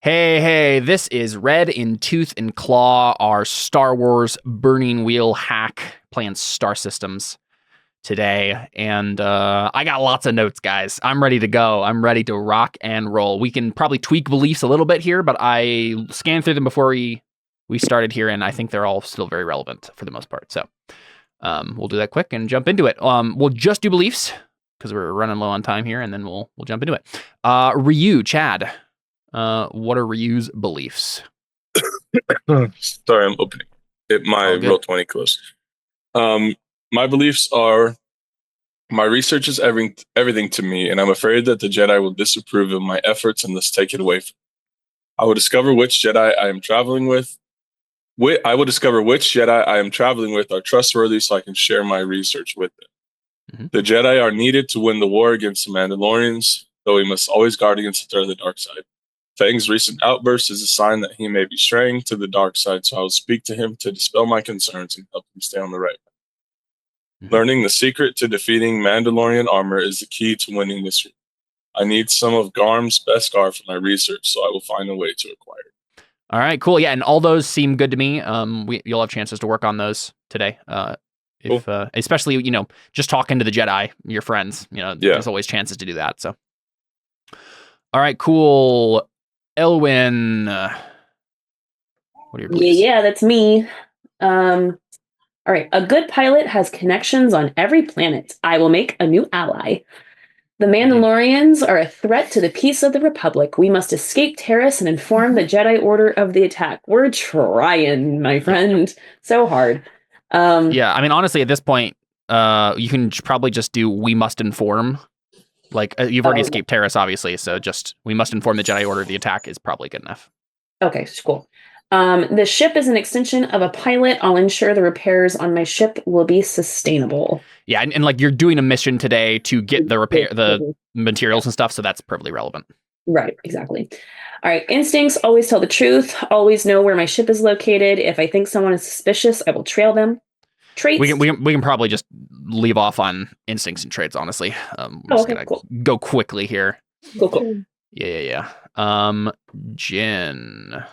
Hey, this is Red in Tooth and Claw, our Star Wars Burning Wheel hack playing Star Systems today. And I got lots of notes, guys. I'm ready to go. I'm ready to rock and roll. We can probably tweak beliefs a little bit here, but I scanned through them before we started here, and I think they're all still very relevant for the most part. So we'll do that quick and jump into it. We'll just do beliefs because we're running low on time here, and then we'll jump into it. Ryu, Chad. What are Ryu's beliefs? Sorry, I'm opening my Roll20 close. My beliefs are, my research is everything to me, and I'm afraid that the Jedi will disapprove of my efforts and thus take it away from me. I will discover which Jedi I am traveling with. I will discover which Jedi I am traveling with are trustworthy so I can share my research with them. Mm-hmm. The Jedi are needed to win the war against the Mandalorians, though we must always guard against the threat of the dark side. Fang's recent outburst is a sign that he may be straying to the dark side, so I will speak to him to dispel my concerns and help him stay on the right path. Mm-hmm. Learning the secret to defeating Mandalorian armor is the key to winning this war. I need some of Garm's best Gar for my research, so I will find a way to acquire it. All right, cool. Yeah, and all those seem good to me. You'll have chances to work on those today. Cool. Especially, just talking to the Jedi, your friends, there's always chances to do that. So, all right, cool. Elwyn, what are your beliefs? Yeah, that's me. All right, a good pilot has connections on every planet. I will make a new ally. The Mandalorians are a threat to the peace of the Republic. We must escape Terrace and inform the Jedi Order of the attack. We're trying, my friend. So hard. Yeah, I mean, honestly, at this point, you can probably just do we must inform. Like, you've already escaped Terrace, obviously, so just we must inform the Jedi Order of the attack is probably good enough. Okay, cool. The ship is an extension of a pilot. I'll ensure the repairs on my ship will be sustainable. Yeah, and like you're doing a mission today to get the materials and stuff, so that's perfectly relevant. Right, exactly. All right, instincts always tell the truth. Always know where my ship is located. If I think someone is suspicious, I will trail them. Traits. We can probably just leave off on instincts and traits, honestly. Cool. Go quickly here. Cool. Yeah. Jin.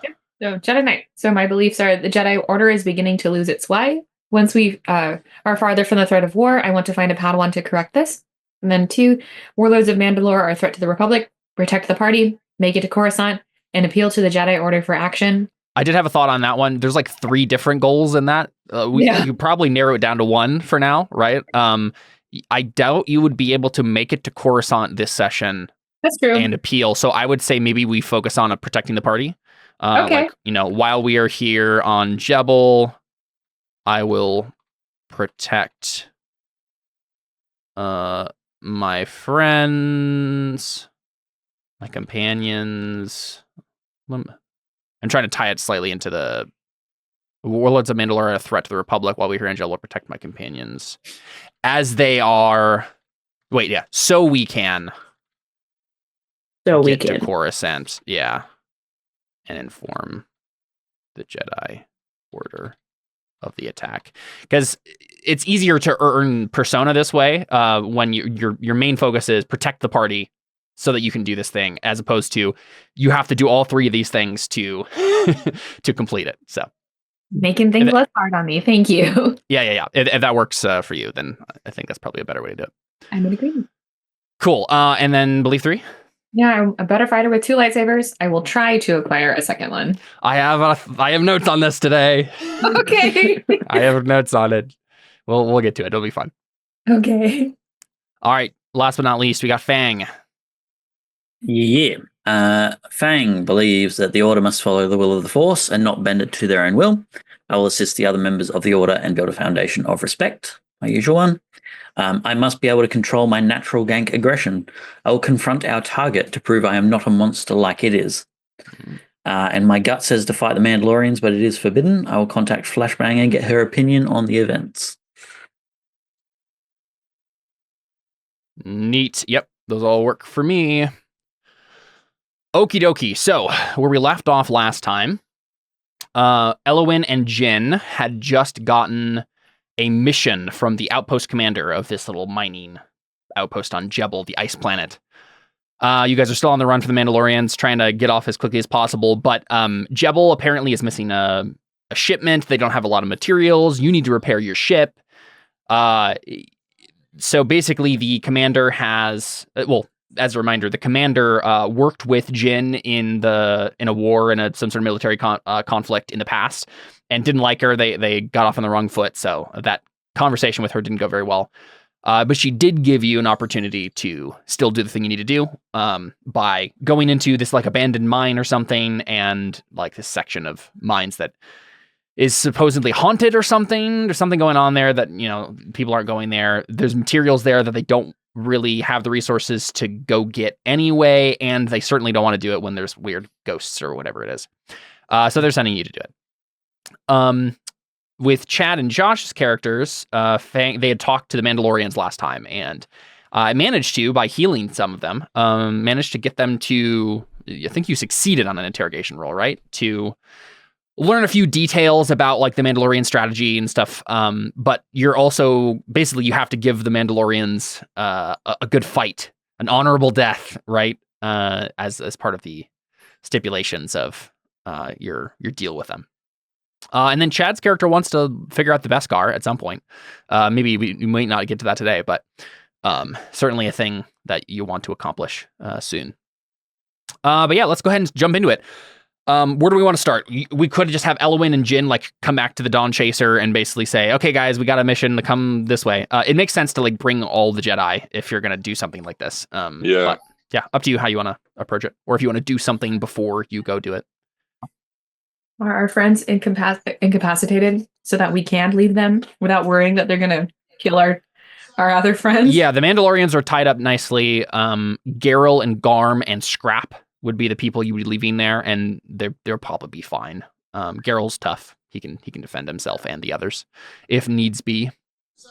So Jedi Knight. So my beliefs are the Jedi Order is beginning to lose its way. Once we are farther from the threat of war, I want to find a Padawan to correct this. And then 2, Warlords of Mandalore are a threat to the Republic. Protect the party, make it to Coruscant, and appeal to the Jedi Order for action. I did have a thought on that one. There's like 3 different goals in that. You probably narrow it down to 1 for now, right? I doubt you would be able to make it to Coruscant this session. That's true. And appeal. So I would say maybe we focus on protecting the party. Okay. While we are here on Jebel, I will protect my friends, my companions. I'm trying to tie it slightly into the Warlords of Mandalore are a threat to the Republic. While we're here in Jebel, will protect my companions as they are. So we can. Get to Coruscant, and inform the Jedi Order of the attack, because it's easier to earn persona this way when your main focus is protect the party so that you can do this thing, as opposed to you have to do all 3 of these things to to complete it. So making things less hard on me. Thank you. Yeah. If that works for you, then I think that's probably a better way to do it. I would agree. Cool. And then belief 3. Yeah, I'm a better fighter with 2 lightsabers. I will try to acquire a second one. I have notes on this today. Okay. I have notes on it. We'll get to it. It'll be fun. Okay. All right. Last but not least, we got Fang. Yeah. Fang believes that the Order must follow the will of the Force and not bend it to their own will. I will assist the other members of the Order and build a foundation of respect. My usual one. I must be able to control my natural gank aggression. I will confront our target to prove I am not a monster like it is. And my gut says to fight the Mandalorians, but it is forbidden. I will contact Flashbang and get her opinion on the events. Neat. Yep, those all work for me. Okie dokie. So, where we left off last time, Elwyn and Jin had just gotten a mission from the outpost commander of this little mining outpost on Jebel, the ice planet, You guys are still on the run for the Mandalorians, trying to get off as quickly as possible. But Jebel apparently is missing a shipment. They don't have a lot of materials. You need to repair your ship. So basically, the commander has as a reminder, the commander worked with Jin in a war in some sort of military conflict in the past, and didn't like her. They got off on the wrong foot, so that conversation with her didn't go very well. But she did give you an opportunity to still do the thing you need to do by going into this like abandoned mine or something, and like this section of mines that is supposedly haunted or something. There's something going on there that, people aren't going there. There's materials there that they don't really have the resources to go get anyway, and they certainly don't want to do it when there's weird ghosts or whatever it is. So they're sending you to do it. With Chad and Josh's characters, they had talked to the Mandalorians last time, and I managed to, by healing some of them, managed to get them to, I think you succeeded on an interrogation roll, right? To learn a few details about like the Mandalorian strategy and stuff. But you're also, basically you have to give the Mandalorians a good fight, an honorable death, right? As part of the stipulations of your deal with them. And then Chad's character wants to figure out the Beskar at some point. Maybe we might not get to that today, but certainly a thing that you want to accomplish soon. But yeah, let's go ahead and jump into it. Where do we want to start? We could just have Elwyn and Jin like come back to the Dawn Chaser and basically say, okay, guys, we got a mission to come this way. It makes sense to like bring all the Jedi if you're going to do something like this. But, yeah, up to you how you want to approach it, or if you want to do something before you go do it. Are our friends incapacitated so that we can leave them without worrying that they're going to kill our other friends? Yeah, the Mandalorians are tied up nicely. Garrel and Garm and Scrap would be the people you would be leaving there, and they'll probably be fine. Garrel's tough. He can defend himself and the others if needs be.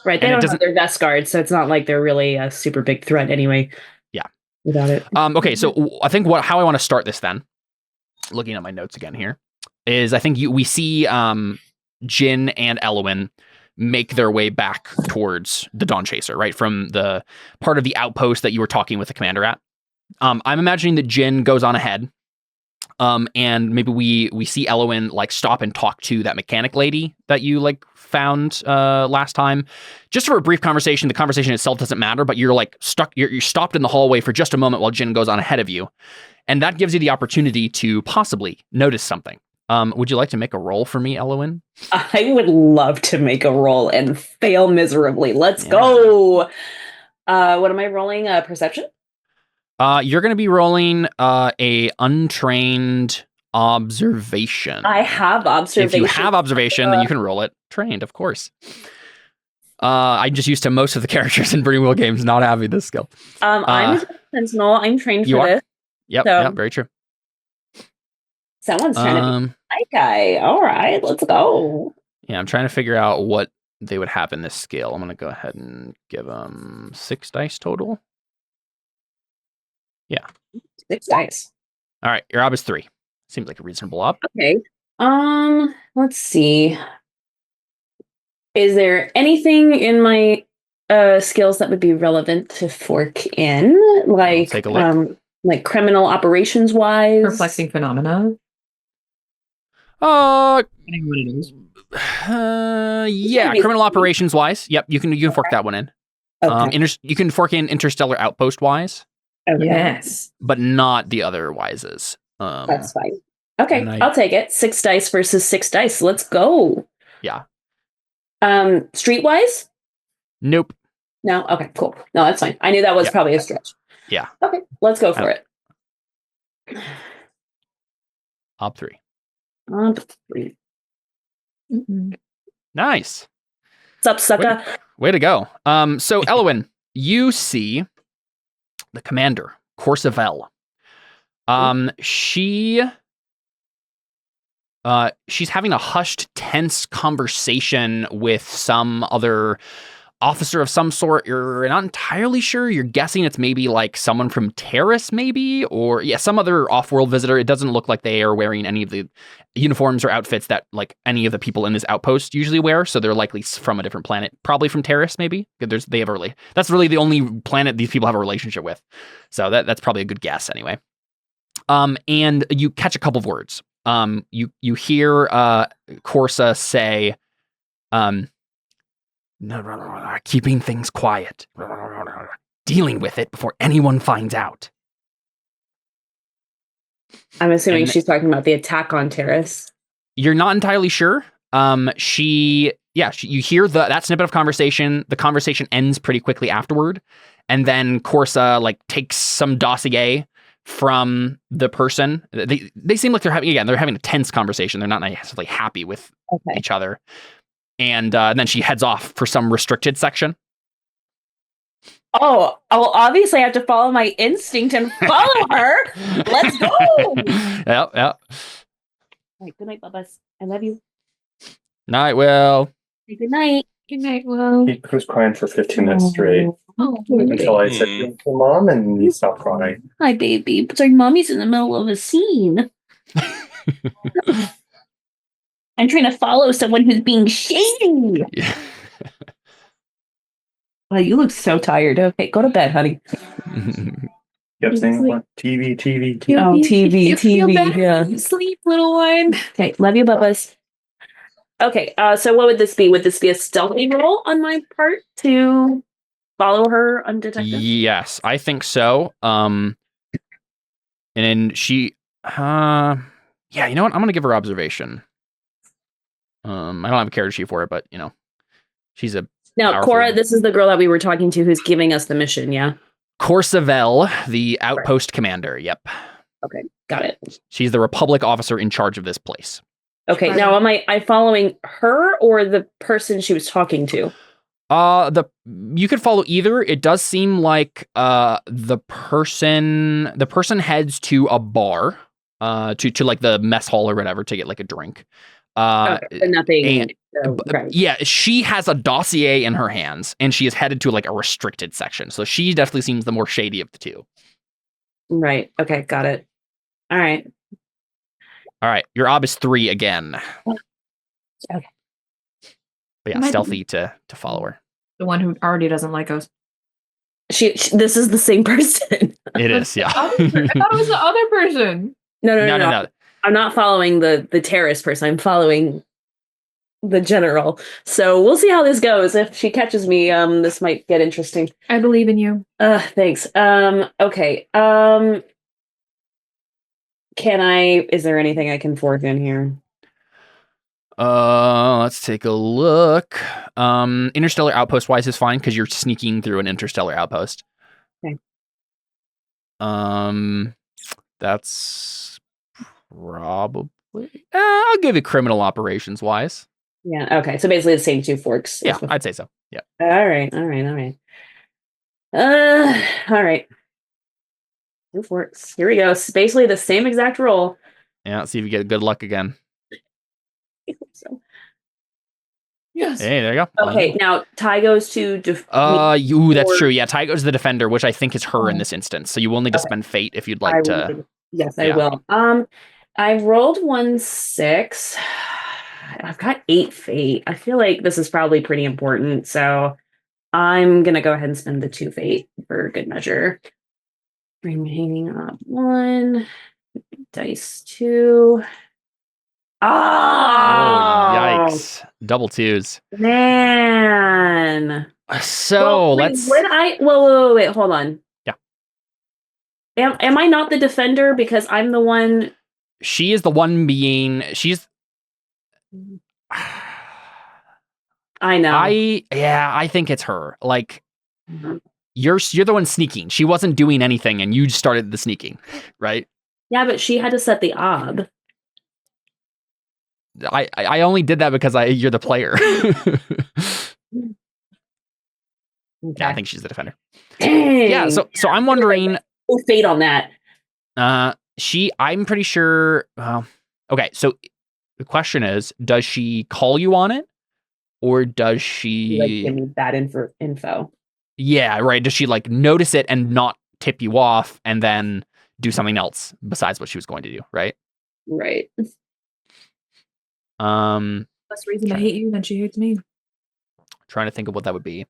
Right, they don't have their vest guards, so it's not like they're really a super big threat anyway. Yeah. Without it. Okay, so I think how I want to start this then, looking at my notes again here, is I think we see Jin and Elwyn make their way back towards the Dawn Chaser, right? From the part of the outpost that you were talking with the commander at. I'm imagining that Jin goes on ahead, and maybe we see Elwyn like stop and talk to that mechanic lady that you like found last time, just for a brief conversation. The conversation itself doesn't matter, but you're like stuck. You're stopped in the hallway for just a moment while Jin goes on ahead of you, and that gives you the opportunity to possibly notice something. Would you like to make a roll for me, Elwyn? I would love to make a roll and fail miserably. Let's go. What am I rolling? Perception? You're going to be rolling a untrained observation. I have observation. If you have observation, then you can roll it. Trained, of course. I'm just used to most of the characters in Burning Wheel games not having this skill. I'm a sentinel. I'm trained for this. Yep, so. Yep, very true. Someone's trying to be my guy. All right, let's go. Yeah, I'm trying to figure out what they would have in this skill. I'm going to go ahead and give them 6 dice total. Yeah. 6 dice. All right, your ob is 3. Seems like a reasonable ob. Okay. Let's see. Is there anything in my skills that would be relevant to fork in? Like, take a look. Like criminal operations wise? Perplexing phenomena. Yeah, Maybe criminal operations wise. Yep, you can fork that one in. Okay. You can fork in interstellar outpost wise. Okay. Yes. But not the other wises. That's fine. Okay, I'll take it. 6 dice versus 6 dice. Let's go. Yeah. Streetwise? Nope. No? Okay, cool. No, that's fine. I knew that was probably a stretch. Yeah. Okay, let's go for it. Ob 3. Ob 3. Nice. What's up, sucker? Way to go. So Elwyn, you see the commander, Corsavel. She's having a hushed, tense conversation with some other officer of some sort. You're not entirely sure. You're guessing it's maybe like someone from Terrace, maybe, or some other off-world visitor. It doesn't look like they are wearing any of the uniforms or outfits that like any of the people in this outpost usually wear. So they're likely from a different planet, probably from Terrace, maybe. That's really the only planet these people have a relationship with. So that's probably a good guess anyway. And you catch a couple of words. You hear Corsa say, keeping things quiet, dealing with it before anyone finds out. I'm assuming she's talking about the attack on Terrace. You're not entirely sure. You hear that snippet of conversation. The conversation ends pretty quickly afterward, and then Corsa like takes some dossier from the person. They seem like they're having a tense conversation. They're not necessarily happy with each other. And then she heads off for some restricted section. Oh, well, obviously I have to follow my instinct and follow her. Let's go. Yep. All right, good night, Bubba's. I love you. Night, Will. Good night. Good night, Will. He was crying for 15 minutes straight until I said, "Your mom," and he stopped crying. Hi, baby. But our mommy's in the middle of a scene. I'm trying to follow someone who's being shady. Yeah. Well, you look so tired. Okay, go to bed, honey. Kept saying, "What? TV, TV, TV." Oh, TV, TV. Yeah. Sleep, little one. Okay, love you, Bubba's. Okay, so what would this be? Would this be a stealthy roll on my part to follow her undetected? Yes, I think so. And she, you know what? I'm gonna give her observation. I don't have a character sheet for it, but she's a now, Cora. This is the girl that we were talking to, who's giving us the mission. Yeah. Corsavel, the outpost commander. Yep. Okay, got it. She's the Republic officer in charge of this place. Okay, now am I following her or the person she was talking to? You could follow either. It does seem like the person heads to a bar, to like the mess hall or whatever to get like a drink. Nothing. Right. Yeah, she has a dossier in her hands, and she is headed to like a restricted section. So she definitely seems the more shady of the two. Right. Okay, got it. All right. Your ob is 3 again. Okay. But yeah, stealthy to follow her. The one who already doesn't like us. She this is the same person. It is, yeah. I thought it was the other person. No. I'm not following the terrorist person. I'm following the general. So we'll see how this goes. If she catches me, this might get interesting. I believe in you. Thanks. Okay. Is there anything I can forge in here? Let's take a look. Interstellar outpost wise is fine because you're sneaking through an interstellar outpost. Okay. That's probably. I'll give you criminal operations wise. Yeah. Okay. So basically the same 2 forks. Yeah, I'd say so. Yeah. All right. All right. 2 forks. Here we go. It's basically the same exact roll. Yeah. Let's see if you get good luck again. So. Yes. Hey, there you go. Okay. Now Ty goes to. That's true. Yeah, Ty goes to the defender, which I think is her in this instance. So you will need to spend fate if you'd like to. Yes, I will. I rolled 1 6. I've got 8 fate. I feel like this is probably pretty important, so I'm gonna go ahead and spend the 2 fate for good measure. Remaining up 1, dice 2. Oh, yikes! Double 2s, man. So let's. Wait, hold on. Yeah. Am I not the defender because I'm the one? She is the one being. She's. I know. I think it's her. Like, you're the one sneaking. She wasn't doing anything, and you started the sneaking, right? Yeah, but she had to set the ob. I only did that because you're the player. Okay. Yeah, I think she's the defender. Dang. Yeah, so I'm wondering. Full fate on that. I'm pretty sure. Okay, so the question is, does she call you on it, Or does Like, she give me bad info. Yeah, right. Does she like notice it and not tip you off and then do something else besides what she was going to do, right? Right. Less reason to hate you than she hates me. Trying to think of what that would be.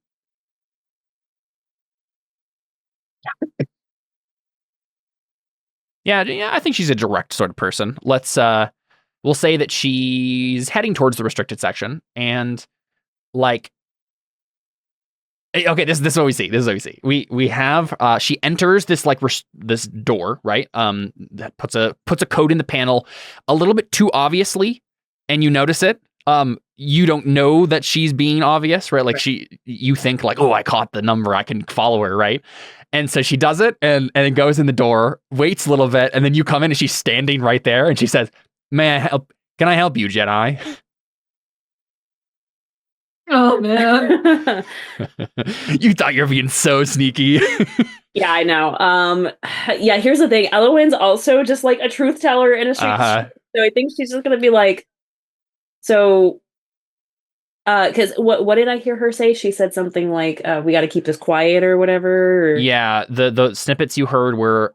Yeah, I think she's a direct sort of person. We'll say that she's heading towards the restricted section and like okay, this is what we see. This is what we see. We have she enters this like this door, right? That puts a code in the panel a little bit too obviously, and you notice it. You don't know that she's being obvious, right? Like you think like, oh, I caught the number, I can follow her, right? And so she does it and it goes in the door, waits a little bit, and then you come in and she's standing right there and she says, "May I help? Can I help you, Jedi?" Oh man. You thought you were being so sneaky. Yeah, I know. Yeah, here's the thing. Elowen's also just like a truth teller in a street. So I think she's just gonna be like, so because what did I hear her say? She said something like, we gotta keep this quiet or whatever. Or... Yeah, the snippets you heard were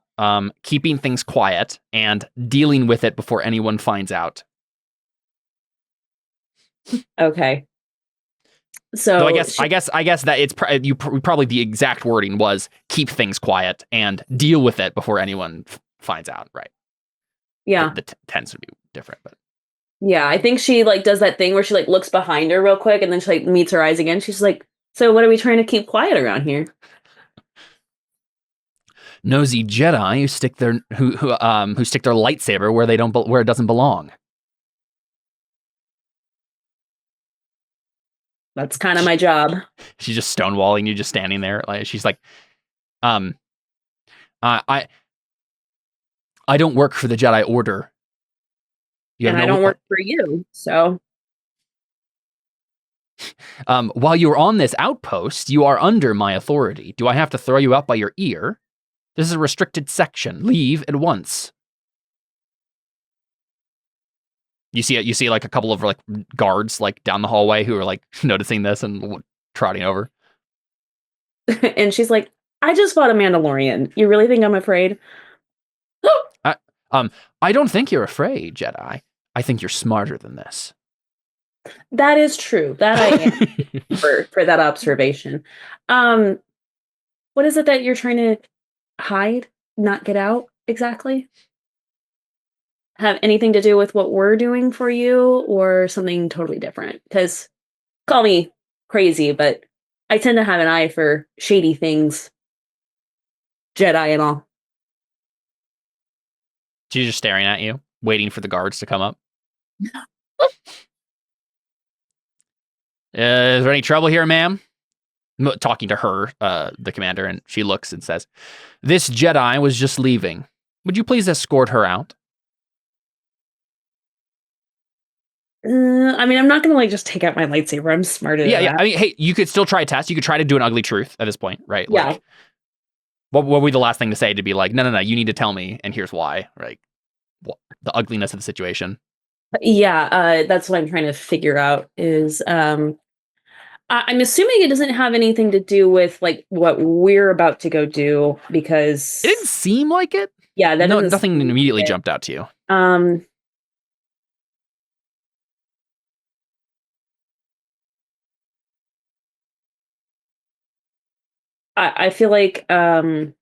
keeping things quiet and dealing with it before anyone finds out. Okay. So I guess that it's probably the exact wording was keep things quiet and deal with it before anyone finds out, right? Yeah, the tense would be different, but yeah, I think she like does that thing where she like looks behind her real quick and then she like meets her eyes again. She's like, "So what are we trying to keep quiet around here?" Nosy Jedi who stick their who stick their lightsaber where it doesn't belong. That's kind of my job. She's just stonewalling you, just standing there. Like she's like, I don't work for the Jedi Order. And I don't work for you, so. While you're on this outpost, you are under my authority. Do I have to throw you out by your ear? This is a restricted section. Leave at once. You see like a couple of like guards like down the hallway who are like noticing this and trotting over. And she's like, "I just fought a Mandalorian. You really think I'm afraid?" I don't think you're afraid, Jedi. I think you're smarter than this. That is true. That I am for that observation. What is it that you're trying to hide, not get out exactly? Have anything to do with what we're doing for you or something totally different? Because call me crazy, but I tend to have an eye for shady things, Jedi and all. She's just staring at you, waiting for the guards to come up. Is there any trouble here, ma'am? I'm talking to her, the commander, and she looks and says, "This Jedi was just leaving. Would you please escort her out?" I mean, I'm not gonna like just take out my lightsaber. I'm smarter than that. I mean, hey, you could still try a test. You could try to do an ugly truth at this point, right? Yeah. Like, what would be the last thing to say? To be like, no, you need to tell me, and here's why, right? The ugliness of the situation. Yeah, that's what I'm trying to figure out is I'm assuming it doesn't have anything to do with like what we're about to go do because it didn't seem like it. Yeah, nothing immediately jumped out to you. I feel like right,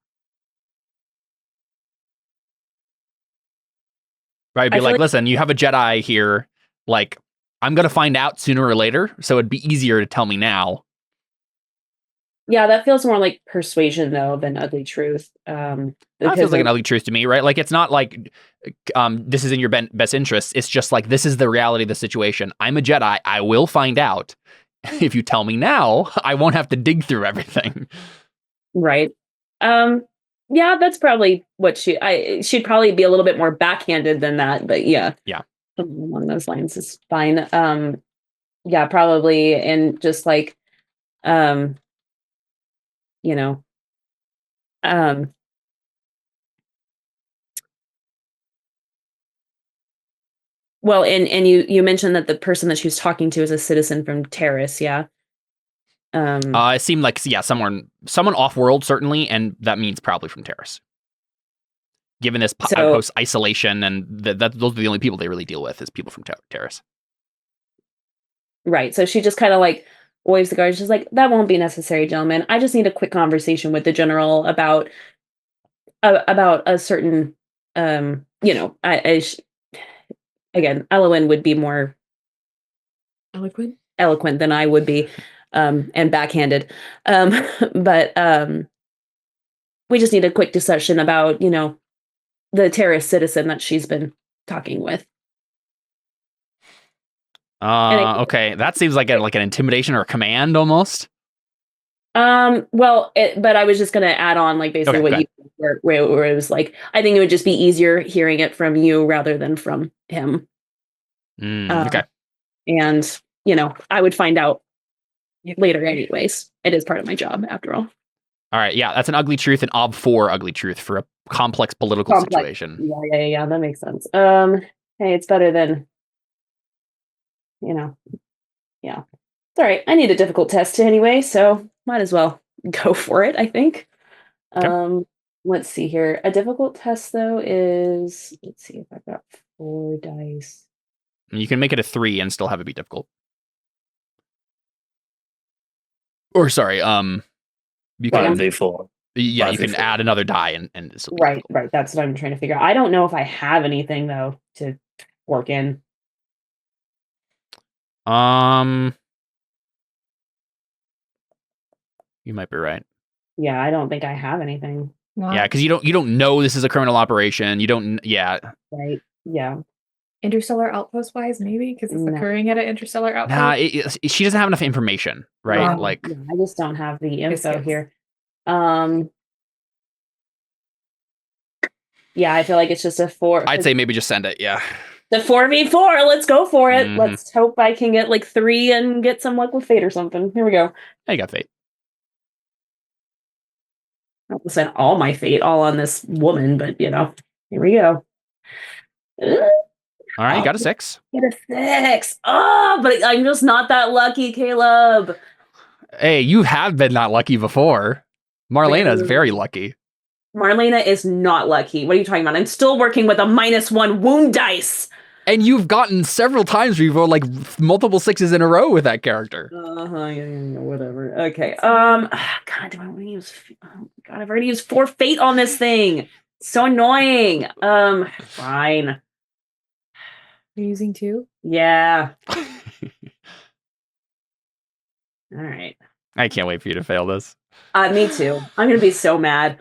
be like, listen, you have a Jedi here. Like, I'm gonna find out sooner or later, so it'd be easier to tell me now. Yeah, that feels more like persuasion though than ugly truth. That feels like an ugly truth to me, right? Like it's not like this is in your best interest. It's just like this is the reality of the situation. I'm a Jedi. I will find out. If you tell me now, I won't have to dig through everything. Right. Yeah, that's probably what she'd probably be a little bit more backhanded than that, but yeah. Yeah. Along those lines is fine. Yeah, probably. And just like, you know, Well, and you mentioned that the person that she was talking to is a citizen from Terrace, yeah. It seemed like someone off world certainly, and that means probably from Terrace. Given this outpost isolation, and those are the only people they really deal with is people from Terrace. Right. So she just kind of like waves the guard. She's like, "That won't be necessary, gentlemen. I just need a quick conversation with the general about a certain again, Elowen would be more eloquent than I would be, and backhanded. But we just need a quick discussion about, the Terrace citizen that she's been talking with." Okay, that seems like an intimidation or a command almost. Well, but I was just going to add on, like, basically what you where it was like, I think it would just be easier hearing it from you rather than from him. Okay. And I would find out later anyways. It is part of my job after all. All right, yeah, that's an ugly truth, an ob-4 ugly truth for a complex political situation. Yeah, that makes sense. Hey, it's better than, yeah. It's all right. I need a difficult test anyway, so might as well go for it, I think. Okay. Let's see here. A difficult test, though, is, let's see if I've got 4 dice. You can make it a 3 and still have it be difficult. Or sorry, you can 5v4. Yeah, 5v4. you can add another die and it's right. That's what I'm trying to figure out. I don't know if I have anything though to work in. You might be right. Yeah, I don't think I have anything. Wow. Yeah, because you don't know this is a criminal operation. You don't. Yeah. Right. Yeah. Interstellar outpost wise, maybe because it's occurring at an interstellar outpost. Nah, she doesn't have enough information, right? Yeah, I just don't have the info here. Yeah, I feel like it's just a 4. I'd say maybe just send it. Yeah. The 4v4. Let's go for it. Mm-hmm. Let's hope I can get like 3 and get some luck with fate or something. Here we go. I got fate. I will send all my fate all on this woman, but here we go. All right, you got a 6. Get a 6. Oh, but I'm just not that lucky, Caleb. Hey, you have been not lucky before. Marlena is very lucky. Marlena is not lucky. What are you talking about? I'm still working with a -1 wound dice. And you've gotten several times before, like multiple 6s in a row with that character. Yeah, whatever. Okay. God, do I want to use? Oh, God, I've already used 4 fate on this thing. So annoying. Fine. You're using 2? Yeah. All right. I can't wait for you to fail this. Me too. I'm gonna be so mad.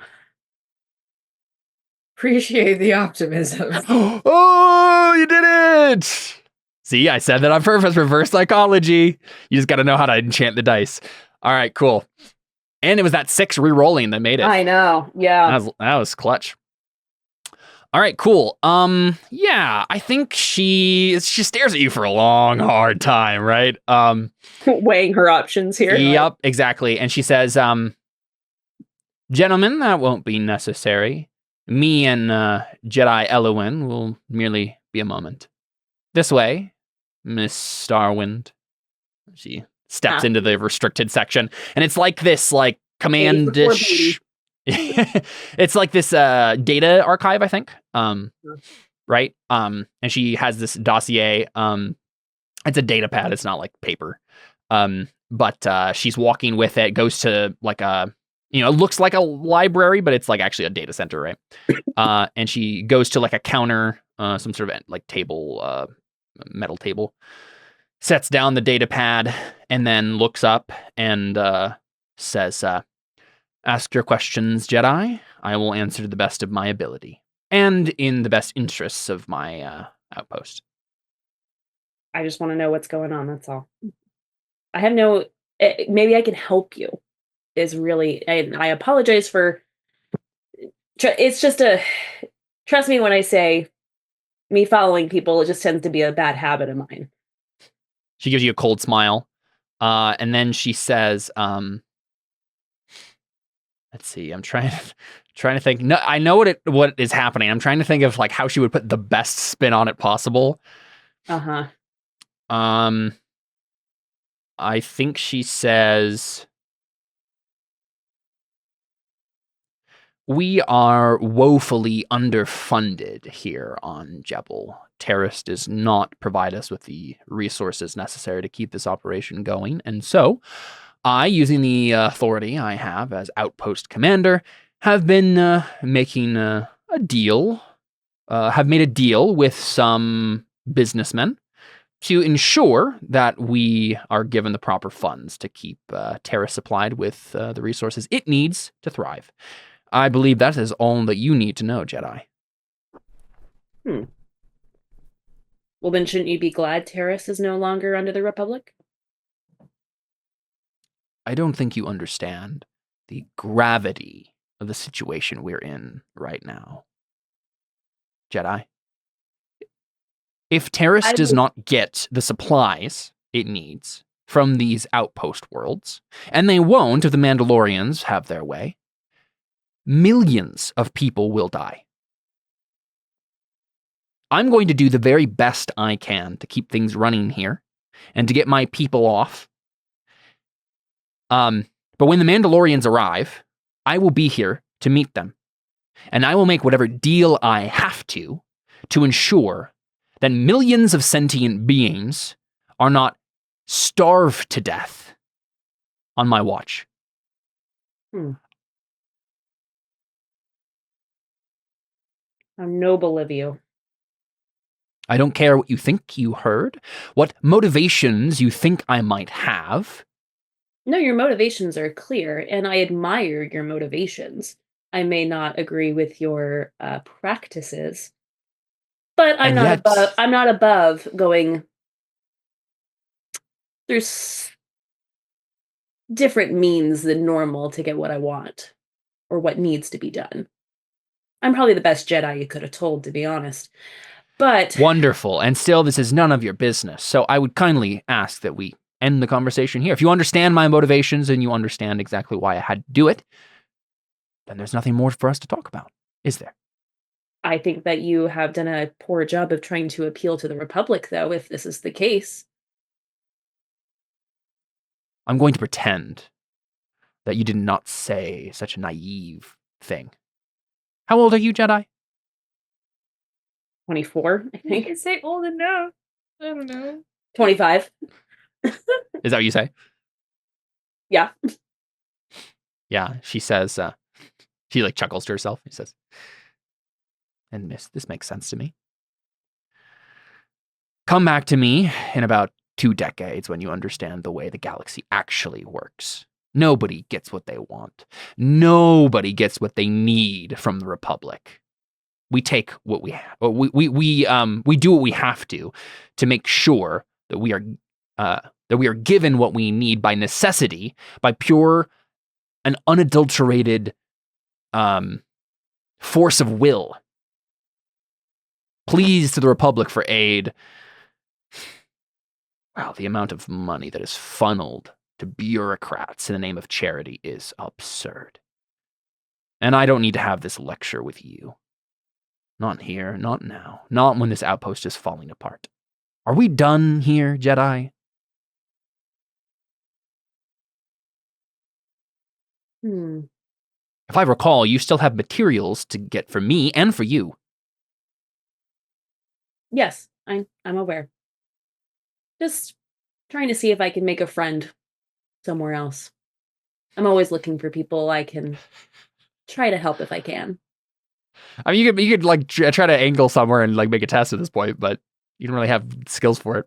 Appreciate the optimism. Oh, you did it! See, I said that on purpose. Reverse psychology. You just got to know how to enchant the dice. All right, cool. And it was that 6 re-rolling that made it. I know. Yeah. That was clutch. All right, cool. Yeah, I think she stares at you for a long, hard time, right? Weighing her options here. Yep, exactly. And she says, "Gentlemen, that won't be necessary. Me and Jedi Elowen will merely be a moment. This way, Miss Starwind." She steps into the restricted section, and it's like this, like command-ish. It's like this data archive, I think. Right? And she has this dossier. It's a data pad. It's not like paper. But she's walking with it. Goes to like a. It looks like a library, but it's like actually a data center, right? And she goes to like a counter, some sort of like table, metal table, sets down the data pad, and then looks up and says, "Ask your questions, Jedi. I will answer to the best of my ability and in the best interests of my outpost." I just want to know what's going on. That's all. I have no. Maybe I can help you. Is really, I apologize for. It's just trust me when I say, me following people, it just tends to be a bad habit of mine. She gives you a cold smile, and then she says, "Let's see. I'm trying to think. No, I know what is happening. I'm trying to think of like how she would put the best spin on it possible. Uh-huh. I think she says, we are woefully underfunded here on Jebel. Terrace does not provide us with the resources necessary to keep this operation going. And so I, using the authority I have as outpost commander, have been making a deal, have made a deal with some businessmen to ensure that we are given the proper funds to keep Terra supplied with the resources it needs to thrive. I believe that is all that you need to know, Jedi. Well, then shouldn't you be glad Terrace is no longer under the Republic? I don't think you understand the gravity of the situation we're in right now, Jedi. If Terrace does not get the supplies it needs from these outpost worlds, and they won't if the Mandalorians have their way, millions of people will die. I'm going to do the very best I can to keep things running here and to get my people off. But when the Mandalorians arrive, I will be here to meet them. And I will make whatever deal I have to ensure that millions of sentient beings are not starved to death on my watch. How noble of you. I don't care what you think you heard, what motivations you think I might have. No, your motivations are clear, and I admire your motivations. I may not agree with your practices, but I'm not above going through different means than normal to get what I want or what needs to be done. I'm probably the best Jedi you could have told, to be honest. But wonderful. And still, this is none of your business. So I would kindly ask that we end the conversation here. If you understand my motivations and you understand exactly why I had to do it, then there's nothing more for us to talk about, is there? I think that you have done a poor job of trying to appeal to the Republic, though, if this is the case. I'm going to pretend that you did not say such a naive thing. How old are you, Jedi? 24, I think. You can say old enough. I don't know. 25. Is that what you say? Yeah. Yeah, she says, she like chuckles to herself. She says, and miss, this makes sense to me. Come back to me in about 2 decades when you understand the way the galaxy actually works. Nobody gets what they want. Nobody gets what they need from the Republic. We take what we have. We do what we have to make sure that we are given what we need by necessity, by pure and unadulterated force of will. Pleas to the Republic for aid. Wow, the amount of money that is funneled to bureaucrats in the name of charity is absurd. And I don't need to have this lecture with you. Not here, not now, not when this outpost is falling apart. Are we done here, Jedi? If I recall, you still have materials to get for me and for you. Yes, I'm aware. Just trying to see if I can make a friend somewhere else. I'm always looking for people I can try to help if I can. I mean, you could like try to angle somewhere and like make a test at this point, but you don't really have skills for it.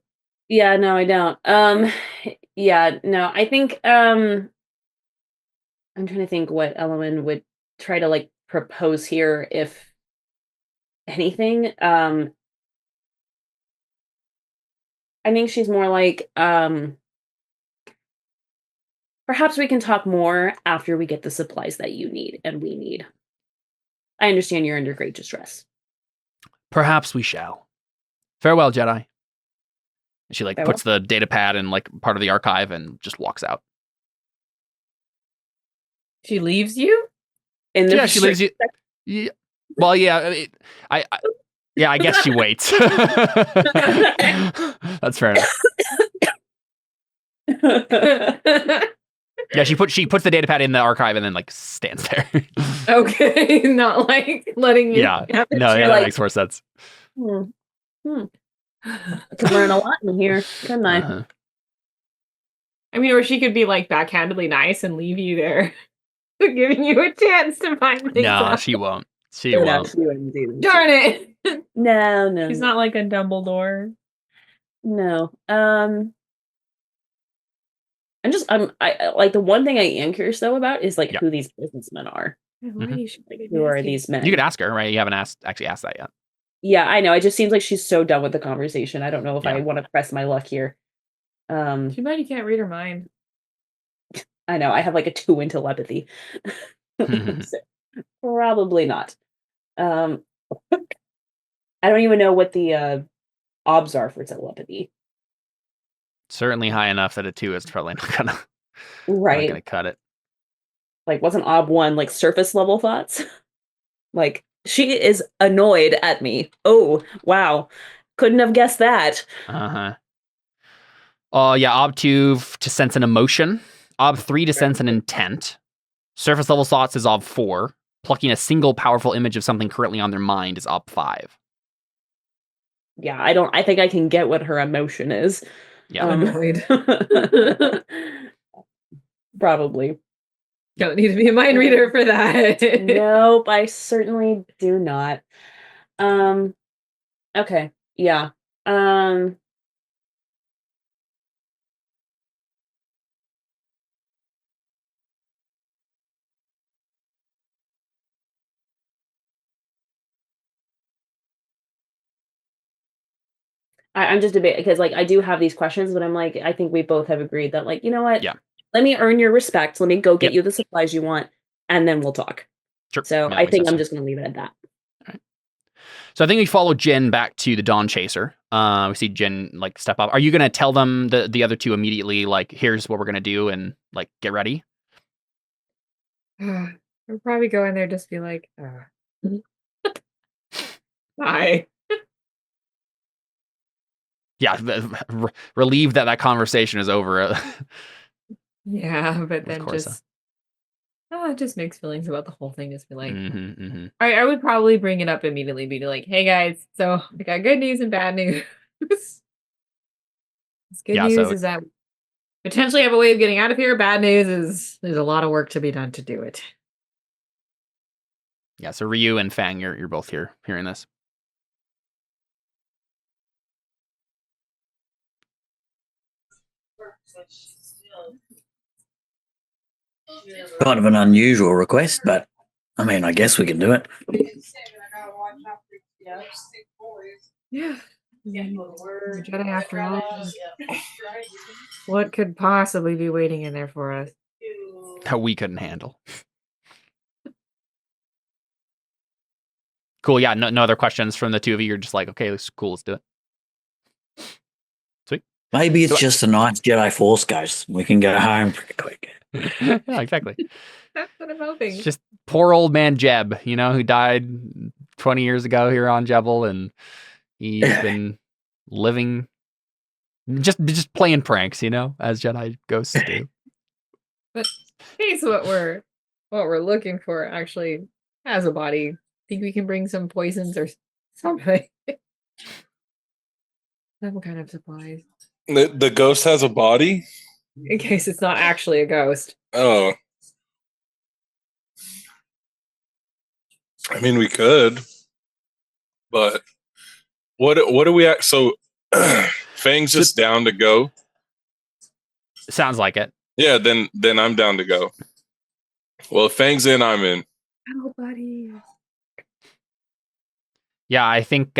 Yeah, no, I don't. Yeah, no, I think I'm trying to think what Elowen would try to like propose here, if anything. I think she's more like, perhaps we can talk more after we get the supplies that you need and we need. I understand you're under great distress. Perhaps we shall. Farewell, Jedi. And she like Farewell? puts the data pad in like part of the archive and just walks out. She leaves you? In the Yeah, she leaves you. Yeah. Well, yeah. Yeah, I guess she waits. That's fair enough. Yeah, she puts the data pad in the archive and then like stands there. Okay, not like letting you. Yeah, no, yeah, that makes more sense. I could learn a lot in here, couldn't I? Uh-huh. I mean, or she could be like backhandedly nice and leave you there, giving you a chance to find things No, out. she won't. She No, won't. she wouldn't do that. Darn it! No. She's not like a Dumbledore. No. I like the one thing I am curious though about is like who these businessmen are. Who are these men? You could ask her, right? You haven't actually asked that yet. Yeah, I know. It just seems like she's so done with the conversation. I don't know if Yeah. I want to press my luck here. Too bad you can't read her mind. I know. I have like a 2 in telepathy. So, probably not. I don't even know what the obs are for telepathy. Certainly high enough that a 2 is probably not gonna cut it. Like, wasn't ob 1 like surface level thoughts? Like, she is annoyed at me. Oh, wow. Couldn't have guessed that. Uh-huh. Yeah, ob 2 to sense an emotion. Ob 3 to sense an intent. Surface level thoughts is ob 4. Plucking a single powerful image of something currently on their mind is ob 5. Yeah, I think I can get what her emotion is. Yeah. Annoyed. Probably. Don't need to be a mind reader for that. Nope, I certainly do not. Okay. Yeah. I'm just debating because like I do have these questions, but I'm like, I think we both have agreed that like, you know what? Yeah. Let me earn your respect. Let me go get you the supplies you want, and then we'll talk. Sure. So Yeah, I think I'm sense. just gonna leave it at that. All right. So I think we follow Jin back to the Dawn Chaser. We see Jin like step up. Are you gonna tell them the other two immediately, like, here's what we're gonna do and like get ready? We'll probably go in there just be like, hi. Yeah, relieved that conversation is over. Yeah, but then course, just it just makes feelings about the whole thing. Just be like, I would probably bring it up immediately. Be like, hey guys, so I got good news and bad news. This good news is that potentially have a way of getting out of here. Bad news is there's a lot of work to be done to do it. Yeah, so Ryu and Fang, you're both hearing this. Kind of an unusual request, but I mean, I guess we can do it. Yeah. Jedi after all. What could possibly be waiting in there for us? That we couldn't handle. Cool. Yeah. No other questions from the two of you. You're just like, okay, it's cool. Let's do it. Sweet. Maybe it's just a nice Jedi Force ghost. We can go home pretty quick. Yeah, exactly. That's what I'm hoping. It's just poor old man Jeb, who died 20 years ago here on Jebel, and he's been living just playing pranks, as Jedi ghosts do. But in case what we're looking for actually has a body. Think we can bring some poisons or something? Some kind of supplies. The ghost has a body? In case it's not actually a ghost. Oh. I mean, we could. But what do we act? So Fang's just down to go? Sounds like it. Yeah, then I'm down to go. Well, if Fang's in, I'm in. Oh, buddy. Yeah, I think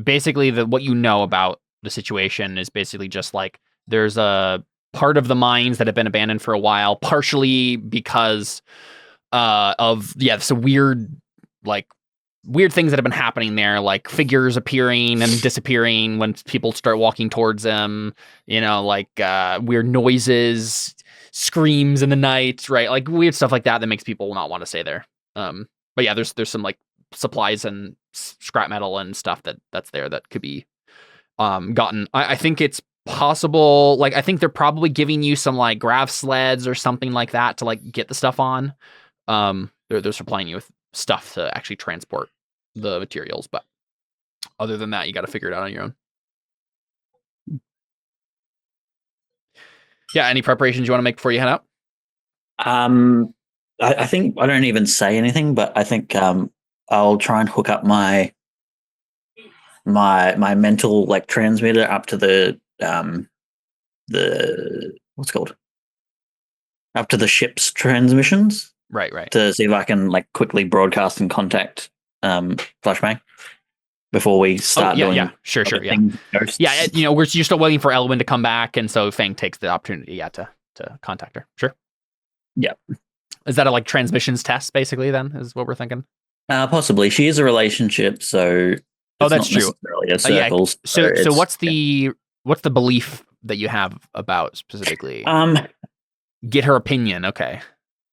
basically what you know about the situation is basically just like there's a part of the mines that have been abandoned for a while, partially because of some weird things that have been happening there, like figures appearing and disappearing when people start walking towards them, weird noises, screams in the night, right? Like weird stuff like that makes people not want to stay there. But yeah, there's some like supplies and scrap metal and stuff that's there that could be gotten. I think it's possible. Like, I think they're probably giving you some like grav sleds or something like that to like get the stuff on. They're supplying you with stuff to actually transport the materials, but other than that, you got to figure it out on your own. Yeah. Any preparations you want to make before you head out? I think I don't even say anything, but I think I'll try and hook up my mental like transmitter up to the what's it called, up to the ship's transmissions. Right. To see if I can like quickly broadcast and contact Flashbang before we start doing. Yeah, sure, yeah. Ghosts. Yeah, you're still waiting for Elwyn to come back, and so Fang takes the opportunity, to contact her. Sure. Yeah. Is that a like transmissions test, basically? Then is what we're thinking. Possibly. She is a relationship, so. That's true. Circles, so what's the belief that you have about specifically? Get her opinion. Okay.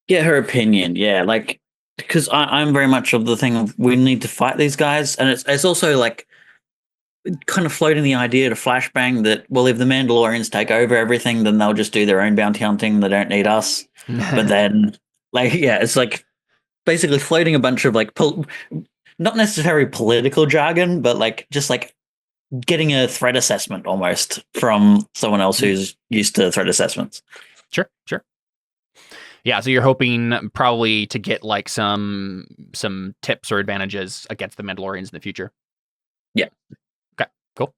Get her opinion. Yeah, like because I'm very much of the thing of we need to fight these guys, and it's also like kind of floating the idea to Flashbang that, well, if the Mandalorians take over everything, then they'll just do their own bounty hunting. They don't need us. But then, like, yeah, it's like basically floating a bunch of like not necessarily political jargon, but like just like getting a threat assessment almost from someone else who's used to threat assessments. Sure. Yeah, so you're hoping probably to get like some tips or advantages against the Mandalorians in the future. Yeah. Okay, cool.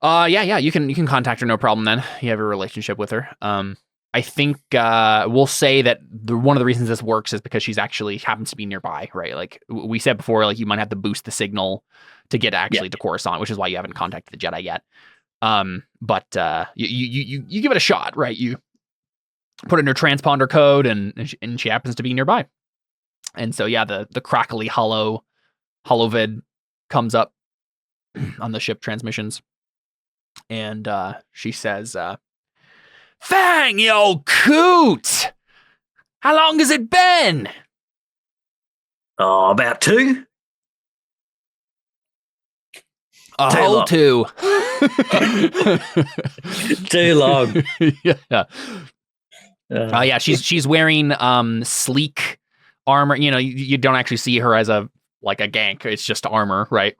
Yeah, you can contact her, no problem then. You have a relationship with her. I think we'll say that one of the reasons this works is because she's actually happens to be nearby, right? Like we said before, like you might have to boost the signal to get to Coruscant, which is why you haven't contacted the Jedi yet. But you give it a shot, right? You put in her transponder code, and she happens to be nearby. And so, yeah, the crackly holovid comes up on the ship transmissions, and she says, "Fang, you old coot! How long has it been?" Oh, about 2. A whole 2. Too long. Yeah. Yeah, she's wearing sleek armor. You don't actually see her as a gank. It's just armor, right?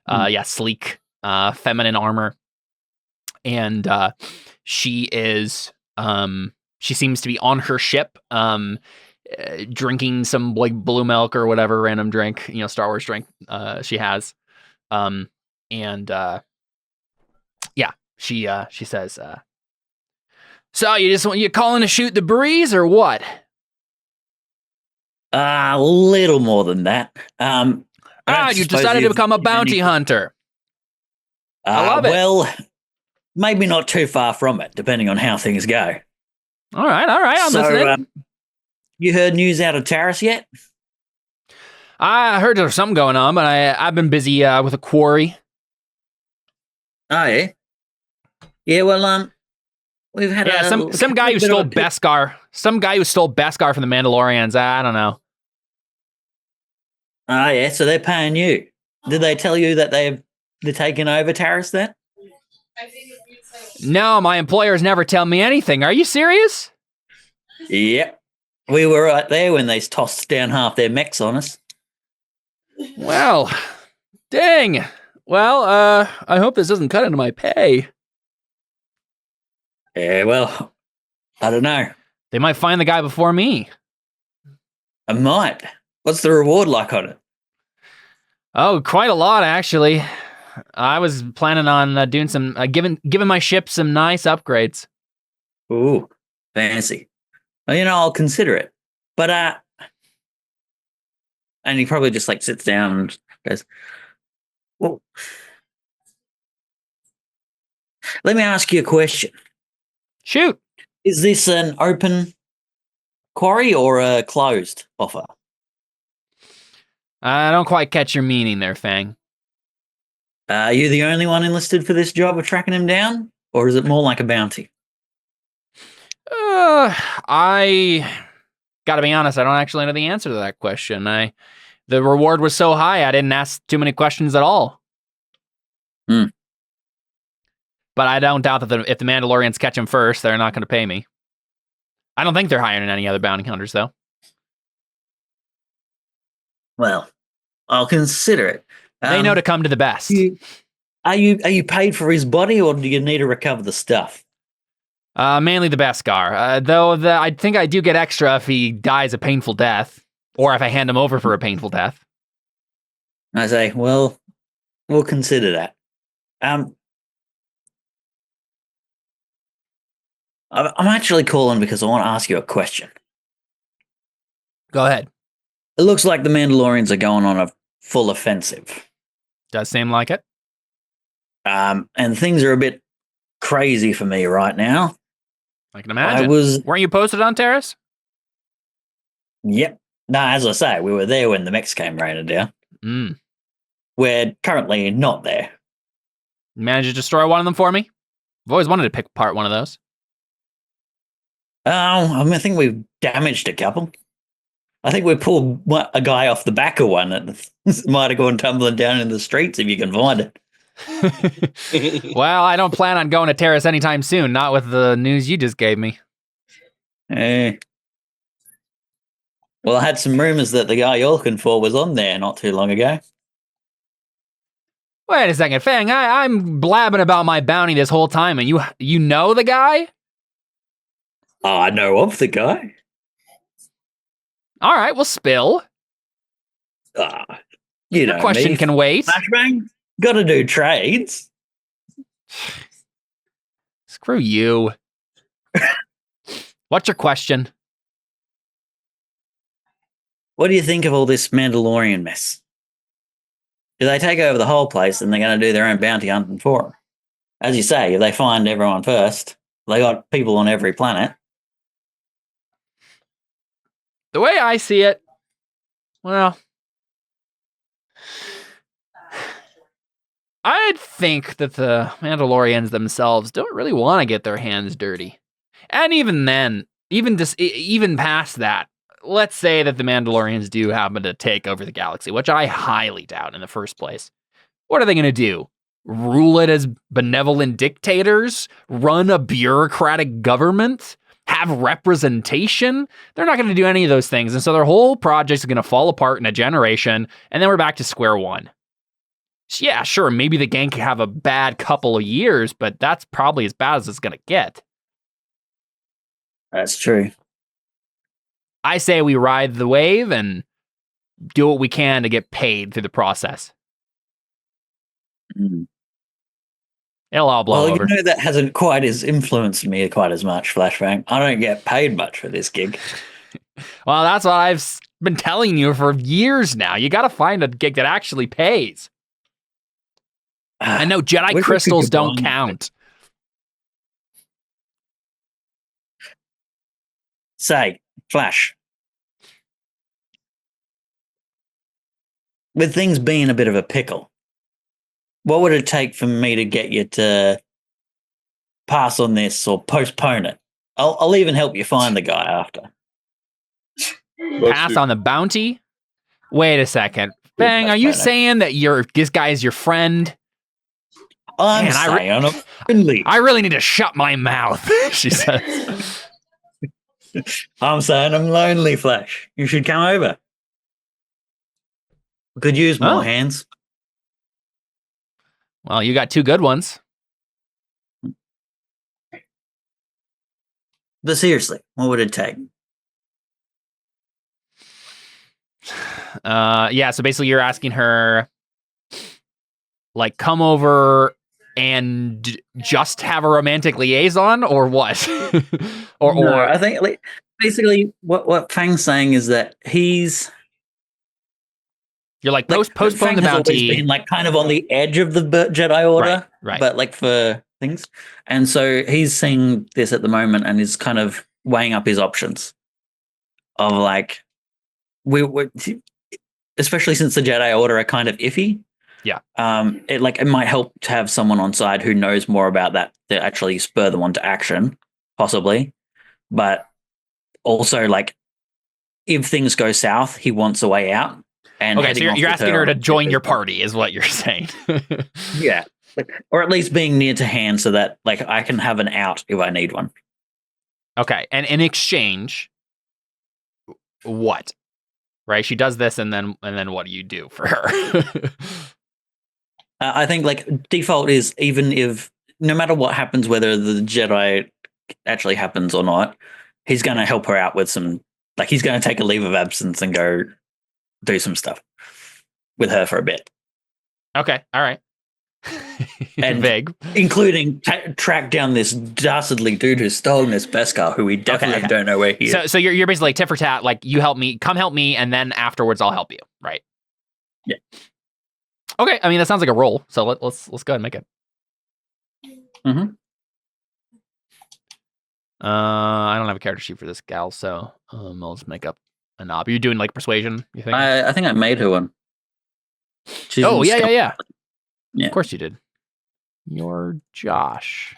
Yeah, sleek, feminine armor, and she seems to be on her ship, drinking some like blue milk or whatever random drink, Star Wars drink. She has, she says. So you calling to shoot the breeze or what? A little more than that. You decided to become a bounty hunter. I love it. Well, maybe not too far from it, depending on how things go. All right. I'm listening. You heard news out of Taris yet? I heard there was something going on, but I've been busy with a quarry. Oh yeah. Yeah. Well, we've had some guy who stole Beskar. Some guy who stole Beskar from the Mandalorians. I don't know. Oh yeah, so they're paying you. Did they tell you that they're taking over Taris then? No, my employers never tell me anything. Are you serious? Yep. We were right there when they tossed down half their mechs on us. Well, dang. Well, I hope this doesn't cut into my pay. Yeah, well, I don't know. They might find the guy before me. I might. What's the reward like on it? Oh, quite a lot, actually. I was planning on doing some, giving my ship some nice upgrades. Ooh, fancy. Well, I'll consider it. But, and he probably just like sits down and goes, well, let me ask you a question. Shoot. Is this an open quarry or a closed offer? I don't quite catch your meaning there, Fang. Are you the only one enlisted for this job of tracking him down? Or is it more like a bounty? I gotta be honest, I don't actually know the answer to that question. I The reward was so high, I didn't ask too many questions at all. Hmm. But I don't doubt that if the Mandalorians catch him first, they're not going to pay me. I don't think they're higher than any other bounty hunters, though. Well, I'll consider it. They know to come to the best. Are you paid for his body, or do you need to recover the stuff? Mainly the Beskar. Though I think I do get extra if he dies a painful death, or if I hand him over for a painful death. I say, well, we'll consider that. I'm actually calling because I want to ask you a question. Go ahead. It looks like the Mandalorians are going on a full offensive. Does seem like it. And things are a bit crazy for me right now. I can imagine. Weren't you posted on Terrace? Yep. No, as I say, we were there when the mechs came raining down. Mm. We're currently not there. Managed to destroy one of them for me? I've always wanted to pick apart one of those. I think we've damaged a couple. I think we pulled a guy off the back of one that might have gone tumbling down in the streets if you can find it. Well, I don't plan on going to Terrace anytime soon, not with the news you just gave me. Well, I had some rumors that the guy you're looking for was on there not too long ago. Wait a second, Fang, I'm blabbing about my bounty this whole time, and you know the guy? I know of the guy. All right, well, spill. Your question can wait. Flashbang, got to do trades. Screw you. What's your question? What do you think of all this Mandalorian mess? Do they take over the whole place and they're going to do their own bounty hunting for them? As you say, if they find everyone first, they got people on every planet. The way I see it, well, I think that the Mandalorians themselves don't really want to get their hands dirty. And even then, even past that, let's say that the Mandalorians do happen to take over the galaxy, which I highly doubt in the first place. What are they going to do? Rule it as benevolent dictators? Run a bureaucratic government? Have representation? They're not going to do any of those things. And so their whole project is going to fall apart in a generation, and then we're back to square one. Yeah, sure, maybe the gang could have a bad couple of years, but that's probably as bad as it's going to get. That's true. I say we ride the wave and do what we can to get paid through the process. Mm. It'll all blow over. You know, that hasn't quite influenced me quite as much, Flashbang. I don't get paid much for this gig. Well, that's what I've been telling you for years now. You got to find a gig that actually pays. I know Jedi crystals don't count. Say, Flash. With things being a bit of a pickle, what would it take for me to get you to pass on this or postpone it? I'll even help you find the guy after. Pass on the bounty? Wait a second. Bang, are you saying that this guy is your friend? I'm saying I really need to shut my mouth, she says. I'm saying I'm lonely, Flash. You should come over. We could use more hands. Well, you got two good ones. But seriously, what would it take? Yeah, so basically you're asking her, like, come over and just have a romantic liaison, or what? or I think basically what Fang's saying is that you're like postpone the bounty. Been like kind of on the edge of the Jedi Order, right? But like for things, and so he's seeing this at the moment and is kind of weighing up his options of like we especially since the Jedi Order are kind of iffy. Yeah. It might help to have someone on side who knows more about that to actually spur them on to action, possibly. But also, like, if things go south, he wants a way out. And Okay, so heading off you're with asking her on to a join ship your as well. party, is what you're saying. Yeah. Or at least being near to hand so that like I can have an out if I need one. Okay, and in exchange, what? Right? She does this, and then what do you do for her? I think like default is even if no matter what happens, whether the Jedi actually happens or not, he's going to help her out with some. Like he's going to take a leave of absence and go do some stuff with her for a bit. Okay, all right. And vague, including track down this dastardly dude who's stolen this Beskar, who we definitely don't know where he is. So you're basically like tit for tat. Like you help me, come help me, and then afterwards I'll help you. Right? Yeah. Okay. I mean that sounds like a roll. So let's go ahead and make it. Mm-hmm. I don't have a character sheet for this gal, so I'll just make up a knob. Are you doing like persuasion? You think? I think I made her one. She's Oh yeah. Yeah. Of course you did. You're Josh.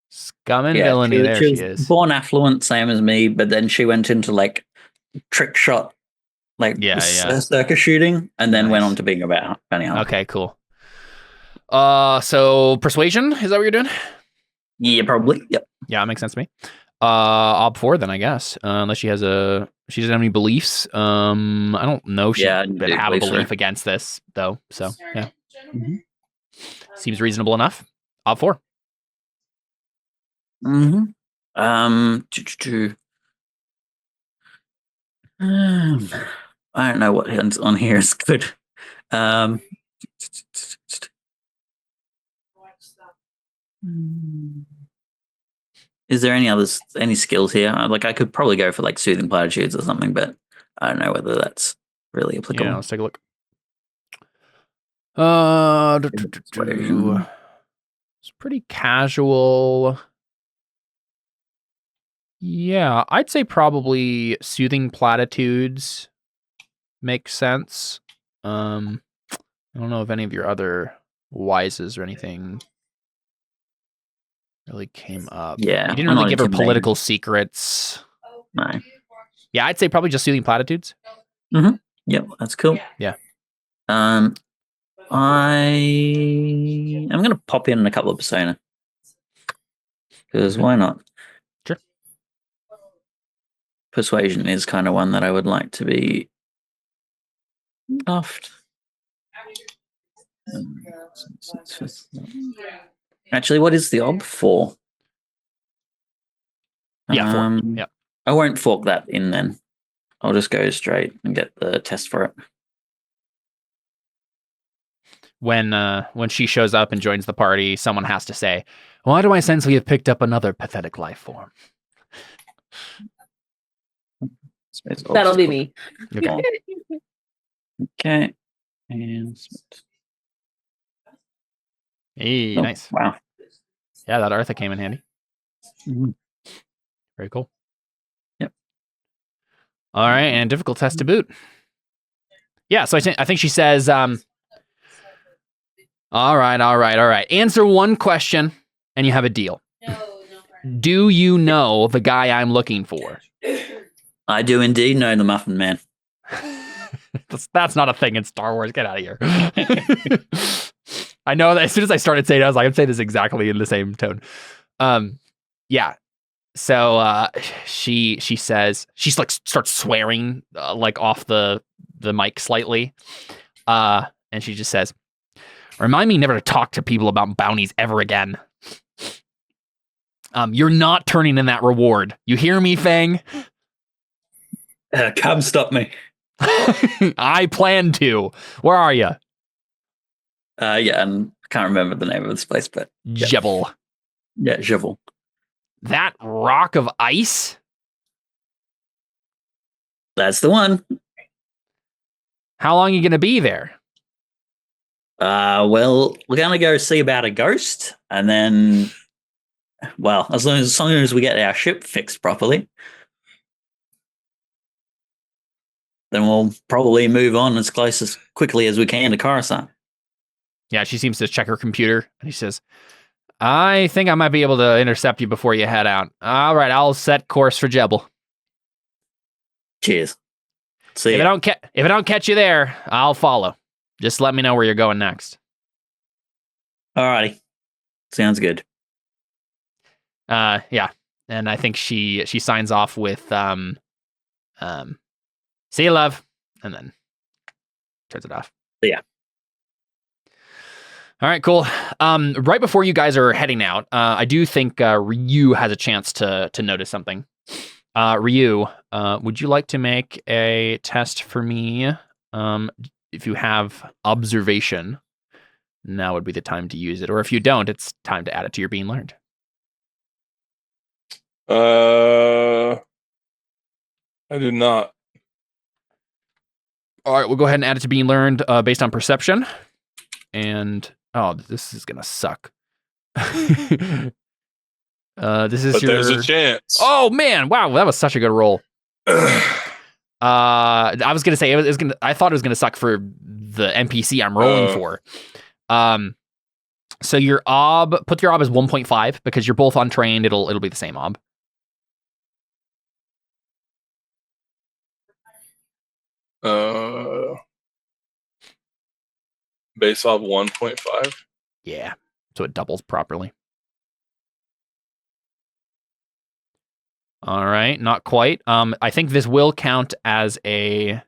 Scum and villainy. There she is. Born affluent, same as me, but then she went into like trick shot, like circus shooting, and then went on to being a bounty hunter. Okay, cool. So persuasion, is that what you're doing? Yeah, probably. Yep. Yeah, that makes sense to me. Ob 4 then, I guess. Unless she doesn't have any beliefs. I don't know if she would have a belief against this though. So yeah. Mm-hmm. Seems reasonable enough. Ob 4. Mm-hmm. I don't know what on here is good. Is there any skills here? Like I could probably go for like soothing platitudes or something, but I don't know whether that's really applicable. Yeah, let's take a look. It's pretty casual. Yeah, I'd say probably soothing platitudes makes sense. I don't know if any of your other wises or anything really came up. Yeah, you didn't really give her political secrets. No. Yeah, I'd say probably just soothing platitudes. Mm-hmm. Yep, that's cool. Yeah. I'm gonna pop in a couple of persona because why not? Sure. Persuasion is kind of one that I would like to be buffed. Actually, what is the ob for? Yeah, 4. Yeah. I won't fork that in then. I'll just go straight and get the test for it. When she shows up and joins the party, someone has to say, "Why do I sense we have picked up another pathetic life form?" That'll be me. Okay. Okay. And Hey, nice. Wow. Yeah, that Artha came in handy. Mm-hmm. Very cool. Yep. All right, and difficult test to boot. Yeah, so I think she says, all right. Answer one question, and you have a deal. Do you know the guy I'm looking for? I do indeed know the Muffin Man. That's not a thing in Star Wars. Get out of here. I know that as soon as I started saying it, I was like, I'm saying this exactly in the same tone. Yeah. So she says, she's like starts swearing like off the mic slightly. And she just says, remind me never to talk to people about bounties ever again. You're not turning in that reward. You hear me, Fang? Come stop me. I plan to. Where are you? Yeah, and I can't remember the name of this place, but Jebel. Yeah, Jebel. That rock of ice? That's the one. How long are you going to be there? Well, we're going to go see about a ghost, and then, well, as long as we get our ship fixed properly, then we'll probably move on as quickly as we can to Coruscant. Yeah, she seems to check her computer, and she says, I think I might be able to intercept you before you head out. All right, I'll set course for Jebel. Cheers. See If ya. I don't catch you there, I'll follow. Just let me know where you're going next. Alrighty. Sounds good. Yeah. And I think she signs off with see you, love, and then turns it off. Yeah. All right, cool. Right before you guys are heading out, I do think Ryu has a chance to notice something. Ryu, would you like to make a test for me? If you have observation, now would be the time to use it. Or if you don't, it's time to add it to your being learned. I do not. All right, we'll go ahead and add it to being learned based on perception. And oh, this is gonna suck. This is But there's a chance. Oh man! Wow, that was such a good roll. I was gonna say I thought it was gonna suck for the NPC I'm rolling for. So your put your ob as 1.5 because you're both untrained. It'll be the same ob. Base ob 1.5. Yeah, so it doubles properly. All right, not quite. I think this will count as a.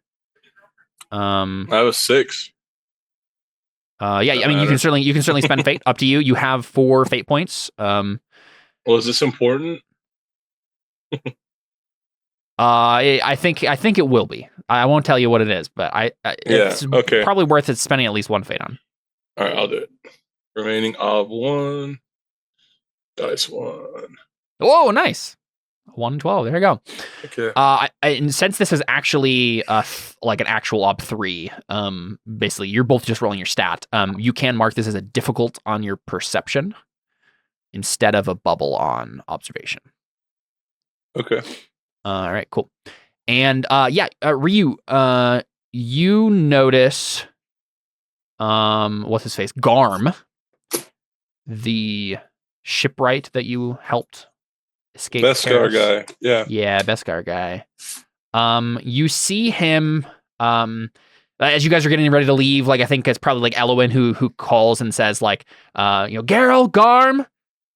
I was 6. Yeah, I mean, you can certainly spend fate. Up to you. You have 4 fate points. Well, is this important? I think it will be. I won't tell you what it is, but it's okay. probably worth it spending at least 1 fate on. All right, I'll do it. Remaining ob 1, dice 1. Oh, nice. 112. There you go. Okay. And since this is actually like an actual ob 3, basically you're both just rolling your stat. You can mark this as a difficult on your perception instead of a bubble on observation. Okay. All right, cool. And Ryu, you notice what's his face? Garm, the shipwright that you helped escape. Beskar guy. Yeah. Yeah, Beskar guy. You see him as you guys are getting ready to leave, like I think it's probably like Elwyn who calls and says like Garl, Garm,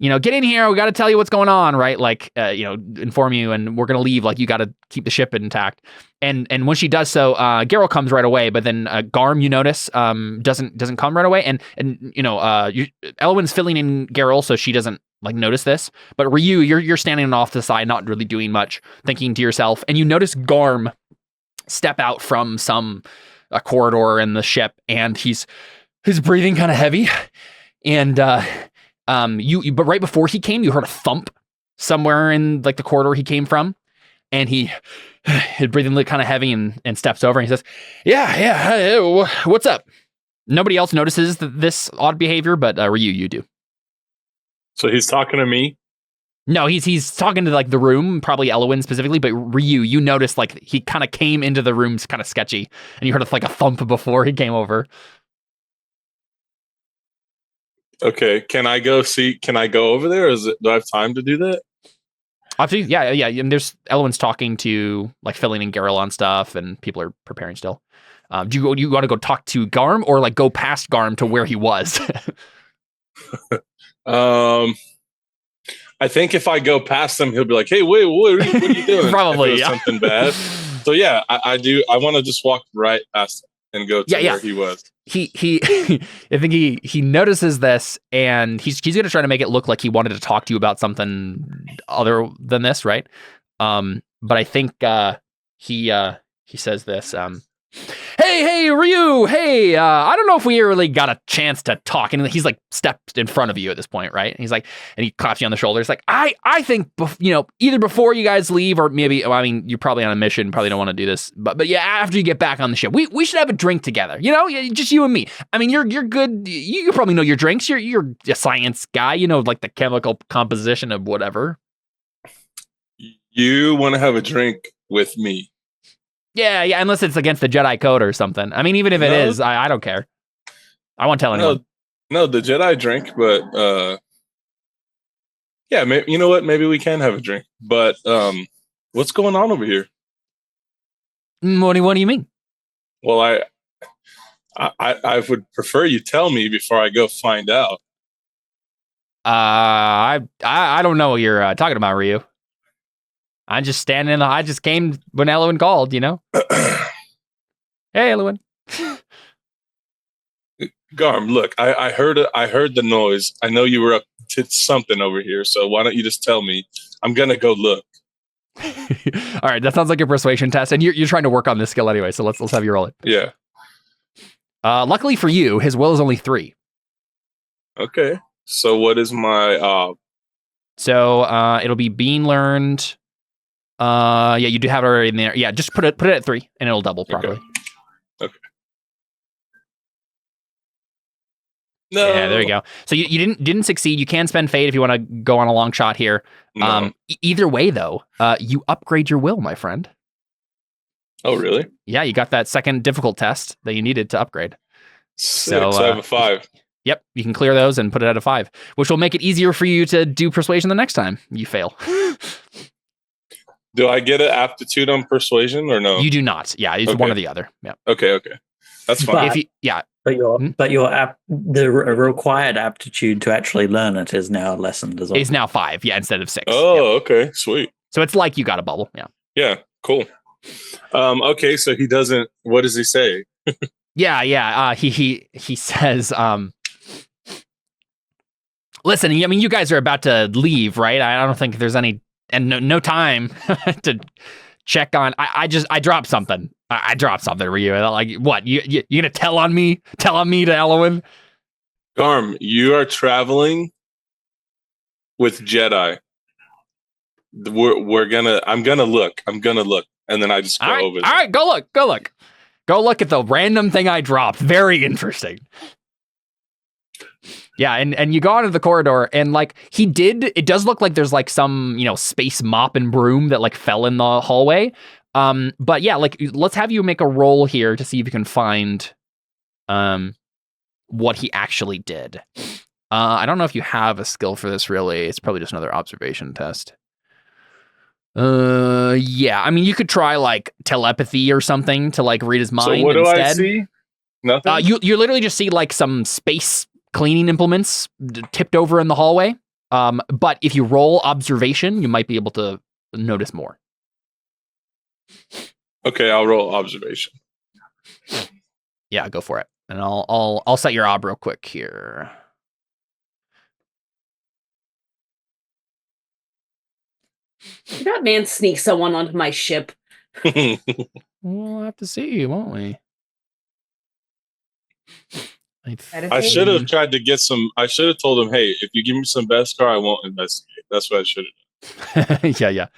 get in here, we got to tell you what's going on, right? Like inform you, and we're gonna leave, like you got to keep the ship intact. And when she does so, Garl comes right away, but then Garm, you notice, doesn't come right away, and Elwyn's filling in Garl, so she doesn't like notice this. But Ryu, you're standing off to the side, not really doing much, thinking to yourself, and you notice Garm step out from a corridor in the ship, and he's breathing kind of heavy, and but right before he came, you heard a thump somewhere in like the corridor he came from, and his breathing kind of heavy and steps over and he says, yeah, what's up? Nobody else notices this odd behavior, but Ryu, you do. So he's talking to me? No, he's talking to like the room, probably Elwyn specifically, but Ryu, you noticed like he kind of came into the room kind of sketchy, and you heard like a thump before he came over. Okay, can I go over there, or do I have time to do that? Absolutely, yeah. And there's Elwyn's talking to like filling in Garl on stuff, and people are preparing still. Do you want to go talk to Garm, or like go past Garm to where he was? I think if I go past him, he'll be like, "Hey, wait, what are you doing?" Probably, yeah. Something bad. So yeah, I do. I want to just walk right past him and go to where he was. He I think he notices this, and he's going to try to make it look like he wanted to talk to you about something other than this, right? But I think he says this. Hey, Ryu. Hey, I don't know if we really got a chance to talk. And he's like stepped in front of you at this point, right? And he's like, and he claps you on the shoulder. It's like, I think, either before you guys leave, or maybe, you're probably on a mission, probably don't want to do this, but yeah, after you get back on the ship, we should have a drink together. Just you and me. I mean, you're good. You probably know your drinks. You're a science guy. Like the chemical composition of whatever. You want to have a drink with me? Yeah, unless it's against the Jedi code or something. I mean, even if it is, I don't care. I won't tell anyone. No, the Jedi drink, but yeah, you know what? Maybe we can have a drink. But what's going on over here? What do you mean? Well, I would prefer you tell me before I go find out. I don't know what you're talking about, Ryu. I'm just standing. I just came when Elowen called. Hey, Elowen. Garm, look, I heard the noise. I know you were up to something over here, so why don't you just tell me? I'm gonna go look. All right, that sounds like a persuasion test, and you're trying to work on this skill anyway. So let's have you roll it. Yeah. Luckily for you, his will is only 3. Okay. So what is my? So it'll be being learned. Yeah, you do have it already in there. Yeah, just put it at 3, and it'll double properly. Okay. No. Yeah, there you go. So you didn't succeed. You can spend fate if you want to go on a long shot here. No. Either way, though, you upgrade your will, my friend. Oh, really? Yeah, you got that second difficult test that you needed to upgrade. So I have a 5. Yep, you can clear those and put it at a 5, which will make it easier for you to do persuasion the next time you fail. Do I get an aptitude on persuasion or no? You do not. Yeah, it's one or the other. Yeah. Okay. That's fine. But the required aptitude to actually learn it is now lessened as well. Is now 5, instead of 6. Oh, okay, sweet. So it's like you got a bubble. Yeah. Yeah, cool. Okay, so he doesn't. What does he say? Yeah. He says, listen, I mean, you guys are about to leave, right? I don't think there's any, and no time to check on. I dropped something. I dropped something for you. Like, what? You gonna tell on me to Elowen? Garm, you are traveling with Jedi. I'm gonna look, and then I just go over there. All right, go look at the random thing I dropped. Very interesting. Yeah, and you go out of the corridor, and like it does look like there's like some, space mop and broom that like fell in the hallway. But yeah, like let's have you make a roll here to see if you can find what he actually did. I don't know if you have a skill for this really. It's probably just another observation test. Yeah, I mean you could try like telepathy or something to like read his mind. So what do instead. I see? Nothing. You literally just see like some space cleaning implements tipped over in the hallway. But if you roll observation, you might be able to notice more. Okay, I'll roll observation. Yeah, go for it. And I'll set your ob real quick here. Did that man sneak someone onto my ship? We'll have to see, won't we? I should have tried to get some. I should have told him, "Hey, if you give me some Beskar, I won't investigate." That's what I should have done. Yeah.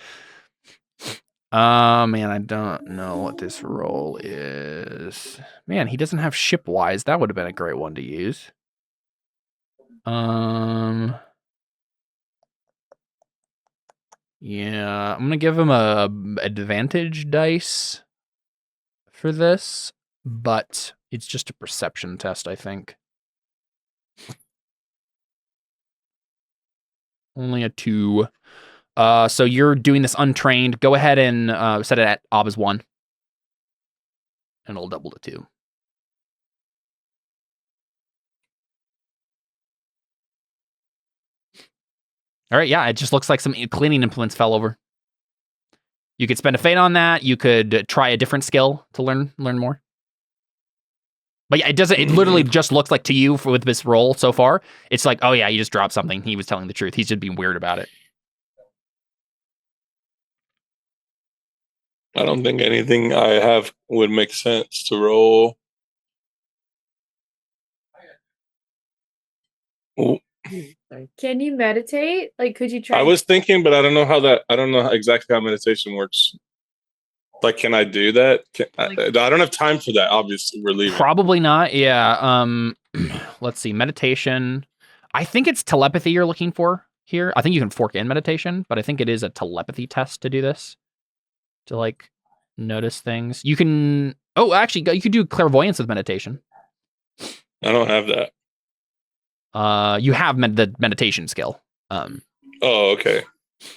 Man, I don't know what this role is. Man, he doesn't have shipwise. That would have been a great one to use. Yeah, I'm gonna give him a advantage dice for this, but it's just a perception test, I think. Only a 2. So you're doing this untrained. Go ahead and set it at ob as 1. And it'll double to 2. All right, yeah, it just looks like some cleaning implements fell over. You could spend a fate on that. You could try a different skill to learn more. But yeah, it literally just looks like to you with this roll so far. It's like, oh yeah, you just dropped something. He was telling the truth. He's just being weird about it. I don't think anything I have would make sense to roll. Ooh. Can you meditate? Like, could you try? I was thinking, but I don't know exactly how meditation works. Like, can I do that? I don't have time for that. Obviously, we're leaving. Probably not. Yeah. Let's see. Meditation. I think it's telepathy you're looking for here. I think you can fork in meditation, but I think it is a telepathy test to do this. To like notice things. You can. Oh, actually, you could do clairvoyance with meditation. I don't have that. You have the meditation skill. Oh, okay.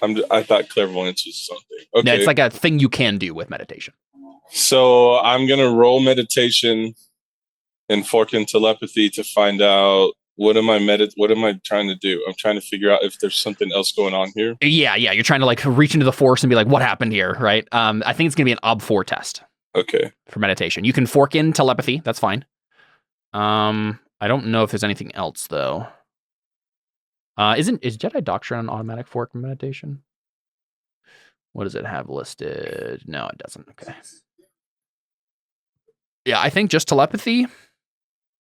I thought clairvoyance was something. Okay. No, it's like a thing you can do with meditation. So I'm gonna roll meditation and fork in telepathy to find out what am I trying to do? I'm trying to figure out if there's something else going on here. Yeah. You're trying to like reach into the force and be like, what happened here, right? I think it's gonna be an ob4 test. Okay. For meditation, you can fork in telepathy. That's fine. I don't know if there's anything else though. Is Jedi Doctrine an automatic fork meditation? What does it have listed? No, it doesn't. Okay. Yeah, I think just telepathy,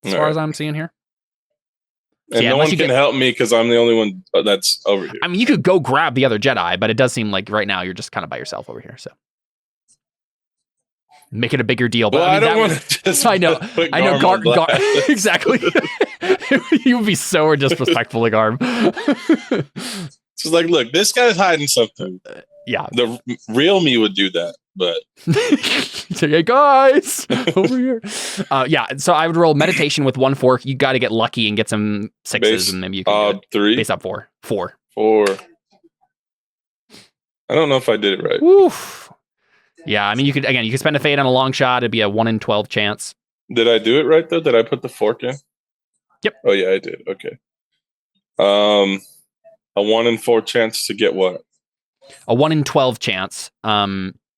as far as I'm seeing here. And no one can help me because I'm the only one that's over here. I mean, you could go grab the other Jedi, but it does seem like right now you're just kind of by yourself over here. So make it a bigger deal. But well, I don't want to just. I know. Exactly. You would be so disrespectful to Garm. It's just like, look, this guy's hiding something. Yeah. The real me would do that, but. Hey guys, over here. Yeah, so I would roll meditation with one fork. You got to get lucky and get some sixes, and maybe you can 3. Base up 4. 4. I don't know if I did it right. Oof. Yeah, I mean, you could spend a fate on a long shot. It'd be a 1 in 12 chance. Did I do it right though? Did I put the fork in? Yep. Oh yeah, I did. Okay. A 1 in 4 chance to get what? A 1 in 12 chance.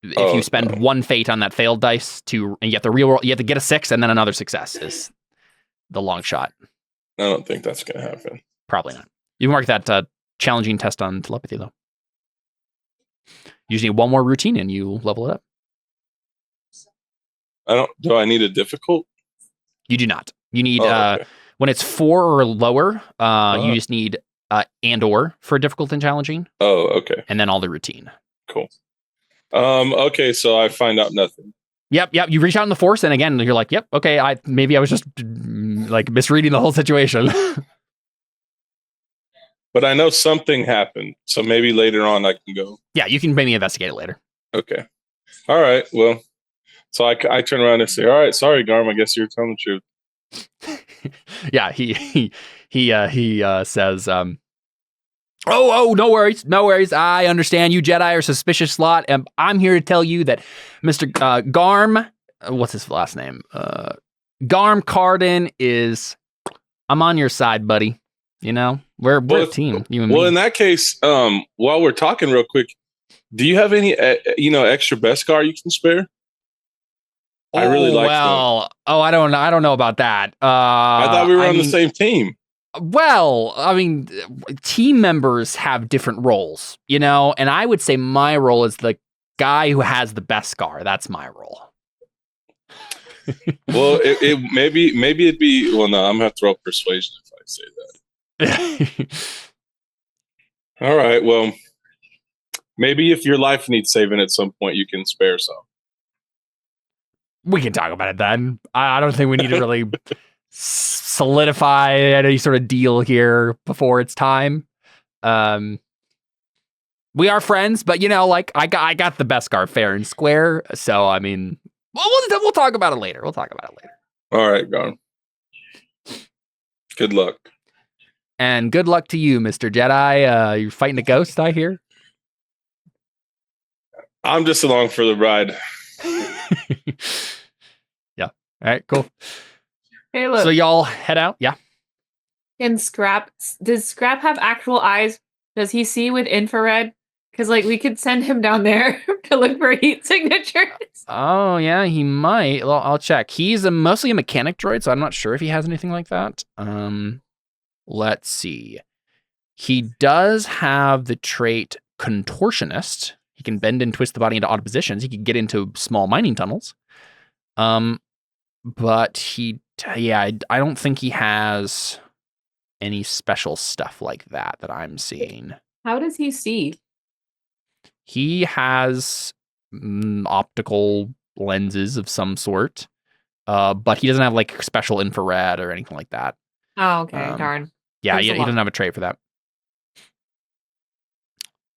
If you spend one fate on that failed dice and you have to reroll, you have to get a 6 and then another success is the long shot. I don't think that's going to happen. Probably not. You mark that challenging test on telepathy though. You just need one more routine and you level it up. Do I need a difficult? You do not. You need when it's 4 or lower, you just need and/or for difficult and challenging. Oh, okay. And then all the routine. Cool. Okay, so I find out nothing. Yep. You reach out in the force, and again, you're like, yep, okay, maybe I was just like misreading the whole situation. But I know something happened, so maybe later on I can go. Yeah, you can maybe investigate it later. Okay. All right, well, so I turn around and say, all right, sorry, Garm, I guess you're telling the truth. Yeah, he says, Oh, no worries. I understand you Jedi are suspicious lot, and I'm here to tell you that Mr. Garm, what's his last name? Garm Cardin I'm on your side, buddy. You know, we're a team. You and me. Well, in that case, while we're talking real quick, do you have any, extra Beskar you can spare? I really like them. I don't know about that. I thought we were on the same team. Well, I mean, team members have different roles, and I would say my role is the guy who has the best scar. That's my role. Well, maybe it'd be. Well, no, I'm gonna have to roll persuasion if I say that. All right. Well, maybe if your life needs saving at some point, you can spare some. We can talk about it then. I don't think we need to really solidify any sort of deal here before it's time. We are friends, but I got the best scar fair and square. So I mean, we'll talk about it later. All right, Garm. Good luck. And good luck to you, Mr. Jedi. You're fighting a ghost, I hear. I'm just along for the ride. Yeah. All right, cool. Hey, look. So y'all head out? Yeah. And does Scrap have actual eyes? Does he see with infrared? Because we could send him down there to look for heat signatures. Oh yeah, he might. Well, I'll check. He's mostly a mechanic droid, so I'm not sure if he has anything like that. Let's see. He does have the trait contortionist. He can bend and twist the body into odd positions. He can get into small mining tunnels. But I don't think he has any special stuff like that I'm seeing. How does he see? He has optical lenses of some sort, but he doesn't have special infrared or anything like that. Oh, okay, darn. Yeah, he doesn't have a trait for that.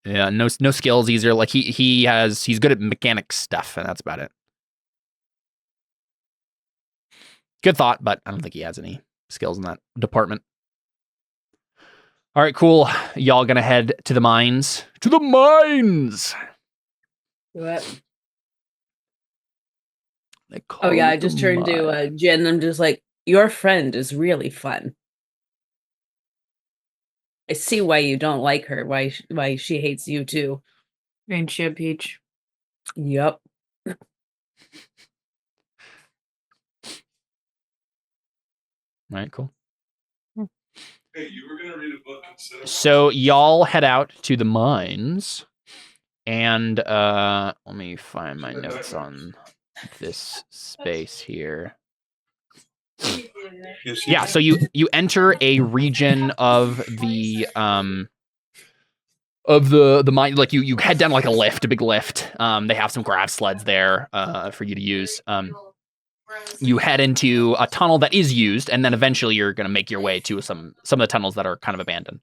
Yeah, no skills easier. He's good at mechanic stuff, and that's about it. Good thought, but I don't think he has any skills in that department. All right, cool. Y'all gonna head to the mines? To the mines! Do it. Oh yeah, I just turned to Jen and I'm just like, your friend is really fun. I see why you don't like her, why she hates you too. Ain't she a peach? Yep. All right, cool. Hey, you were gonna read a book instead of So y'all head out to the mines, and let me find my notes on this space here. Yeah, so you enter a region of the mine. Like you head down like a big lift. They have some grav sleds there for you to use. You head into a tunnel that is used, and then eventually you're going to make your way to some of the tunnels that are kind of abandoned.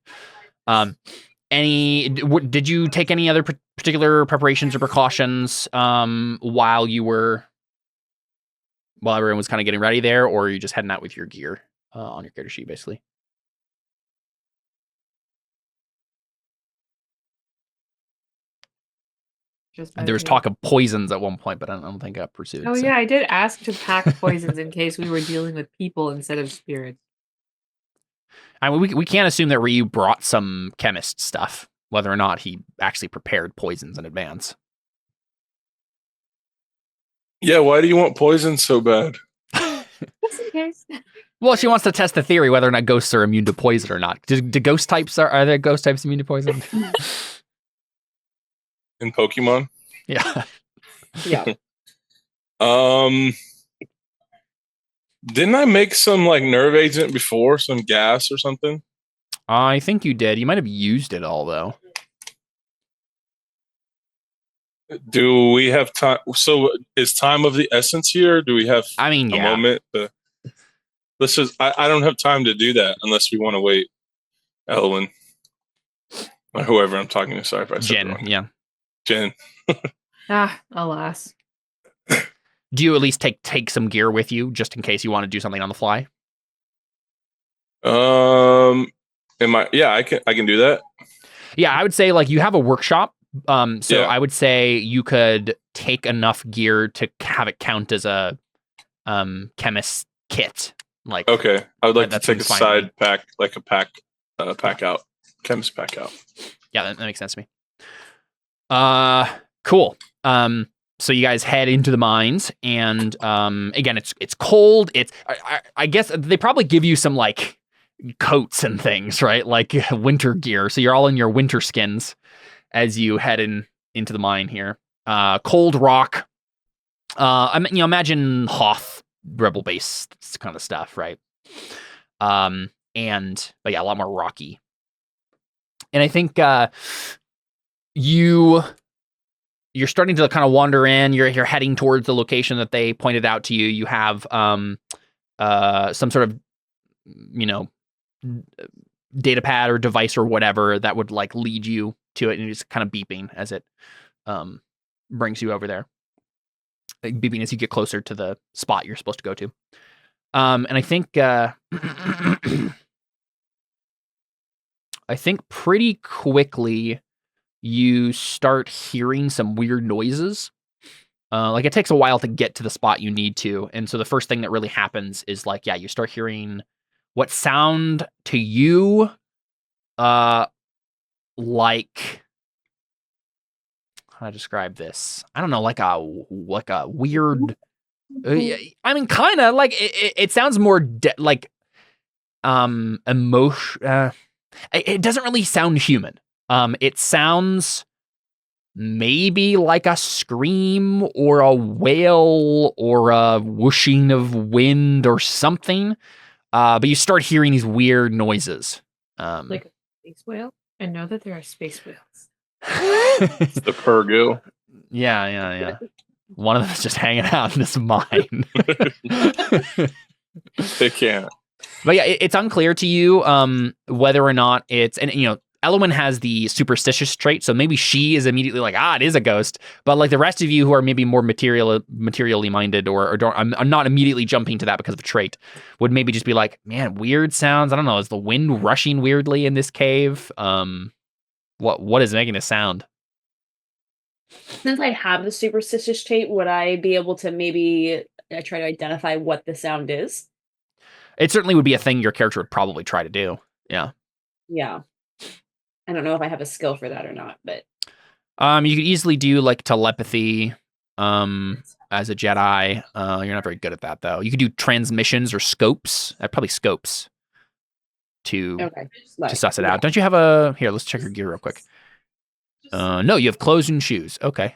Did you take any other particular preparations or precautions while everyone was kind of getting ready there, or are you just heading out with your gear on your character sheet, basically? There was talk of poisons at one point, but I don't think I pursued. Oh yeah, I did ask to pack poisons in case we were dealing with people instead of spirits. I mean, we can't assume that Ryu brought some chemist stuff, whether or not he actually prepared poisons in advance. Yeah, why do you want poison so bad? Just in case. Well, she wants to test the theory whether or not ghosts are immune to poison or not. Do ghost types are there ghost types immune to poison? In Pokemon? Yeah. Yeah. Didn't I make some like nerve agent before, some gas or something? I think you did. You might have used it all though. Do we have time? So is time of the essence here? Do we have I mean, a yeah. moment? Let's just, I don't have time to do that unless we want to wait. Elwyn. Or whoever I'm talking to. Sorry if I said Jen, wrong. yeah. Jen. Alas. Do you at least take some gear with you just in case you want to do something on the fly? I can do that. Yeah, I would say like you have a workshop. So Yeah. I would say you could take enough gear to have it count as a chemist kit. Like, okay, I would like to take a seems fine to me. side pack, like a pack out, chemist pack out. Yeah, that makes sense to me. Cool. So you guys head into the mines, and again, it's cold. I guess they probably give you some like coats and things, right? Like winter gear. So you're all in your winter skins as you head into the mine here. Cold rock. Imagine Hoth rebel base kind of stuff, right? But yeah, a lot more rocky. And I think you're starting to kind of wander in. You're heading towards the location that they pointed out to you. You have some sort of data pad or device or whatever that would like lead you to it, and it's kind of beeping as it brings you over there. Like, beeping as you get closer to the spot you're supposed to go to. And I think pretty quickly you start hearing some weird noises. Like it takes a while to get to the spot you need to. And so the first thing that really happens is like, yeah, you start hearing what sound to you like, how to describe this? I don't know, like a weird. I mean, kind of like it sounds more like emotion. It doesn't really sound human. It sounds maybe like a scream or a wail or a whooshing of wind or something. But you start hearing these weird noises. Like a space whale? I know that there are space whales. The Purgu. Yeah. One of them is just hanging out in this mine. They can't. But yeah, it's unclear to you whether or not it's, and Elwyn has the superstitious trait, so maybe she is immediately like, it is a ghost. But like the rest of you who are maybe more materially minded or don't, I'm not immediately jumping to that because of a trait, would maybe just be like, man, weird sounds. I don't know. Is the wind rushing weirdly in this cave? What is making a sound? Since I have the superstitious trait, would I be able to maybe I try to identify what the sound is. It certainly would be a thing your character would probably try to do. Yeah. Yeah. I don't know if I have a skill for that or not, but you could easily do like telepathy as a Jedi. You're not very good at that though. You could do transmissions or scopes. Probably scopes to suss it out. Don't you have a here, let's check your gear real quick. No, you have clothes and shoes. Okay.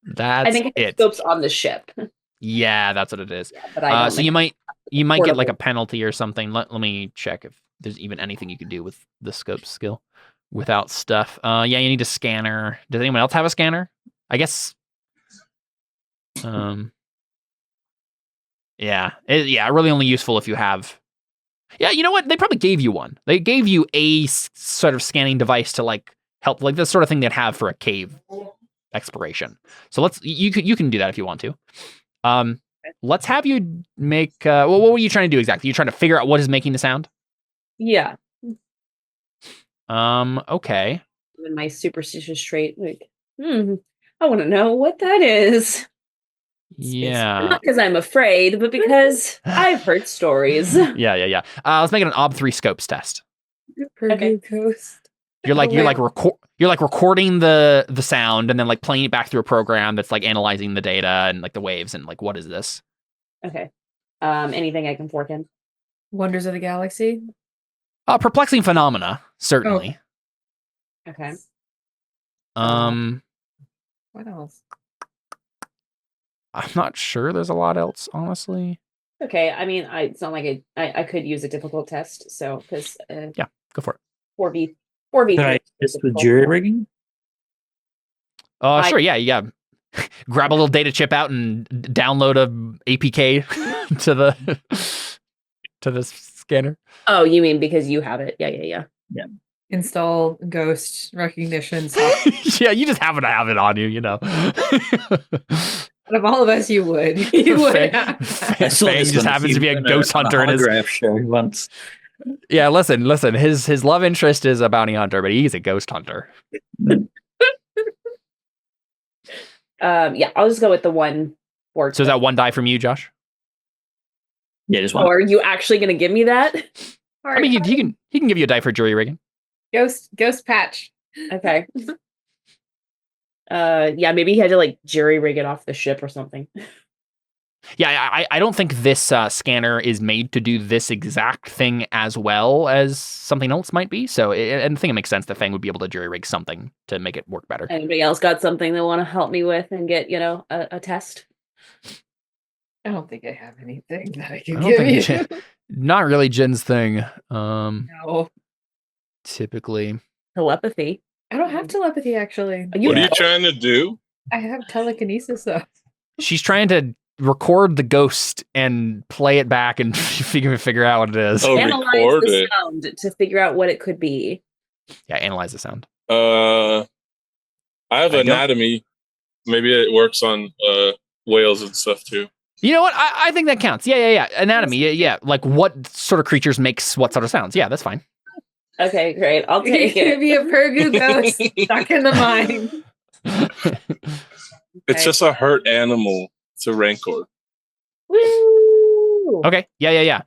That's I think it scopes on the ship. Yeah, that's what it is. Yeah, but I don't so you might get like a penalty or something. Let me check if there's even anything you could do with the scope skill without stuff. Yeah, you need a scanner. Does anyone else have a scanner? I guess. Yeah, really only useful if you have. Yeah, you know what? They probably gave you one. They gave you a sort of scanning device to like help, like the sort of thing they'd have for a cave exploration. So you can do that if you want to. Let's have you make. What were you trying to do exactly? You're trying to figure out what is making the sound. Yeah. Okay. In my superstitious trait, like, I want to know what that is. Yeah. Not because I'm afraid, but because I've heard stories. Yeah. Let's make it an Ob3 scopes test. Okay. You're recording the sound and then like playing it back through a program that's like analyzing the data and like the waves and like what is this? Okay. Anything I can fork in? Wonders of the Galaxy. Perplexing phenomena, certainly. Oh. Okay. What else? I'm not sure there's a lot else, honestly. Okay. I mean, it's not like I could use a difficult test, so because yeah, go for it. 4v. Can I test with jury rigging? Sure. Yeah. Grab a little data chip out and download a APK to the scanner. Oh, you mean because you have it? Yeah. Install ghost recognition. Yeah, you just happen to have it on you, you know. Out of all of us, you would. You would. Fang just happens to be a ghost hunter in his show once. Yeah, listen. His love interest is a bounty hunter, but he's a ghost hunter. Yeah, I'll just go with the one. So is that one die from you, Josh? Yeah, just one. Or are you actually going to give me that? I mean, he can give you a die for jury rigging. Ghost patch. Okay. Yeah, maybe he had to like jury rig it off the ship or something. Yeah, I don't think this scanner is made to do this exact thing as well as something else might be. So I think it makes sense that Fang would be able to jury rig something to make it work better. Anybody else got something they want to help me with and get, a test? I don't think I have anything that I can give you. Not really Jin's thing. No. Typically. Telepathy. I don't have telepathy, actually. What are you trying to do? I have telekinesis, though. She's trying to record the ghost and play it back and figure out what it is. Oh, Analyze record the it. sound to figure out what it could be. Yeah, analyze the sound. I have anatomy. Maybe it works on whales and stuff too. You know what? I think that counts. Yeah. Anatomy. Yeah. Like what sort of creatures makes what sort of sounds? Yeah, that's fine. Okay, great. I'll take it. Be a Pergu ghost stuck in the mine. It's just a hurt animal. It's a rancor. Woo! Okay. Yeah.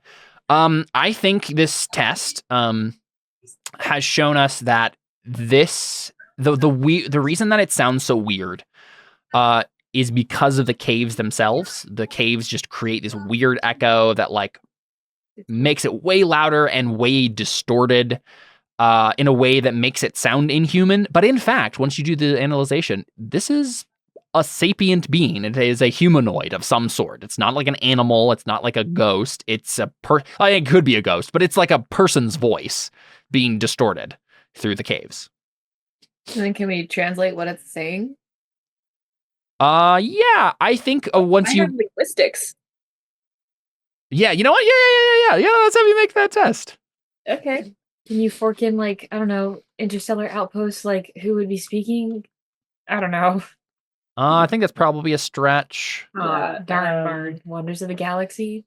I think this test has shown us that the reason that it sounds so weird is because of the caves themselves. The caves just create this weird echo that like makes it way louder and way distorted in a way that makes it sound inhuman. But in fact, once you do the analyzation, this is a sapient being. It is a humanoid of some sort. It's not like an animal. It's not like a ghost. It's it could be a ghost, but it's like a person's voice being distorted through the caves. And then can we translate what it's saying? Yeah, I think once you have linguistics. Yeah, you know what? Yeah. Let's have you make that test. Okay. Can you fork in like, I don't know, interstellar outposts, like who would be speaking? I don't know. I think that's probably a stretch. Darn. Wonders of the Galaxy.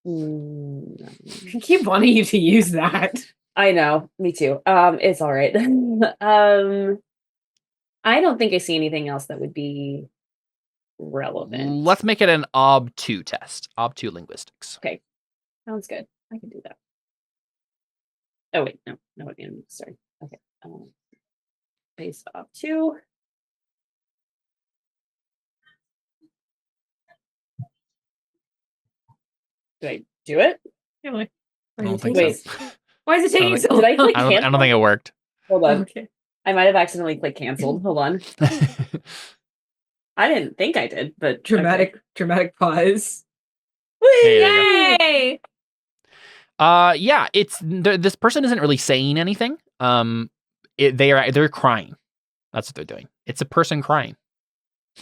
I keep wanting you to use that. I know. Me too. It's all right. I don't think I see anything else that would be relevant. Let's make it an OB2 test. OB2 linguistics. Okay. Sounds good. I can do that. Oh, wait. No, again. Sorry. Okay. Base OB2. Do I do it? Really? I don't think Wait. so. Why is it taking so Did I long? click I cancel? don't think it worked. Hold on. Okay. I might have accidentally clicked canceled. Hold on. I didn't think I did, but Dramatic pause. There you go. Yay! Yeah, this person isn't really saying anything. They're crying. That's what they're doing. It's a person crying.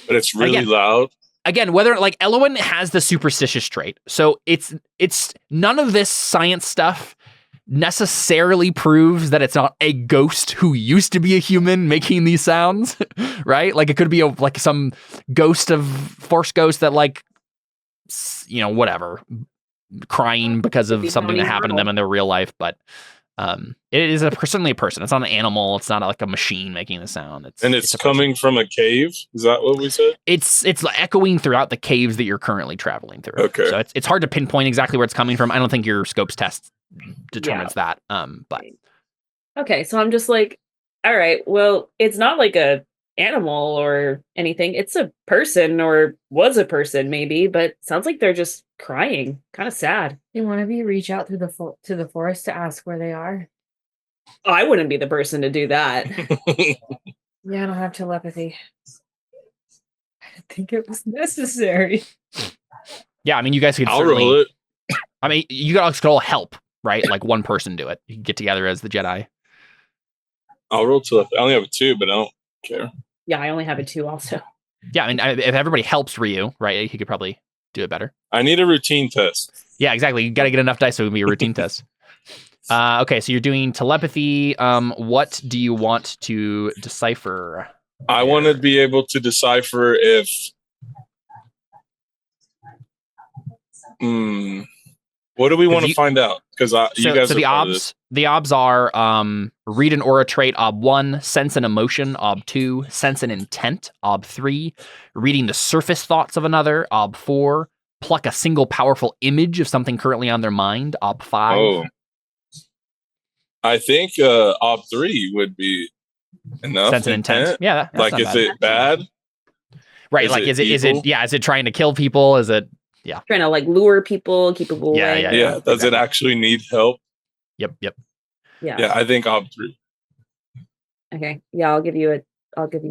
But it's really Again. loud. Again, whether like Elowen has the superstitious trait, so it's none of this science stuff necessarily proves that it's not a ghost who used to be a human making these sounds, right? Like it could be like some ghost of force ghost that like whatever, crying because of something that happened to them in their real life, but it is certainly a person. It's not an animal. It's not like a machine making the sound. It's coming from a cave. Is that what we said? It's echoing throughout the caves that you're currently traveling through. Okay. So it's hard to pinpoint exactly where it's coming from. I don't think your scopes test determines that. But okay, so I'm just like, all right, well, it's not like a animal or anything. It's a person, or was a person maybe, but sounds like they're just crying, kind of sad. Can one of you reach out through to the forest to ask where they are? I wouldn't be the person to do that. Yeah, I don't have telepathy. I didn't think it was necessary. yeah, I mean, you guys could I'll certainly. roll it. I mean, you guys could all help, right? Like one person do it. You can get together as the Jedi. I'll roll to. I only have a 2, but I don't care. Yeah, I only have a 2 also. Yeah, I mean, if everybody helps Ryu, right, he could probably do it better. I need a routine test. Yeah, exactly. You got to get enough dice so it can be a routine test. Okay, so you're doing telepathy. What do you want to decipher? I want to be able to decipher if. What do we want to find out? Because you guys. So the obs are read an aura trait, ob 1, sense an emotion, ob 2, sense an intent, ob 3, reading the surface thoughts of another, ob 4, pluck a single powerful image of something currently on their mind, ob 5. Oh. I think ob 3 would be enough. Sense an intent. Yeah, that's like, not is bad. it bad? Right, Is like it is it trying to kill people? Is it Trying to like lure people, keep people away. Yeah. Does it actually need help? Yep. Yeah, I think ob 3. Okay. Yeah, I'll give you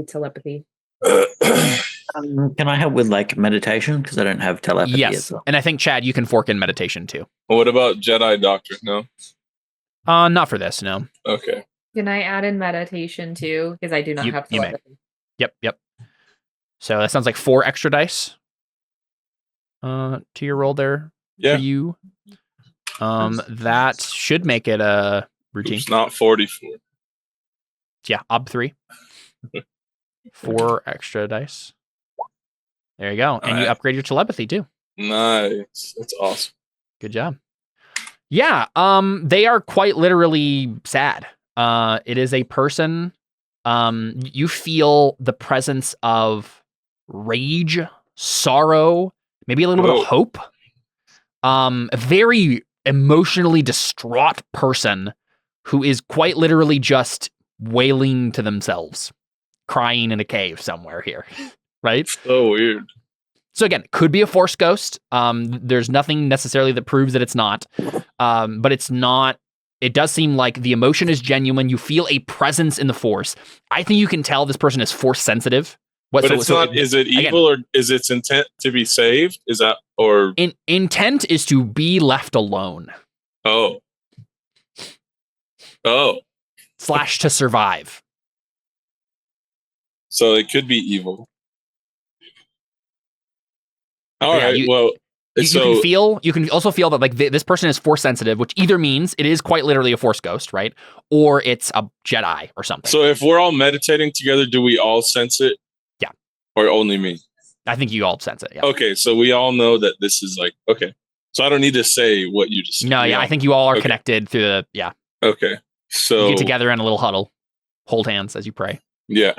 telepathy. Can I help with like meditation? Because I don't have telepathy Yes, as well. and I think Chad, you can fork in meditation too. What about Jedi Doctrine? No. Not for this, no. Okay. Can I add in meditation too? Because I do not have you may. telepathy. Yep. So that sounds like 4 extra dice. To your roll there. Yeah. For you. That should make it a routine. It's not 44. Yeah, ob 3. 4 extra dice. There you go. And you upgrade your telepathy too. Nice. That's awesome. Good job. Yeah, they are quite literally sad. It is a person. You feel the presence of rage, sorrow, maybe a little bit of hope. A very emotionally distraught person who is quite literally just wailing to themselves, crying in a cave somewhere here, right? So weird. So again, could be a force ghost. There's nothing necessarily that proves that it's not, but it's not. It does seem like the emotion is genuine. You feel a presence in the force. I think you can tell this person is force sensitive. But it's not. Is it evil, or is its intent to be saved? Is that or intent is to be left alone? Oh. / to survive. So it could be evil. All Yeah, right. You can also feel that like this person is force sensitive, which either means it is quite literally a force ghost, right? Or it's a Jedi or something. So if we're all meditating together, do we all sense it? Yeah. Or only me? I think you all sense it. Yeah. Okay, so we all know that this is like okay. So I don't need to say what you just said. No, yeah, I think you all are connected through the Okay. So you get together in a little huddle, hold hands as you pray. Yeah.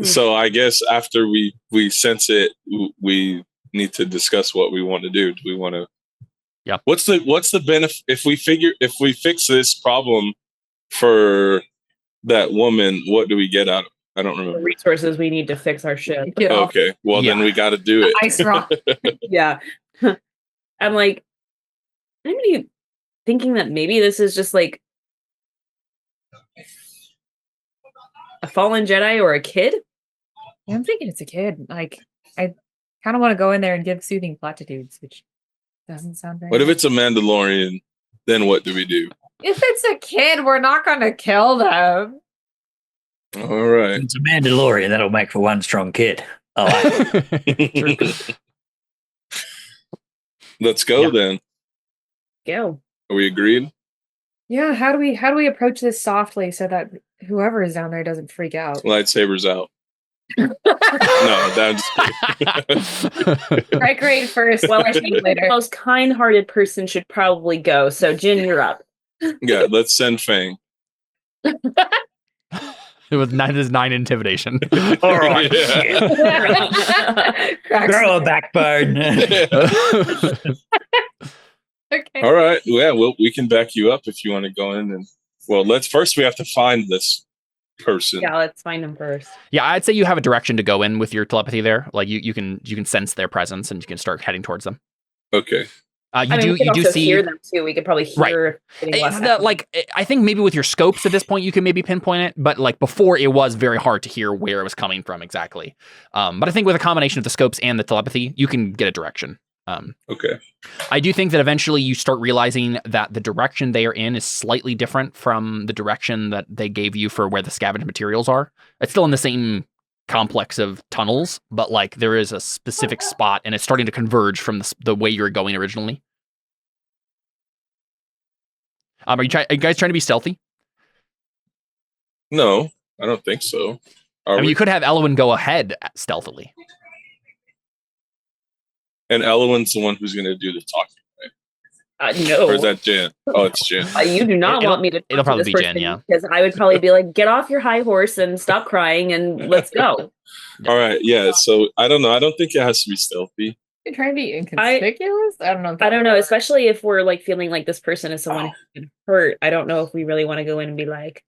So I guess after we sense it, we need to discuss what we want to do. Do we want to? Yeah. What's the benefit if we fix this problem for that woman? What do we get out of it? I don't The remember. resources we need to fix our ship. Yeah. Okay, well then we got to do it. Ice rock. Yeah. I'm like, anybody thinking that maybe this is just like a fallen Jedi or a kid? Yeah, I'm thinking it's a kid. Like, I kind of want to go in there and give soothing platitudes, which doesn't sound very What if nice. it's a Mandalorian? Then what do we do? If it's a kid, we're not going to kill them. All right. It's a Mandalorian. That'll make for one strong kid. I like it. Let's go then. Go. Are we agreed? Yeah, how do we approach this softly so that whoever is down there doesn't freak out? Lightsabers out. No, that's Strike rate first. Well, I think the later. most kind-hearted person should probably go. So, Jin, you're up. yeah. Let's send Fang. With 9 intimidation. All right. Yeah. Grow a backbone. Okay. All right. Yeah. Well, we can back you up if you want to go in and. Well, we have to find this person. Yeah, let's find him first. Yeah, I'd say you have a direction to go in with your telepathy there. Like you can sense their presence and you can start heading towards them. Okay. We could also see hear them too. We could probably hear. I think maybe with your scopes at this point you can maybe pinpoint it, but like before it was very hard to hear where it was coming from exactly. But I think with a combination of the scopes and the telepathy, you can get a direction. Okay. I do think that eventually you start realizing that the direction they are in is slightly different from the direction that they gave you for where the scavenged materials are. It's still in the same complex of tunnels, but like there is a specific spot and it's starting to converge from the way you were going originally. Are you guys trying to be stealthy? No, I don't think so. I mean, you could have Elwyn go ahead stealthily. And Elwyn's the one who's going to do the talking. No. Or is that Jen? Oh, it's Jen. You do not want me to. It'll probably be person, Jen, yeah. Because I would probably be like, get off your high horse and stop crying and let's go. All right. Yeah. So I don't know. I don't think it has to be stealthy. You're trying to be inconspicuous? I don't know. I don't know, especially if we're like feeling like this person is someone who can hurt. I don't know if we really want to go in and be like,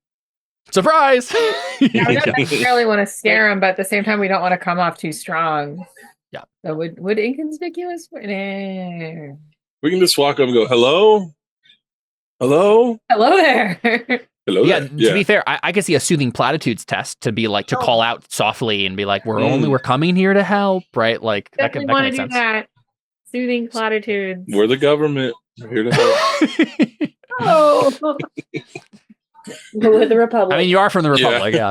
surprise! Yeah, we don't necessarily want to scare them, but at the same time, we don't want to come off too strong. Yeah. So would inconspicuous? Nah. We can just walk up and go, hello? Hello? Hello there. Hello Yeah, there. to be fair, I could see a soothing platitudes test to be like to call out softly and be like, we're coming here to help, right? Like that can Definitely make want to do sense. that. Soothing platitudes. We're the government. We're here to help. oh. We're with the Republic. I mean, you are from the Republic, yeah.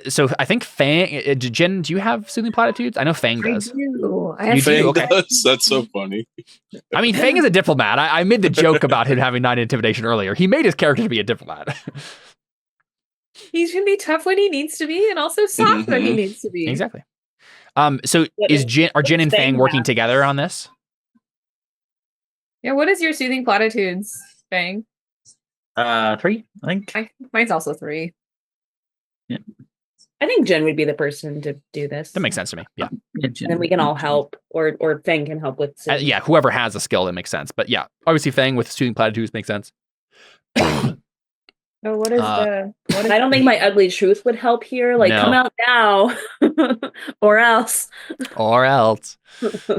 So I think Fang, Jen, do you have soothing platitudes? I know Fang does. I do. I You have do? Fang Okay. does? That's so funny. I mean, Fang is a diplomat. I made the joke about him having 9 intimidation earlier. He made his character to be a diplomat. He's gonna be tough when he needs to be, and also soft when he needs to be. Exactly. So are Jen and Fang working together on this? Yeah. What is your soothing platitudes, Fang? 3, I think. Mine's also 3. I think Jen would be the person to do this. That makes sense to me. Yeah. And then we can all help, or Fang can help with. Yeah. Whoever has a skill, that makes sense. But yeah, obviously Fang with soothing platitudes makes sense. So what is I don't think my ugly truth would help here. Like, No. come out now, or else. Or else.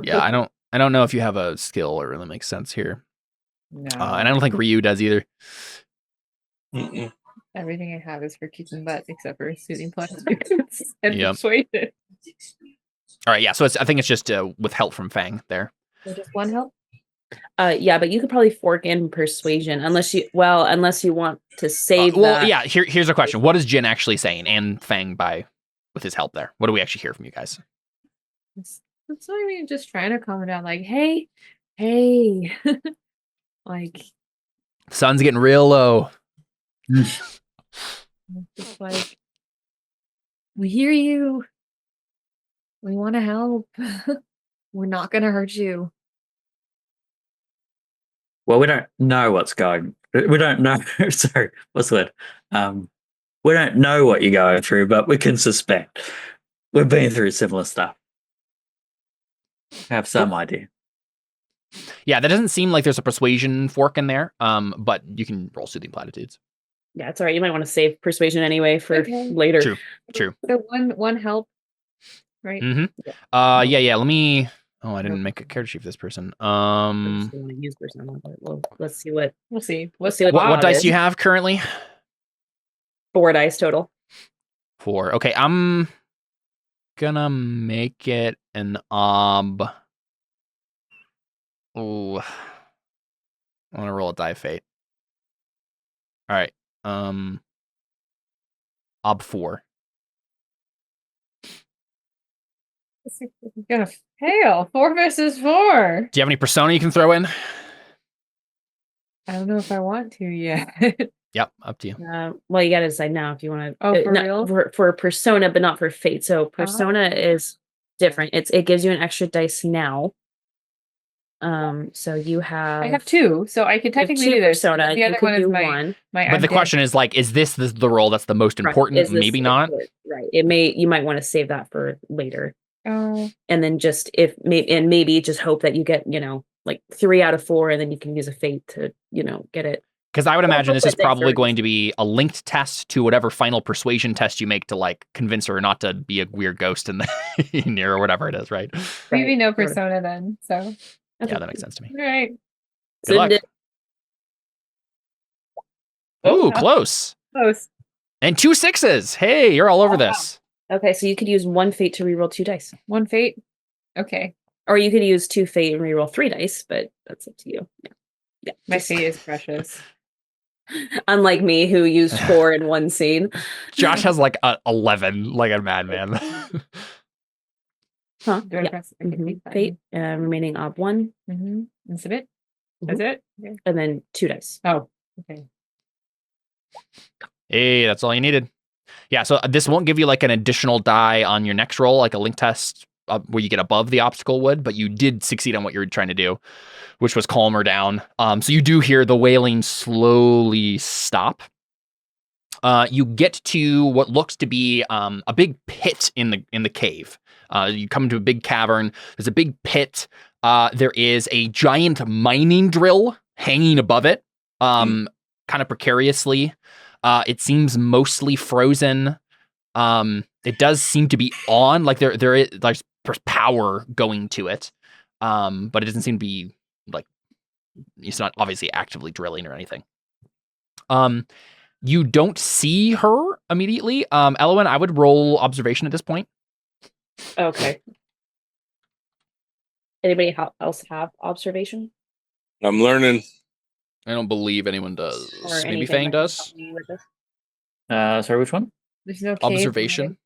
Yeah, I don't know if you have a skill that really makes sense here. No. And I don't think Ryu does either. Mm-mm. Everything I have is for kicking butt except for soothing platitudes and Yep. persuasion. All right, yeah. So I think it's just with help from Fang there. So just one help. Yeah, but you could probably fork in persuasion unless you want to save. Well, yeah. Here's a question: what is Jin actually saying, and Fang with his help there? What do we actually hear from you guys? It's not even just trying to calm it down. Like, hey, like The sun's getting real low. it's like we hear you. We want to help. We're not going to hurt you. Well, we don't know what's going. We don't know. Sorry, what's the word? We don't know what you're going through, but we can suspect. We've been through similar stuff. Have some idea. Yeah, that doesn't seem like there's a persuasion fork in there. But you can roll soothing platitudes. Yeah, it's all right. You might want to save persuasion anyway for later. True. So one help, right? Mm-hmm. Yeah. Let me. Oh, I didn't make a character sheet for this person. I just don't want to use persona, but let's see what We'll see. What dice do you have currently? 4 dice total. 4. Okay, I'm gonna make it an ob. Ooh. I want to roll a die fate. All right. Ob 4. It's gonna fail. 4 versus 4. Do you have any persona you can throw in? I don't know if I want to yet. Yep, up to you. Well, you got to decide now if you want to. Oh, for real? For persona, but not for fate. So persona is different. It gives you an extra dice now. So you have. I have 2, so I could technically do this. Persona. The other one is my. But the question is like, is this the role that's the most important? Is this Maybe not. Right. You might want to save that for later. Oh. And then just maybe just hope that you get, like 3 out of 4, and then you can use a fate to, get it. Because I would imagine this is probably going to be a linked test to whatever final persuasion test you make to like convince her not to be a weird ghost in the near or whatever it is, right? Maybe no persona then. So yeah, that makes sense to me. All right. Good luck. Ooh, close. Close. And 2 6s. Hey, you're all over this. Okay, so you could use 1 fate to reroll 2 dice. 1 fate. Okay. Or you could use 2 fate and reroll 3 dice, but that's up to you. Yeah. My fate is precious. Unlike me, who used 4 in one scene. Josh has like 11, like a madman. Huh? Do I press Fate, remaining ob 1. And submit. That's it? Okay. And then 2 dice. Oh, okay. Hey, that's all you needed. Yeah, so this won't give you like an additional die on your next roll, like a link test where you get above the obstacle would, but you did succeed on what you were trying to do, which was calm her down. So you do hear the wailing slowly stop. You get to what looks to be a big pit in the cave. You come to a big cavern. There's a big pit. There is a giant mining drill hanging above it, kind of precariously. It seems mostly frozen. It does seem to be on, like there's power going to it, but it doesn't seem to be like it's not obviously actively drilling or anything. You don't see her immediately. Elowen, I would roll observation at this point. Okay. Anybody else have observation? I'm learning. I don't believe anyone does. Or Maybe Fang does. Sorry, which one? There's no cave, Observation.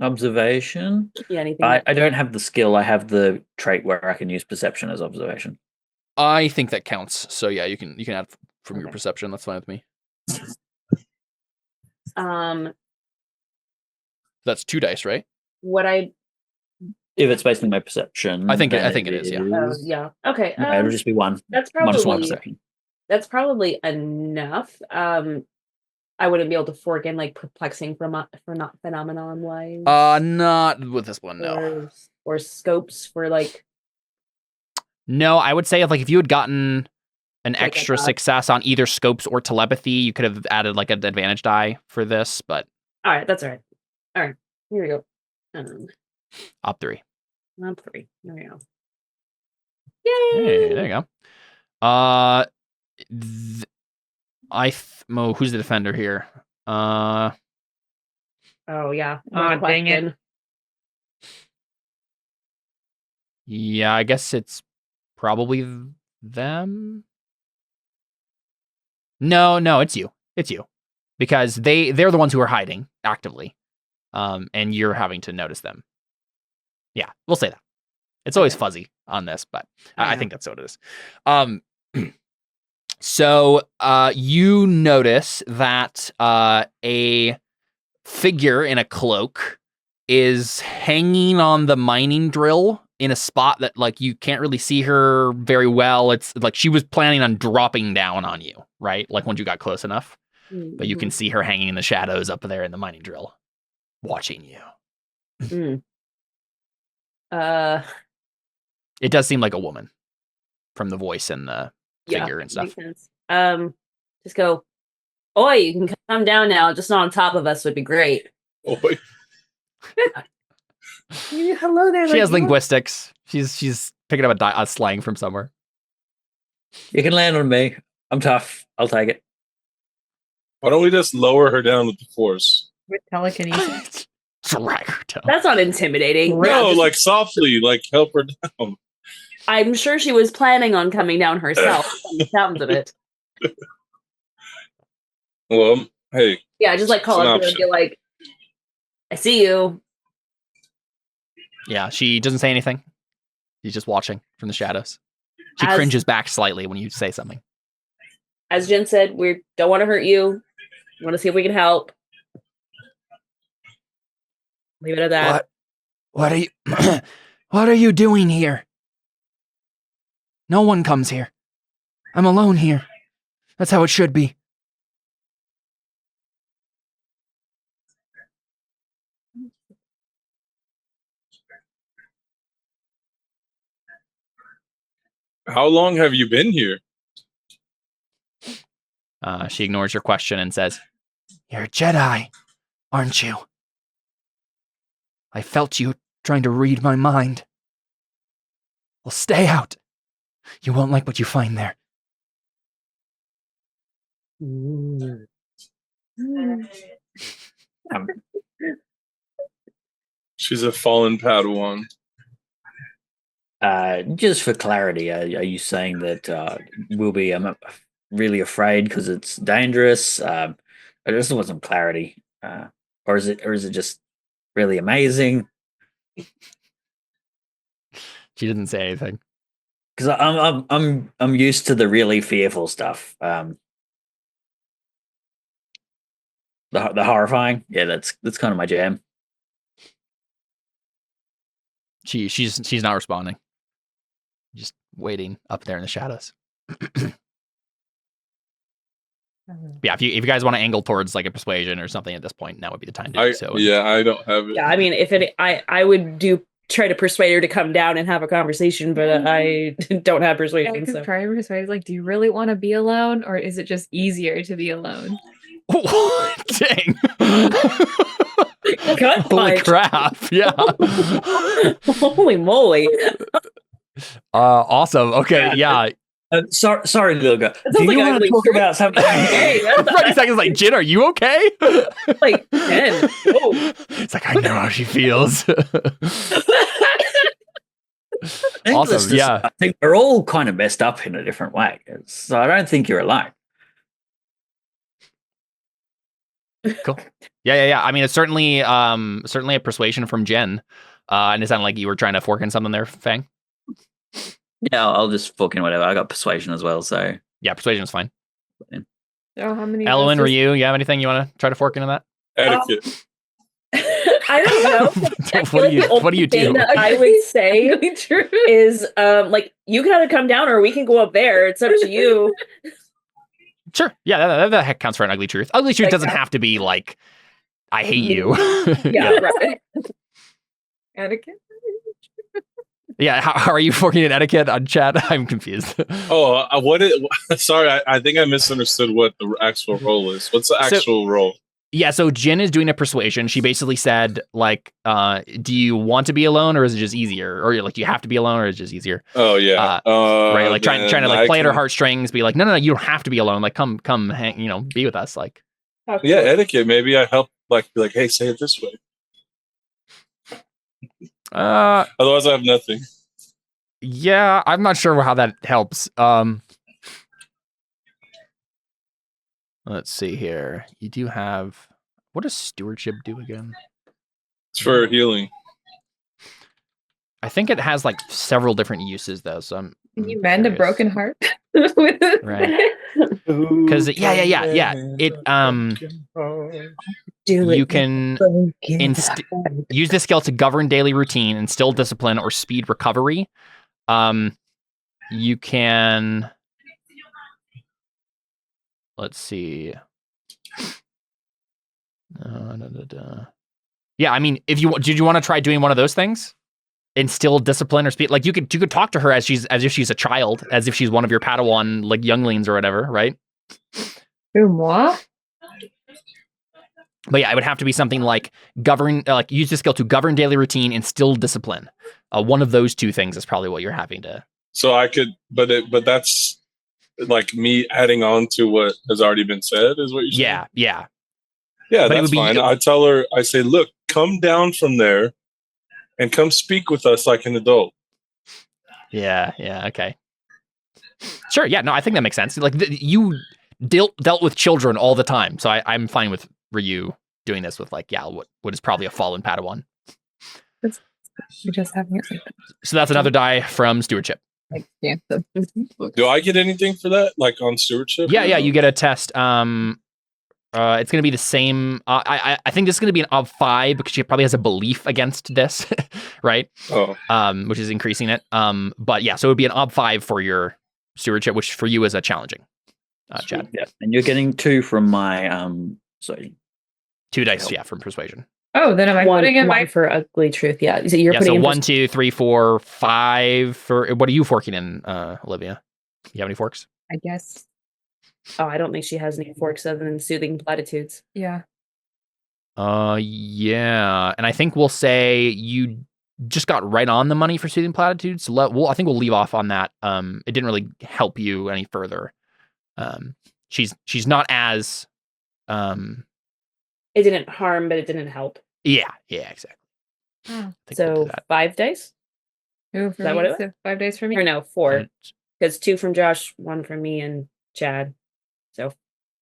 Observation. Yeah, anything. I don't have the skill. I have the trait where I can use perception as observation. I think that counts. So yeah, you can add from your perception. That's fine with me. That's 2 dice, right? If it's based on my perception, I think it is. Yeah. Yeah. Okay. It'll just be 1. That's Minus 1 probably perception. that's probably enough. I wouldn't be able to fork in like perplexing phenomenon wise. Not with this one, no. Or scopes for like. No, I would say if you had gotten an Like extra success on either scopes or telepathy, you could have added like an advantage die for this, but. All right, that's all right. All right, here we go. Op 3. Op 3. There we go. Yay! Hey, there you go. Who's the defender here? Oh yeah. Oh, dang it. Yeah, I guess it's probably them. No, it's you. It's you. Because they're the ones who are hiding actively. And you're having to notice them. Yeah, we'll say that. It's always fuzzy on this, but I think that's what it is. So you notice that a figure in a cloak is hanging on the mining drill in a spot that like you can't really see her very well. It's like she was planning on dropping down on you, right? Like once you got close enough. but you can see her hanging in the shadows up there in the mining drill, watching you. It does seem like a woman from the voice and the figure and stuff. Makes sense. Just go, oi, you can come down now, just not on top of us would be great. Oi. Hello there. She has linguistics. She's picking up a slang from somewhere. You can land on me. I'm tough. I'll take it. Why don't we just lower her down with the force? With telekinesis. Drag her down. That's not intimidating. No, like softly, like help her down. I'm sure she was planning on coming down herself. From the sounds of it. Well, hey. Yeah, just like call up and be like, I see you. Yeah, she doesn't say anything. She's just watching from the shadows. She cringes back slightly when you say something. As Jen said, we don't want to hurt you. We want to see if we can help. Leave it at that. What are you what are you doing here? No one comes here. I'm alone here. That's how it should be. How long have you been here? She ignores your question and says, "You're a Jedi, aren't you? I felt you trying to read my mind. Well, stay out. You won't like what you find there." She's a fallen Padawan. Just for clarity, are you saying that we'll be really afraid because it's dangerous? I just want some clarity, or is it just really amazing? She didn't say anything because I'm used to the really fearful stuff. The horrifying, yeah, that's kind of my jam. She's not responding. Just waiting up there in the shadows. Yeah, if you guys want to angle towards like a persuasion or something at this point, now would be the time to do so. Yeah, I don't have it. Yeah, I mean, I would try to persuade her to come down and have a conversation, but I don't have persuasion. So try to persuade, like, do you really want to be alone, or is it just easier to be alone? Dang. Holy crap. Yeah. Holy moly. Awesome. Okay, yeah. Sorry, little guy. Do you want to talk about something? Hey, 30 seconds like, Jin, are you okay? Like, Jen. It's like, I know how she feels. Awesome, yeah. I think we're all kind of messed up in a different way. So I don't think you're alone. Cool. Yeah. I mean, it's certainly a persuasion from Jen. And it sounded like you were trying to fork in something there, Fang. Yeah, I'll just fork in whatever. I got persuasion as well, so yeah, persuasion is fine. Oh, how many? Ellen, Ryu, you have anything you want to try to fork into that? Etiquette. I don't know. What do you do? That I would say is like, you gotta come down or we can go up there. It's up to you. Sure. Yeah, that heck counts for an ugly truth. Ugly truth doesn't have to be like, I hate you. Yeah, right. Etiquette. Yeah, how are you forking in etiquette on chat? I'm confused. Oh, sorry, I think I misunderstood what the actual role is. What's the actual role? Yeah, so Jin is doing a persuasion. She basically said, like, do you want to be alone or is it just easier? Or like, do you have to be alone or is it just easier? Oh, yeah. Right, like trying to like play at her heartstrings, be like, no, you don't have to be alone. Like, come hang, be with us. Like, yeah, etiquette. Maybe I help, like, be like, hey, say it this way. Otherwise, I have nothing. Yeah, I'm not sure how that helps. Let's see here. You do have, what does stewardship do again? It's for healing. I think it has like several different uses though. So I'm you mend a broken heart. Right. Because yeah. It you can use this skill to govern daily routine, instill discipline, or speed recovery. You can, let's see. Yeah, I mean, did you want to try doing one of those things? Instill discipline or speed? Like you could talk to her as if she's a child, as if she's one of your Padawan like younglings or whatever, right? Moi? But yeah, it would have to be something like govern, like use the skill to govern daily routine, instill discipline. One of those two things is probably what you're having to. So I could, but that's like me adding on to what has already been said, is what you're saying? Yeah. Yeah, that's fine. I tell her, I say, look, come down from there and come speak with us like an adult. Yeah, okay. Sure, yeah, no, I think that makes sense. Like, you dealt with children all the time, so I'm fine with Ryu doing this with, like, what is probably a fallen Padawan. You're just having it. So that's another die from stewardship. Like, yeah. Do I get anything for that, like on stewardship? Yeah, you get a test. It's going to be the same. I think this is going to be an ob 5 because she probably has a belief against this, right? Oh. Which is increasing it. But yeah, so it would be an ob 5 for your stewardship, which for you is a challenging. Chad. Yeah, and you're getting 2 from my sorry. 2 dice, yeah, from persuasion. Oh, then am I putting in my for ugly truth? Yeah, so you're putting so in 1, 2, 3, 4, 5. For what are you forking in, Olivia? You have any forks? I guess. Oh, I don't think she has any forks other than soothing platitudes. Yeah. Yeah, and I think we'll say you just got right on the money for soothing platitudes. So I think we'll leave off on that. It didn't really help you any further. She's not as. It didn't harm, but it didn't help. Yeah, exactly. So 5 days? Is that what it was? 5 days for me? Or no, 4. Because 2 from Josh, 1 from me and Chad. So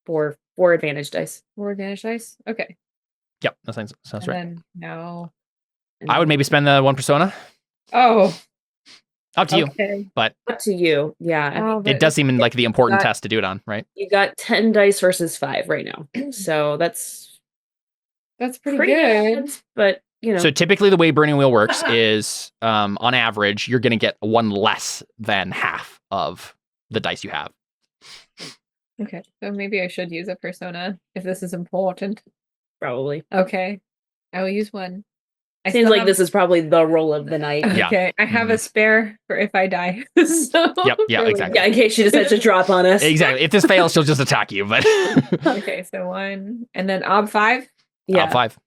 4 advantage dice. 4 advantage dice? Okay. Yep, that sounds and right. Then no. I would maybe spend the 1 persona. Oh. Up to you. But up to you. Yeah. It does seem like the important test to do it on, right? You got 10 dice versus 5 right now. So that's pretty good. But So typically the way Burning Wheel works is on average, you're gonna get 1 less than half of the dice you have. Okay. So maybe I should use a persona if this is important. Probably. Okay. I will use 1. Seems like this is probably the roll of the night. Okay. I have a spare for if I die. So Yep, exactly. Yeah, in case she decides to drop on us. Exactly. If this fails, she'll just attack you, but okay, so 1. And then ob 5? Yeah. Ob 5.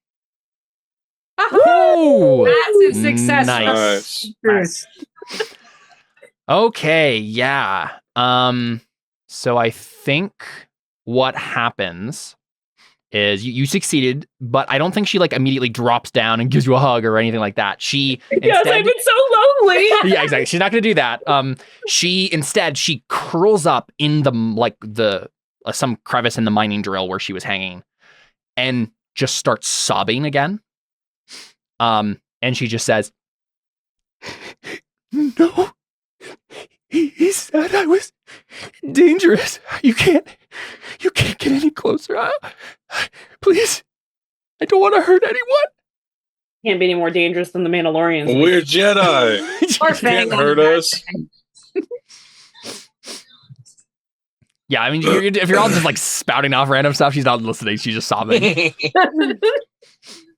Oh, massive success. Nice. Okay, yeah. So I think what happens is you succeeded, but I don't think she like immediately drops down and gives you a hug or anything like that. She Yes, I've been so lonely. Yeah, exactly. She's not going to do that. She curls up in the some crevice in the mining drill where she was hanging, and just starts sobbing again. And she just says, "No, he said I was dangerous. You can't get any closer. Please, I don't want to hurt anyone." Can't be any more dangerous than the Mandalorians. We're Jedi. You can't hurt us. Yeah, I mean, if you're all just like spouting off random stuff, she's not listening. She's just sobbing.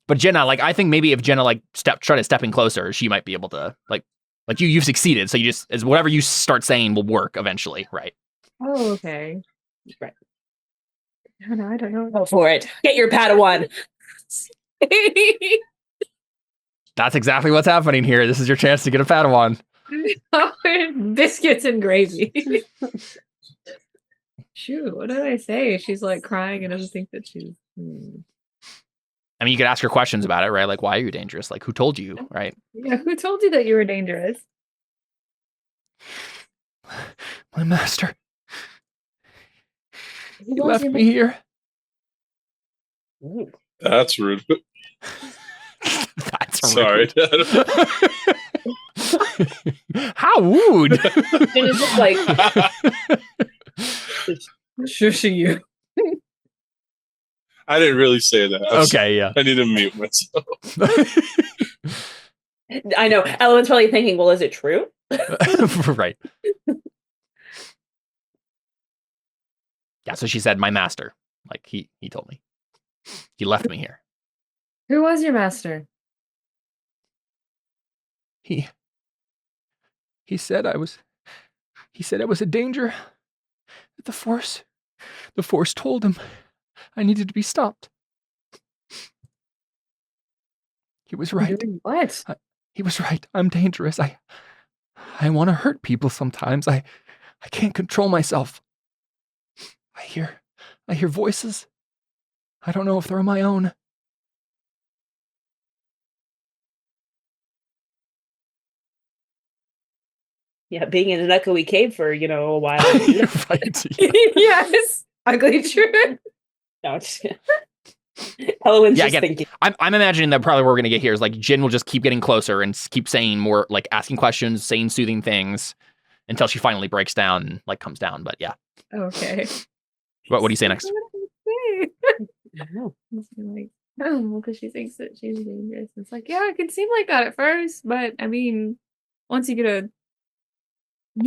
But Jenna, like, I think maybe if Jenna like try stepping closer, she might be able to like you've succeeded. So you just as whatever you start saying will work eventually, right? Oh, okay. Right. No, I don't know. Go for it. Get your Padawan. That's exactly what's happening here. This is your chance to get a Padawan. Biscuits and gravy. Shoot, what did I say? She's like crying and doesn't think that she's. I mean, you could ask her questions about it, right? Like, why are you dangerous? Like, who told you, right? Yeah, who told you that you were dangerous? My master. He left me here. That's rude. That's sorry. How rude. It's just like shushing you. I didn't really say that. Okay, yeah. I need to mute myself. I know. Ellen's probably thinking, well, is it true? Right. Yeah, so she said, my master. Like he told me. He left me here. Who was your master? He said I was a danger. The Force told him I needed to be stopped. He was right. What? He was right. I'm dangerous. I want to hurt people sometimes. I can't control myself. I hear voices. I don't know if they're my own. Yeah, being in an echoey cave for, a while. You're right. Yes. Ugly truth. No, just Elowen's just again, thinking. I'm imagining that probably what we're going to get here is like Jin will just keep getting closer and keep saying more, like asking questions, saying soothing things until she finally breaks down and like comes down. But yeah. Okay. What do you say next? I don't know. Like, oh, because she thinks that she's dangerous. It's like, yeah, it can seem like that at first, but I mean, once you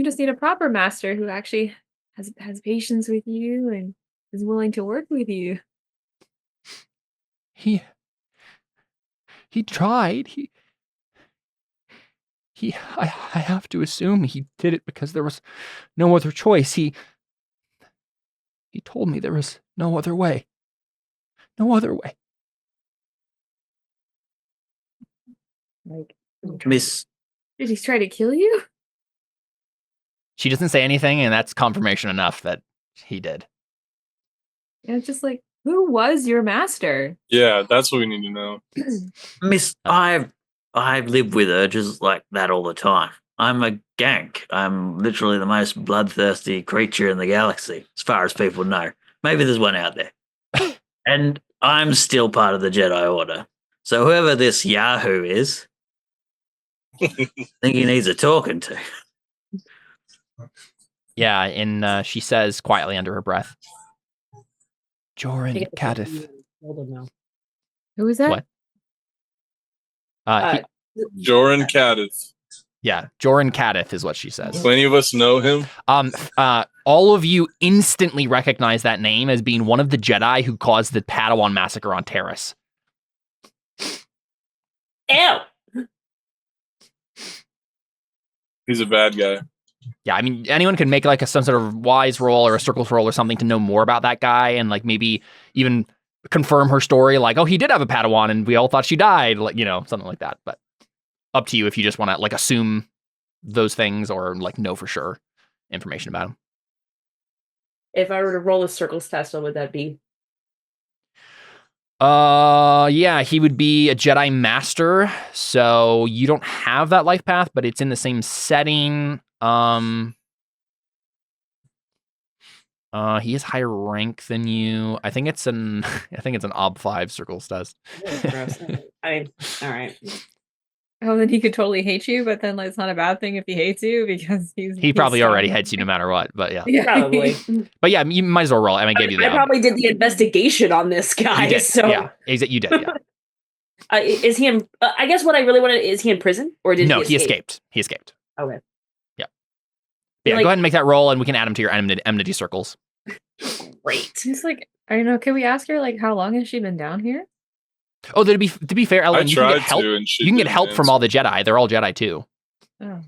just need a proper master who actually has patience with you and is willing to work with you. He tried. I have to assume he did it because there was no other choice. He told me there was no other way. No other way. Like, Miss, Did he try to kill you? She doesn't say anything, and that's confirmation enough that he did. And it's just like, who was your master? Yeah, that's what we need to know. Miss, I've lived with urges like that all the time. I'm a gank. I'm literally the most bloodthirsty creature in the galaxy, as far as people know. Maybe there's one out there. And I'm still part of the Jedi Order. So whoever this Yahoo is, I think he needs a talking to. Yeah, and she says quietly under her breath, Joran Cadith. Who was that? What? Joran Cadith. Yeah, Joran Cadith is what she says. Do any of us know him? All of you instantly recognize that name as being one of the Jedi who caused the Padawan massacre on Terrace. ew. He's a bad guy. Yeah, I mean, anyone can make like some sort of wise roll or a circles roll or something to know more about that guy and like maybe even confirm her story. Like, oh, he did have a Padawan and we all thought she died. Like, something like that. But up to you if you just want to like assume those things or like know for sure information about him. If I were to roll a circles test, what would that be? Yeah, he would be a Jedi Master. So you don't have that life path, but it's in the same setting. He is higher rank than you. I think it's an Ob 5 circles test. Gross. All right. Oh, then he could totally hate you, but then like, it's not a bad thing if he hates you because he probably already hates you no matter what. But yeah, Probably. But yeah, you might as well roll. I mean, I gave you the. I probably did the investigation on this guy. You did. So Yeah, you did. Yeah. Is he in? I guess what I really wanted is he in prison or did No, he escaped. He escaped. Okay. Yeah. Yeah. Go ahead and make that roll, and we can add him to your enmity circles. Great. It's like, I don't know. Can we ask her like how long has she been down here? Oh, to be fair, Ellen, you can get help. and she You can get didn't help from answer. all the Jedi. They're all Jedi too. Oh.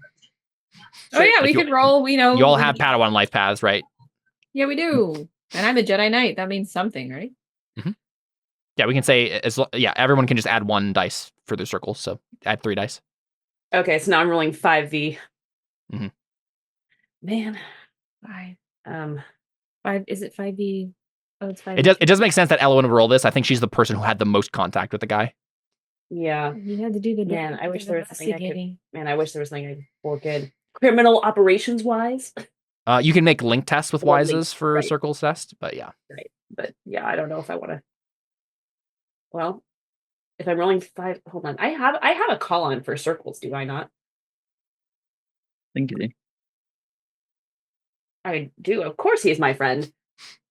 Oh yeah, we If you- could roll. We know You all have Padawan life paths, right? Yeah, we do. And I'm a Jedi Knight. That means something, right? Yeah, we can say everyone can just add 1 dice for their circles. So add 3 dice. Okay, so now I'm rolling 5v. Mhm. Man. 5. 5. Is it 5v? Oh, it's 5. It does make sense that Ellen would roll this. I think she's the person who had the most contact with the guy. Yeah. You had to do the Man, I wish there was something I could. investigating. Man, I wish there was something I could work in. Criminal operations wise. You can make link tests with Or link, Wises for right. circles test, but yeah. But yeah, I don't know if I want to. Well, if I'm rolling 5, hold on. I have a call on for circles, do I not? Thank you. I do. Of course, he is my friend.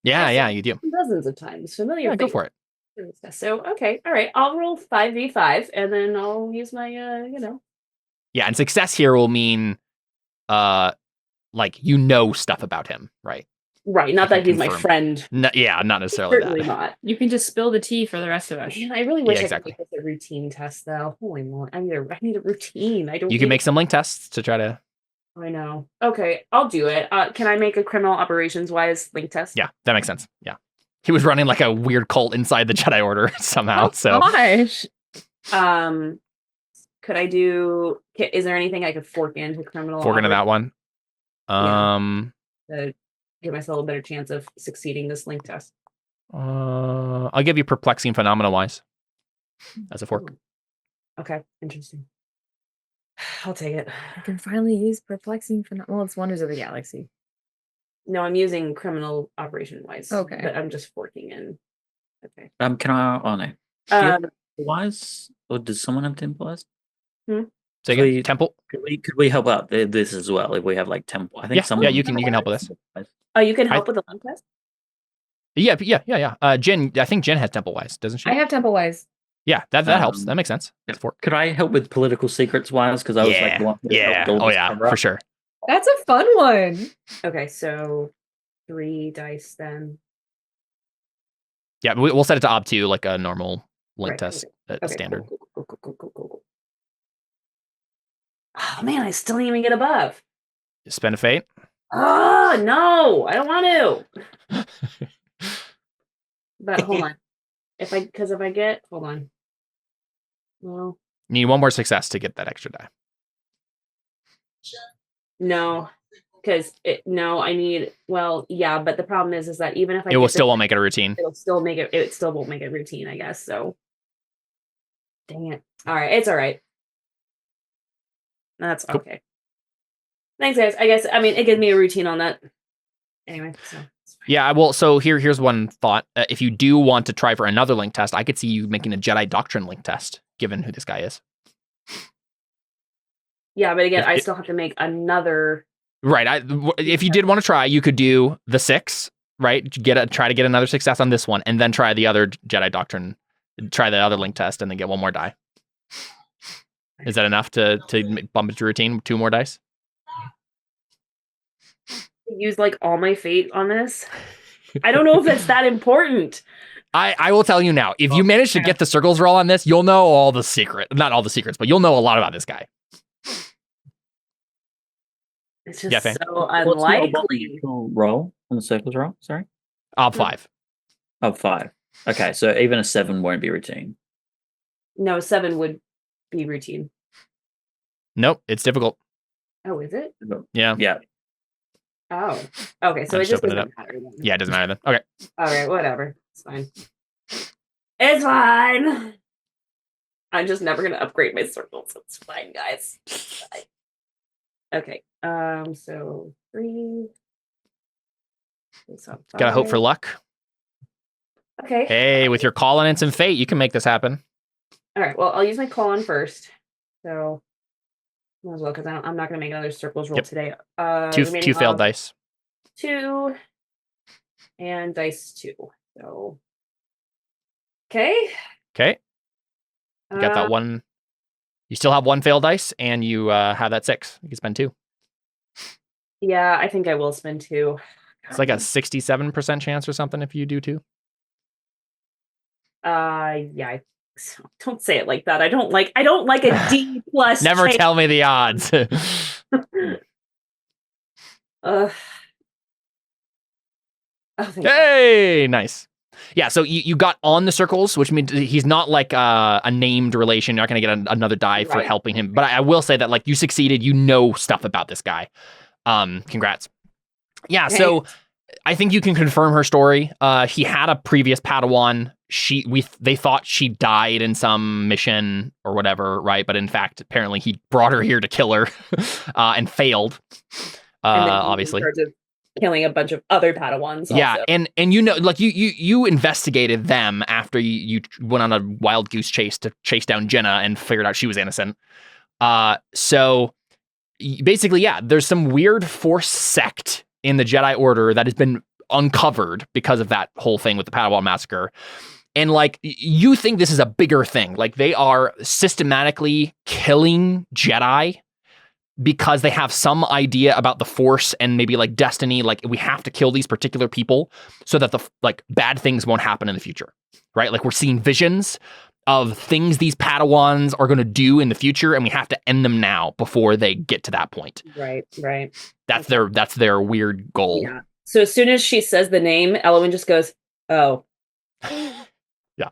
Yeah, you do. Dozens of times. Familiar. Yeah, go for it. So okay, all right. I'll roll 5v5, and then I'll use my Yeah, and success here will mean, like stuff about him, right? Right. Not I that can he's my confirm. friend. No, yeah, not necessarily Certainly that. not. You can just spill the tea for the rest of us. Man, I really wish exactly. I could make this a routine test, though. Holy moly. I need a routine. I don't You can need make some link tests to try to. I know. Okay, I'll do it. Can I make a criminal operations wise link test? Yeah, that makes sense. Yeah. He was running like a weird cult inside the Jedi Order somehow. So Gosh. Could I do? Is there anything I could fork into criminal? fork into that one. To give myself a better chance of succeeding this link test. I'll give you perplexing phenomena wise as a fork. Okay, interesting. I'll take it. I can finally use perplexing well, it's Wonders of the Galaxy. No, I'm using criminal operation wise. Okay. But I'm just forking in. Okay. Can I? Oh no. Do you have Um, wise, or does someone have temple wise? So again, temple. Could we help out this as well if we have like temple? I think Yeah, someone. yeah, you can help with this. oh, you can help with the link test? Yeah. Jen, I think Jen has temple wise, doesn't she? I have Temple Wise. Yeah, that helps. That makes sense. Yeah. Fork. Could I help with political secrets wise? Because I was like, the one that helped all Oh this yeah, cover up. for sure. That's a fun one. Okay, so 3 dice then. Yeah, we'll set it to ob2 like a normal link Right, test okay. standard. Cool. Oh man, I still didn't even get above. Spend a fate. Oh no, I don't want to. But hold on. If I get, hold on. Well, You need one more success to get that extra die. no, because I need. Well, yeah, but the problem is that even if I It will get still this, won't make it a routine. it'll still make it. It still won't make it routine, I guess. So, dang it. All right, it's all right. That's Cool. okay. Thanks, guys. I guess it gives me a routine on that. Anyway, so it's fine. Yeah, well, so here's one thought. If you do want to try for another link test, I could see you making a Jedi Doctrine link test, given who this guy is. Yeah, but again, If I it- still have to make another. Right. If you did want to try, you could do the 6, right? Try to get another success on this one, and then try the other Jedi Doctrine, try the other link test, and then get one more die. Is that enough to bump it to routine? 2 more dice? Use like all my fate on this. I don't know if it's that important. I will tell you now. If you manage to get the circles roll on this, you'll know all the not all the secrets, but you'll know a lot about this guy. It's just Yeah, Faye. so What's the unlikely. roll on the circles roll? Sorry. Ob 5. Of 5. Okay, so even a 7 won't be routine. No, 7 would be routine. Nope, it's difficult. Oh, is it? Yeah. Yeah. Oh, okay. So I'll it just just open it doesn't matter. Then. Yeah, it doesn't matter then. Okay. All right, whatever. It's fine. It's fine. I'm just never gonna upgrade my circles. It's fine, guys. It's fine. Okay. So 3. So Gotta hope for 5. luck. Okay. Hey, with your call on and some fate, you can make this happen. All right. Well, I'll use my call on first. So might as well, because I'm not going to make another circles roll Yep. today. 2 failed dice. 2 and dice 2. So okay. Okay. You got that one. You still have 1 failed dice, and you have that 6. You can spend 2. Yeah, I think I will spend 2. It's like a 67% chance or something if you do 2. Yeah. Don't say it like that. I don't like a D plus. Never chance. tell me the odds. Oh, thank God. Hey, nice. Yeah, so you got on the circles, which means he's not like a named relation. You're not going to get another die for Right. helping him. But I will say that like you succeeded. You know stuff about this guy. Congrats. Yeah, so I think you can confirm her story. He had a previous Padawan. They thought she died in some mission or whatever, right? But in fact, apparently he brought her here to kill her and failed. And then he was Obviously. in charge of killing a bunch of other Padawans. Yeah, also. and like you investigated them after you went on a wild goose chase to chase down Jenna and figured out she was innocent. So basically, yeah, there's some weird Force sect in the Jedi Order that has been uncovered because of that whole thing with the Padawan massacre. And like you think this is a bigger thing, like they are systematically killing Jedi because they have some idea about the Force and maybe like destiny, like we have to kill these particular people so that the like bad things won't happen in the future, right? Like we're seeing visions of things these Padawans are going to do in the future, and we have to end them now before they get to that point. Right. That's their weird goal. Yeah. So as soon as she says the name, Elowen just goes, "Oh, yeah."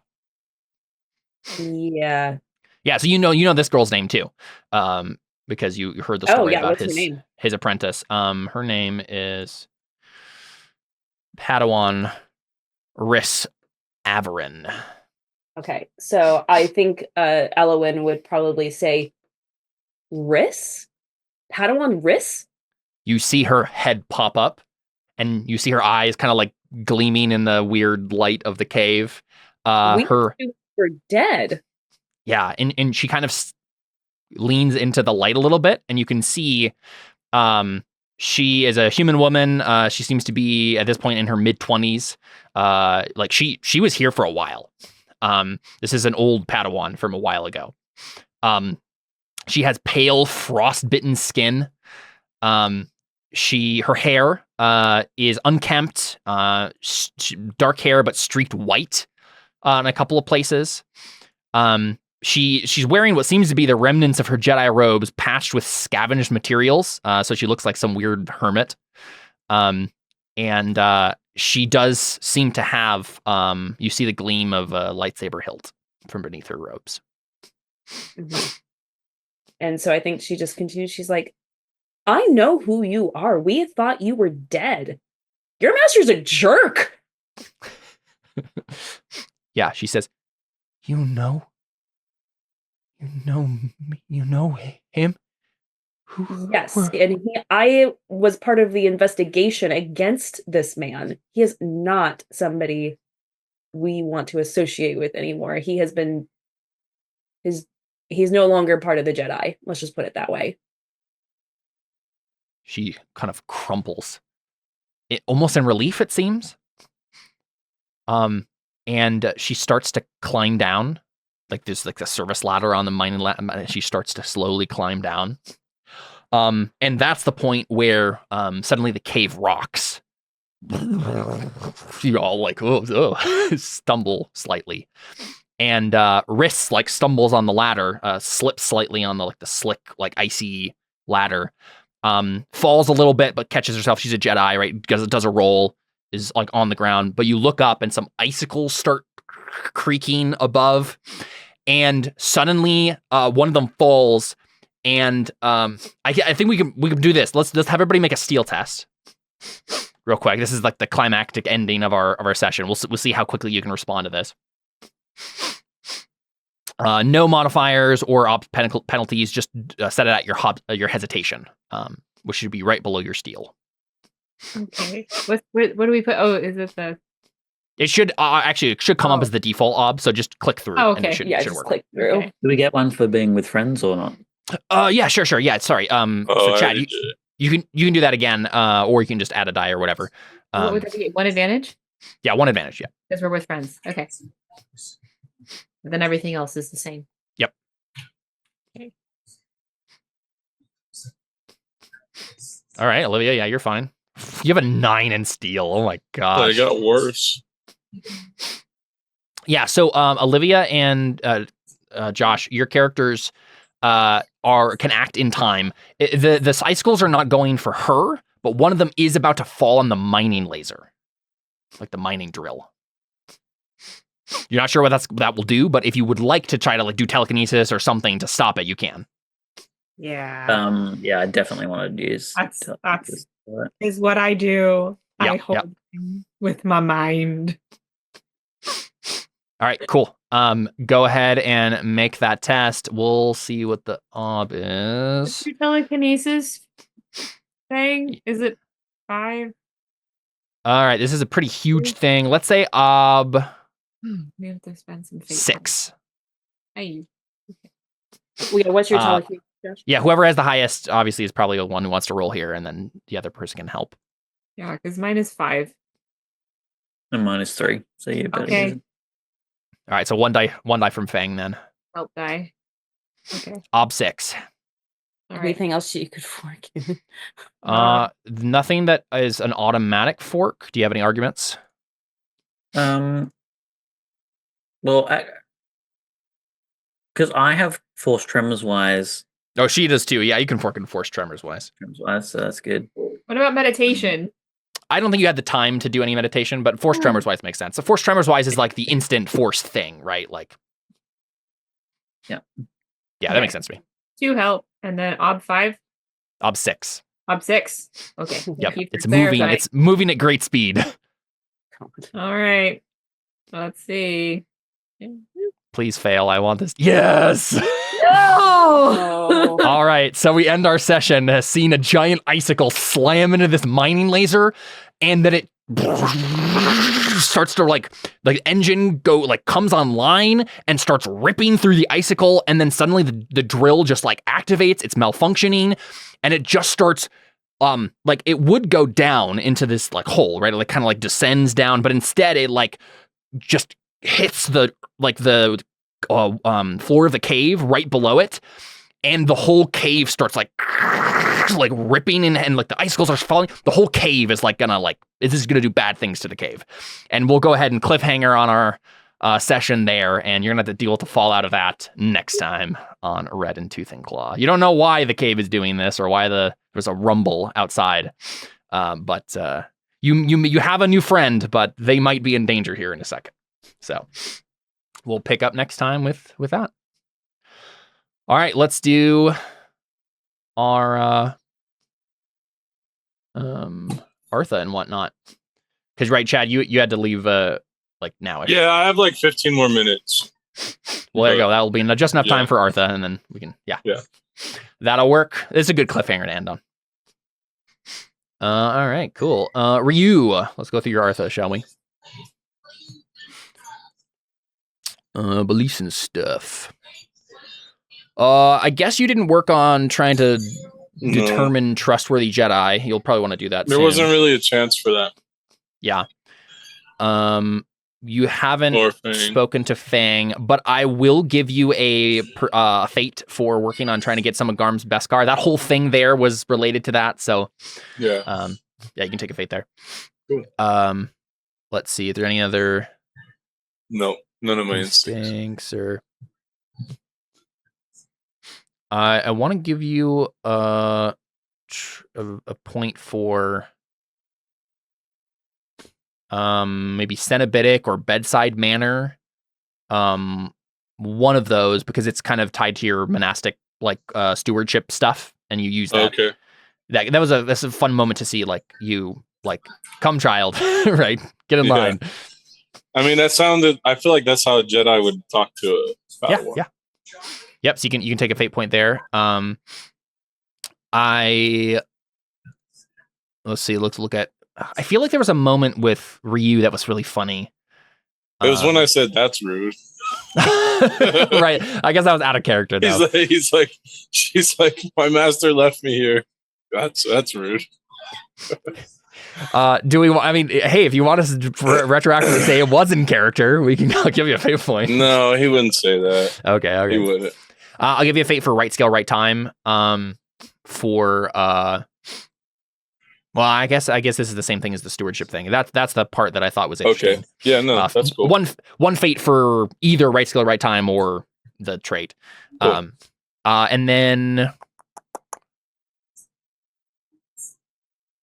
Yeah. So you know this girl's name too, because you heard the story about his apprentice. Her name is Padawan Riss Averin. Okay, so I think Elowen would probably say Riss? Padawan Riss? You see her head pop up, and you see her eyes kind of like gleaming in the weird light of the cave. We're dead. Yeah, and she kind of leans into the light a little bit, and you can see she is a human woman. She seems to be at this point in her mid-20s. Like she was here for a while. This is an old Padawan from a while ago. She has pale, frost-bitten skin. Her hair is unkempt, dark hair but streaked white in a couple of places. She's wearing what seems to be the remnants of her Jedi robes, patched with scavenged materials. So she looks like some weird hermit. And she does seem to have, you see the gleam of a lightsaber hilt from beneath her robes. Mm-hmm. And so I think she just continues. She's like, I know who you are. We thought you were dead. Your master's a jerk. Yeah, she says, you know him? Yes, and I was part of the investigation against this man. He is not somebody we want to associate with anymore. He has been he's no longer part of the Jedi. Let's just put it that way. She kind of crumples. Almost in relief, it seems. And she starts to climb down. Like there's like a service ladder on the mining ladder. She starts to slowly climb down. And that's the point where suddenly the cave rocks. You all like stumble slightly, and Riss like stumbles on the ladder, slips slightly on the slick like icy ladder, falls a little bit but catches herself. She's a Jedi, right? Does a roll, is like on the ground, but you look up and some icicles start creaking above, and suddenly one of them falls. And I think we can do this. Let's have everybody make a steal test real quick. This is like the climactic ending of our session. We'll see how quickly you can respond to this. No modifiers or penalties. Just set it at your hesitation, which should be right below your steal. Okay. What do we put? Oh, is it the? It should it should come up as the default ob. So just click through. Oh, okay. And it should just work. Click through. Okay. Do we get one for being with friends or not? Yeah, sure. Yeah, sorry. So Chad, you can do that again, or you can just add a die or whatever. What would that be? One advantage? Yeah, one advantage. Yeah, because we're with friends. Okay. But then everything else is the same. Yep. Okay. All right, Olivia. Yeah, you're fine. You have a 9 in steel. Oh my gosh. It got worse. Yeah. So Olivia and Josh, your characters can act in time. The icicles are not going for her, but one of them is about to fall on the mining laser, like the mining drill. You're not sure what that will do, but if you would like to try to like do telekinesis or something to stop it, you can. Yeah. Yeah, I definitely want to use. That's is what I do. Yep, I hold him with my mind. All right, cool. Go ahead and make that test. We'll see what the ob is. What's your telekinesis thing? Is it 5? All right, this is a pretty huge thing. Let's say ob We have to spend some fate 6. Hey. What's your telekinesis, Josh? Yeah, whoever has the highest obviously is probably the one who wants to roll here, and then the other person can help. Yeah, because mine is 5. And -3. So you better Okay. use it. All right, so one die from Fang then. Help die. Okay. Ob 6. All right. Anything else you could fork in? Nothing that is an automatic fork. Do you have any arguments? Well, because I have force tremors wise. Oh, she does too. Yeah, you can fork in force tremors wise. So that's good. What about meditation? I don't think you had the time to do any meditation, but force tremors wise makes sense. So force tremors wise is like the instant force thing, right? Like, yeah, that makes sense to me. 2 help, and then ob 5. Ob 6. Ob 6. Okay. Yep, Thank you for it's moving. clarifying. It's moving at great speed. All right. Let's see. Please fail. I want this. Yes. No. All right. So we end our session seeing a giant icicle slam into this mining laser, and then it starts to like the engine comes online and starts ripping through the icicle, and then suddenly the drill just like activates. It's malfunctioning, and it just starts like it would go down into this like hole, right? It like kind of like descends down, but instead it like just hits the floor of the cave right below it, and the whole cave starts like ripping and like the icicles are falling. The whole cave is like gonna this is gonna do bad things to the cave, and we'll go ahead and cliffhanger on our session there, and you're gonna have to deal with the fallout of that next time on Red and Tooth and Claw. You don't know why the cave is doing this or why there's a rumble outside, but you have a new friend, but they might be in danger here in a second. So we'll pick up next time with that. All right, let's do our Artha and whatnot. Because right, Chad, you had to leave like now. Yeah, I have like 15 more minutes. Well, there you go. That'll be just enough time for Artha, and then we can that'll work. It's a good cliffhanger to end on. All right, cool. Ryu, let's go through your Artha, shall we? Beliefs and stuff. I guess you didn't work on trying to determine trustworthy Jedi. You'll probably want to do that There soon. wasn't really a chance for that. Yeah. You haven't spoken to Fang, but I will give you a fate for working on trying to get some of Garm's Beskar. That whole thing there was related to that, so yeah, you can take a fate there. Cool. Let's see. Is there any other? No, none of my instincts. Or I want to give you a point for maybe Cenobitic or Bedside Manner. One of those, because it's kind of tied to your monastic stewardship stuff, and you use that. Okay. That's a fun moment to see you come child, right? Get in line. I mean, I feel like that's how a Jedi would talk to a Padawan. Yeah. Yep, so you can take a fate point there. Let's see, let's look at. I feel like there was a moment with Ryu that was really funny. It was when I said that's rude. Right. I guess I was out of character though. She's like, my master left me here. That's rude. Do we? I mean, hey, if you want us to retroactively say it was in character, we can. I'll give you a fate point. No, he wouldn't say that. Okay. He wouldn't. I'll give you a fate for right scale, right time. For well, I guess this is the same thing as the stewardship thing. That's the part that I thought was interesting. Okay. Yeah, no, that's cool. One fate for either right scale, right time, or the trait. Cool. And then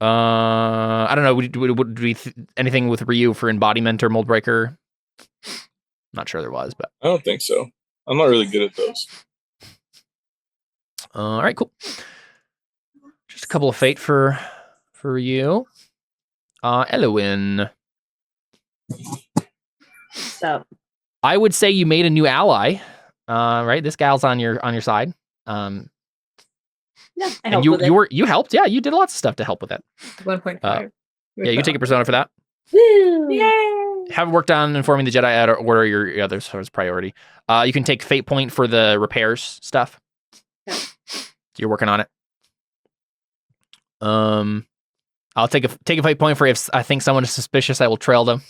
I don't know. Would we anything with Ryu for embodiment or mold breaker? Not sure there was, but I don't think so. I'm not really good at those. All right, cool. Just a couple of fate for you. Elowin. So I would say you made a new ally. Right? This gal's on your side. yeah, I and helped you with it. you helped. Yeah, you did lots of stuff to help with that. 1.5. Yeah, you can take a persona for that. Woo! Yay! Have worked on informing the Jedi order your other source priority. You can take fate point for the repairs stuff. Okay. So you're working on it. I'll take a fate point for if I think someone is suspicious, I will trail them.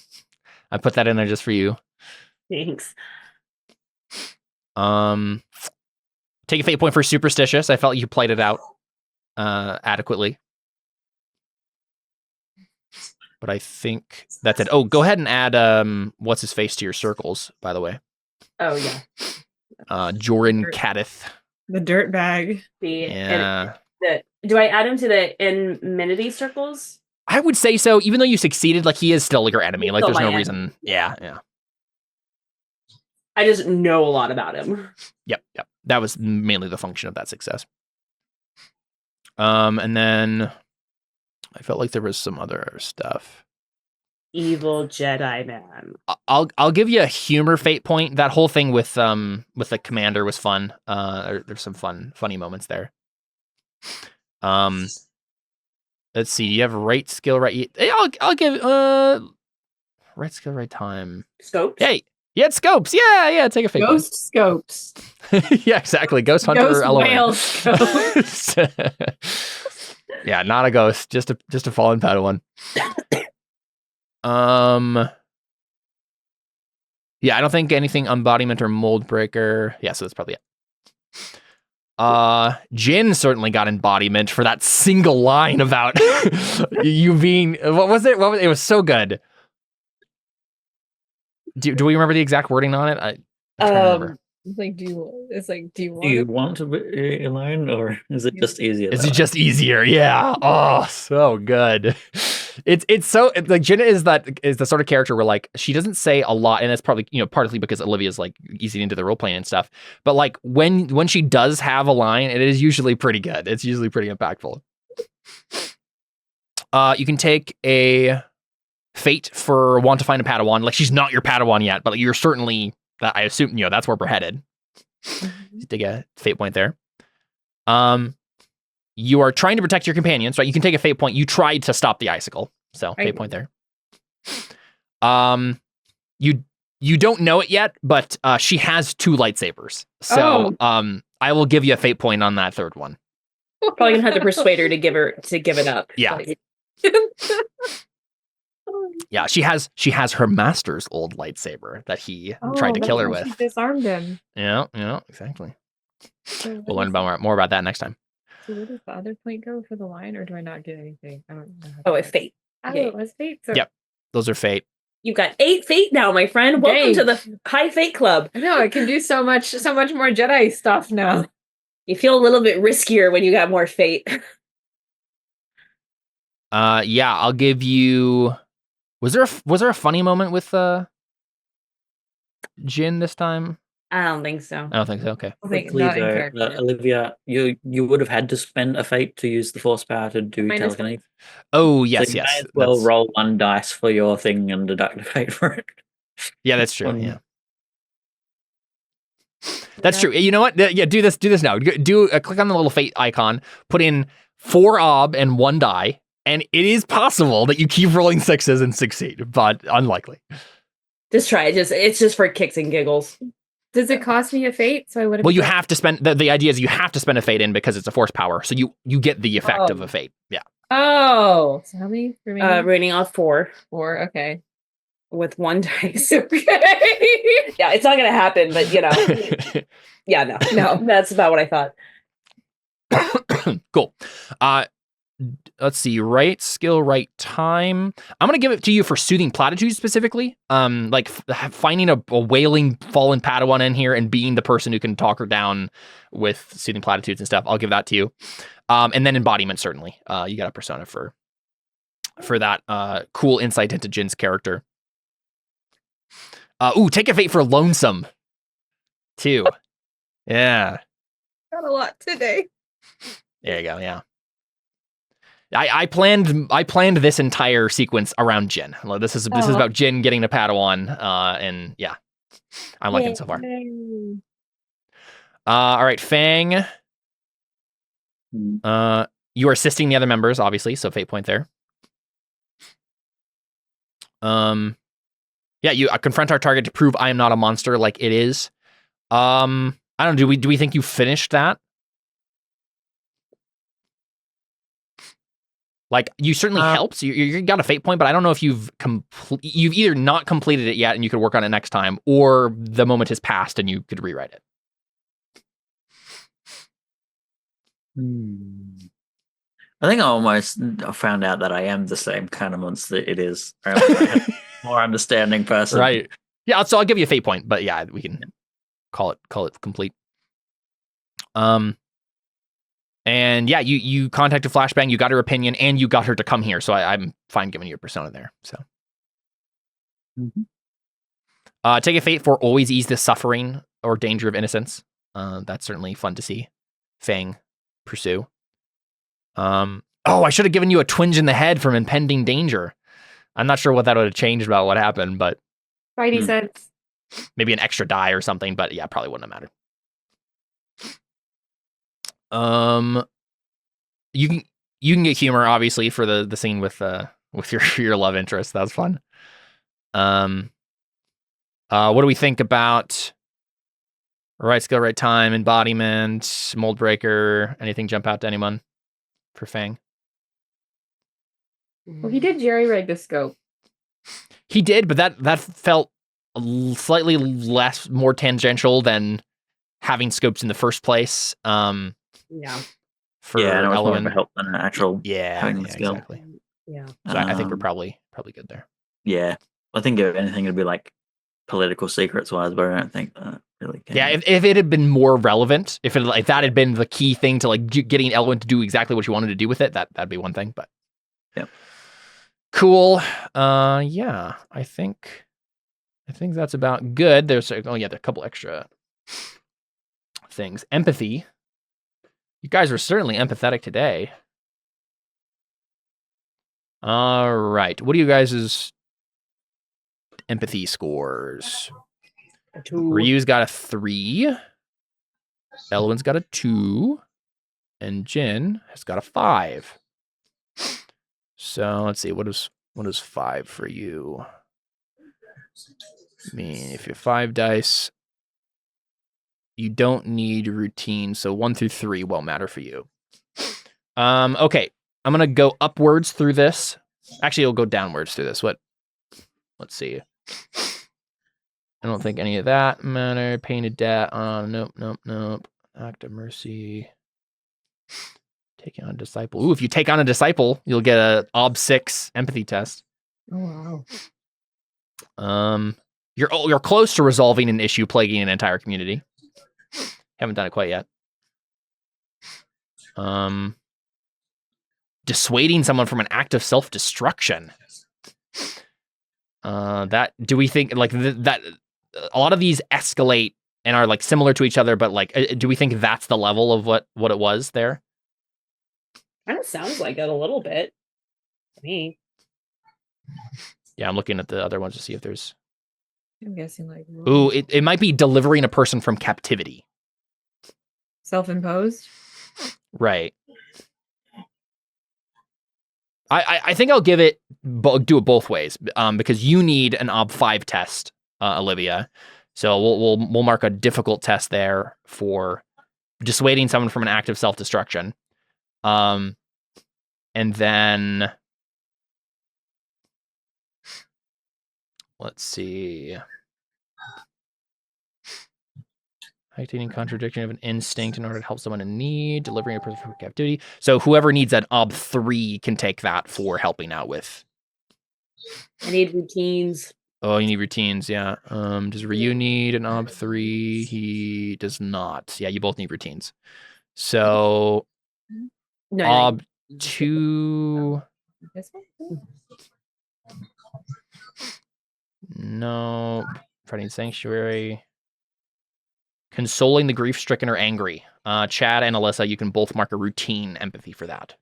I put that in there just for you. Thanks. Take a fate point for superstitious. I felt you played it out adequately. But I think that's it. Oh, go ahead and add what's his face to your circles, by the way. Oh yeah. Joran Cadith. The dirt bag. Yeah. Do I add him to the enmity circles? I would say so. Even though you succeeded, like he is still your enemy. Like there's no reason. Yeah. I just know a lot about him. Yep. That was mainly the function of that success. And then I felt like there was some other stuff. Evil Jedi man. I'll give you a humor fate point. That whole thing with the commander was fun. There's some funny moments there. Let's see. You have right skill, right? I'll give right skill, right time. Scopes. Hey, yeah, scopes. Yeah. Take a fate Ghost scopes. point. Yeah, exactly. Ghost hunter. Ghost element. whale scopes. Yeah, not a ghost. Just a fallen Padawan. Yeah, I don't think anything embodiment or mold breaker. Yeah, so that's probably it. Jin certainly got embodiment for that single line about you being. What was it? It was so good. Do we remember the exact wording on it? I'm trying to remember. It's like, do you want? Do you want to be alone, or is it just easier? Is it just easier? Yeah. Oh, so good. It's so like Jenna is the sort of character where like she doesn't say a lot, and it's probably partly because Olivia's like easy into the role playing and stuff. But like when she does have a line, it is usually pretty good. It's usually pretty impactful. You can take a fate for want to find a Padawan. Like she's not your Padawan yet, but you're certainly. I assume that's where we're headed. Take a fate point there. You are trying to protect your companions, right? You can take a fate point. You tried to stop the icicle, so fate point there. You don't know it yet, but she has 2 lightsabers, so I will give you a fate point on that third one. Probably gonna have to persuade her to give it up. Yeah. Yeah, she has her master's old lightsaber that he tried to kill her with. She disarmed him. Yeah, exactly. We'll learn more about that next time. So where does the other point go for the line, or do I not get anything? I don't know. Oh, it's fate. Oh, Okay. it was fate. So Yep, those are fate. You've got 8 fate now, my friend. Welcome to the high fate club. I know I can do so much more Jedi stuff now. You feel a little bit riskier when you got more fate. Yeah, I'll give you. Was there a funny moment with Jin this time? I don't think so. I don't think so. Okay. Quickly, Not in though, character. Olivia, you would have had to spend a fate to use the force power to do Minus telekinesis. Oh So yes, you yes. may as well That's- roll 1 dice for your thing and deduct a fate for it. Yeah, that's true. Um, Yeah, that's true. You know what? Yeah, do this now. Click on the little fate icon. Put in 4 ob and 1 die, and it is possible that you keep rolling 6s and succeed, but unlikely. Just try it. It's just for kicks and giggles. Does it cost me a fate? So I would have. Well, you have to spend. The idea is you have to spend a fate in because it's a force power, so you get the effect of a fate. Yeah. Oh. So how many remaining? Rating off 4 4. Okay. with 1 dice. Yeah, it's not gonna happen, but yeah, no, that's about what I thought. Cool. Let's see. Right skill, right time. I'm gonna give it to you for soothing platitudes specifically. Like finding a wailing fallen Padawan in here and being the person who can talk her down with soothing platitudes and stuff. I'll give that to you. And then embodiment certainly. You got a persona for that cool insight into Jin's character. Take a fate for lonesome too. Yeah. Got a lot today. There you go. Yeah. I planned this entire sequence around Jin. This is about Jin getting to Padawan, and yeah, I'm liking it so far. All right, Fang. You are assisting the other members, obviously, so fate point there. Yeah, you confront our target to prove I am not a monster like it is. I don't know. Do we think you finished that? Like, you certainly helps. You got a fate point, but I don't know if you've either not completed it yet and you could work on it next time, or the moment has passed and you could rewrite it. I think I almost found out that I am the same kind of monster it is. I have more understanding person. Right. Yeah, so I'll give you a fate point, but yeah, we can call it complete. And yeah, you contacted Flashbang, you got her opinion, and you got her to come here, so I'm fine giving you a persona there. So take a fate for always ease the suffering or danger of innocence. That's certainly fun to see Fang pursue. Oh, I should have given you a twinge in the head from impending danger. I'm not sure what that would have changed about what happened, but Spidey sense. maybe an extra die or something, but yeah, probably wouldn't have mattered. You can get humor obviously for the scene with your love interest. That's fun. What do we think about right skill, right time, embodiment, mold breaker? Anything jump out to anyone for Fang? Well, he did jerry-rig the scope. He did, but that felt slightly more tangential than having scopes in the first place. Yeah. For yeah, and it was more of Elwyn. a help than an actual Yeah, the skill. exactly. Yeah. So I think we're probably good there. Yeah, I think if anything, it'd be like political secrets wise, but I don't think that really can. Yeah, if it had been more relevant, if that had been the key thing to like getting Elwyn to do exactly what you wanted to do with it, that'd be one thing. But yeah, cool. Yeah, I think that's about good. There's there are a couple extra things. Empathy. You guys are certainly empathetic today. All right, what are you guys' empathy scores? Ryu's got a 3. Elwyn's got a 2. And Jin has got a 5. So let's see, what is 5 for you? I mean, if you're 5 dice, you don't need routine, so 1 through 3 won't matter for you. Okay, I'm gonna go upwards through this. Actually, it'll go downwards through this. Let's see. I don't think any of that matter. Painted debt. Nope. Act of mercy. Taking on a disciple. Ooh, if you take on a disciple, you'll get a OB6 empathy test. Oh wow. You're close to resolving an issue plaguing an entire community. Haven't done it quite yet. Dissuading someone from an act of self-destruction. Do we think like that? A lot of these escalate and are like similar to each other, but like, do we think that's the level of what it was there? Kind of sounds like it a little bit to me. Yeah, I'm looking at the other ones to see if there's. I'm guessing like. Ooh, it might be delivering a person from captivity. Self-imposed. Right. I think I'll give it do it both ways because you need an OB5 test, Olivia. So we'll mark a difficult test there for dissuading someone from an act of self-destruction. And then let's see. Acting contradiction of an instinct in order to help someone in need, delivering a person from captivity. So whoever needs an OB3 can take that for helping out with. I need routines. Oh, you need routines, yeah. Does Ryu need an OB3? He does not. Yeah, you both need routines. So No, OB2. This one? No. Fighting Sanctuary. Consoling the grief-stricken or angry. Chad and Alyssa, you can both mark a routine empathy for that.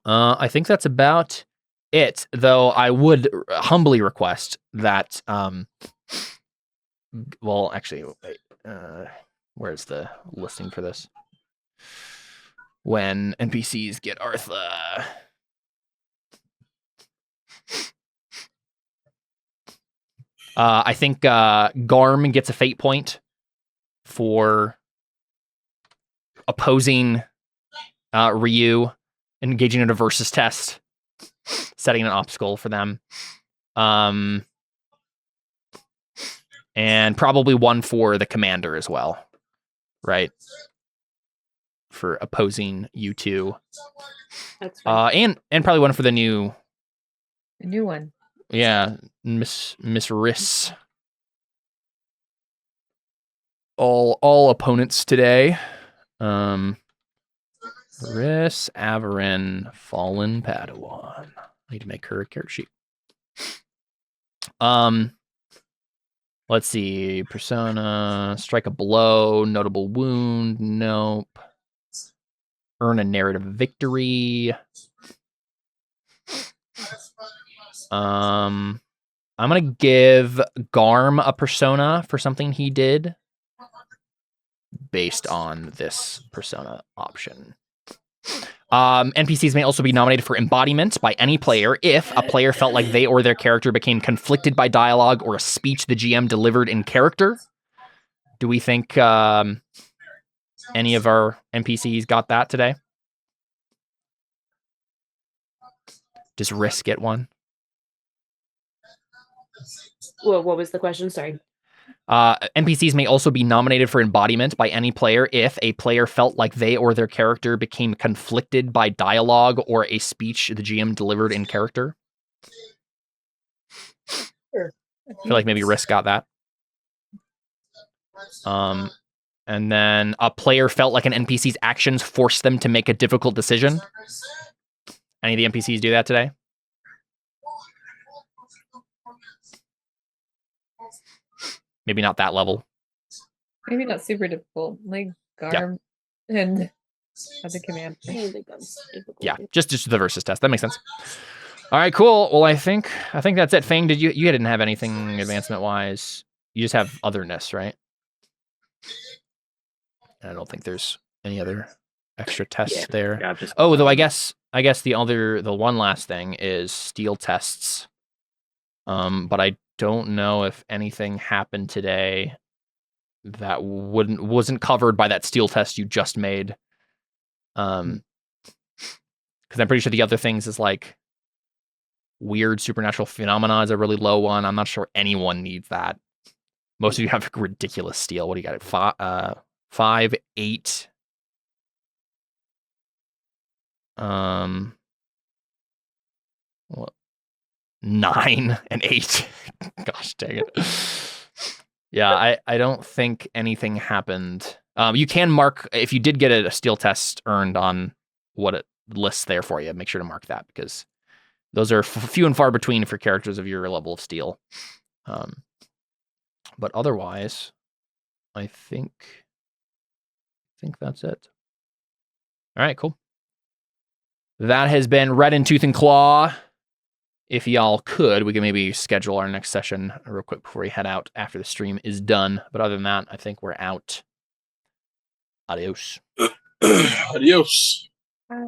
I think that's about it, though I would humbly request that, well, actually, wait, where's the listing for this? When NPCs get Artha. I think Garm gets a fate point for opposing Ryu, engaging in a versus test, setting an obstacle for them. And probably 1 for the commander as well. right? For opposing you two. That's fine. And probably one for the new, A new one. yeah, Miss Riss. All opponents today. Riss, Averin, Fallen Padawan. I need to make her a character sheet. Let's see. Persona, strike a blow, notable wound, nope. Earn a narrative victory. I'm gonna give Garm a persona for something he did based on this persona option. NPCs may also be nominated for embodiment by any player if a player felt like they or their character became conflicted by dialogue or a speech the GM delivered in character. Do we think any of our NPCs got that today? Does Riss get one? Well, what was the question? Sorry. NPCs may also be nominated for embodiment by any player if a player felt like they or their character became conflicted by dialogue or a speech the GM delivered in character. Sure. I feel like maybe Riss got that. And then a player felt like an NPC's actions forced them to make a difficult decision. Any of the NPCs do that today? Maybe not that level. Maybe not super difficult. Like Garm and other command. Yeah, just the versus test. That makes sense. All right, cool. Well, I think that's it. Fang, did you didn't have anything advancement wise? You just have otherness, right? I don't think there's any other extra tests there. Yeah, though I guess the one last thing is steel tests. But I don't know if anything happened today that wasn't covered by that steel test you just made. Because I'm pretty sure the other things is like weird supernatural phenomena is a really low one. I'm not sure anyone needs that. Most of you have ridiculous steel. What do you got? 5, 8. What? 9 and 8. Gosh dang it. Yeah, I don't think anything happened. You can mark if you did get a steel test earned on what it lists there for you. Make sure to mark that because those are few and far between for characters of your level of steel. But otherwise, I think that's it. All right, cool. That has been Red in Tooth and Claw. If y'all could, we can maybe schedule our next session real quick before we head out after the stream is done. But other than that, I think we're out. Adios. Adios. Bye.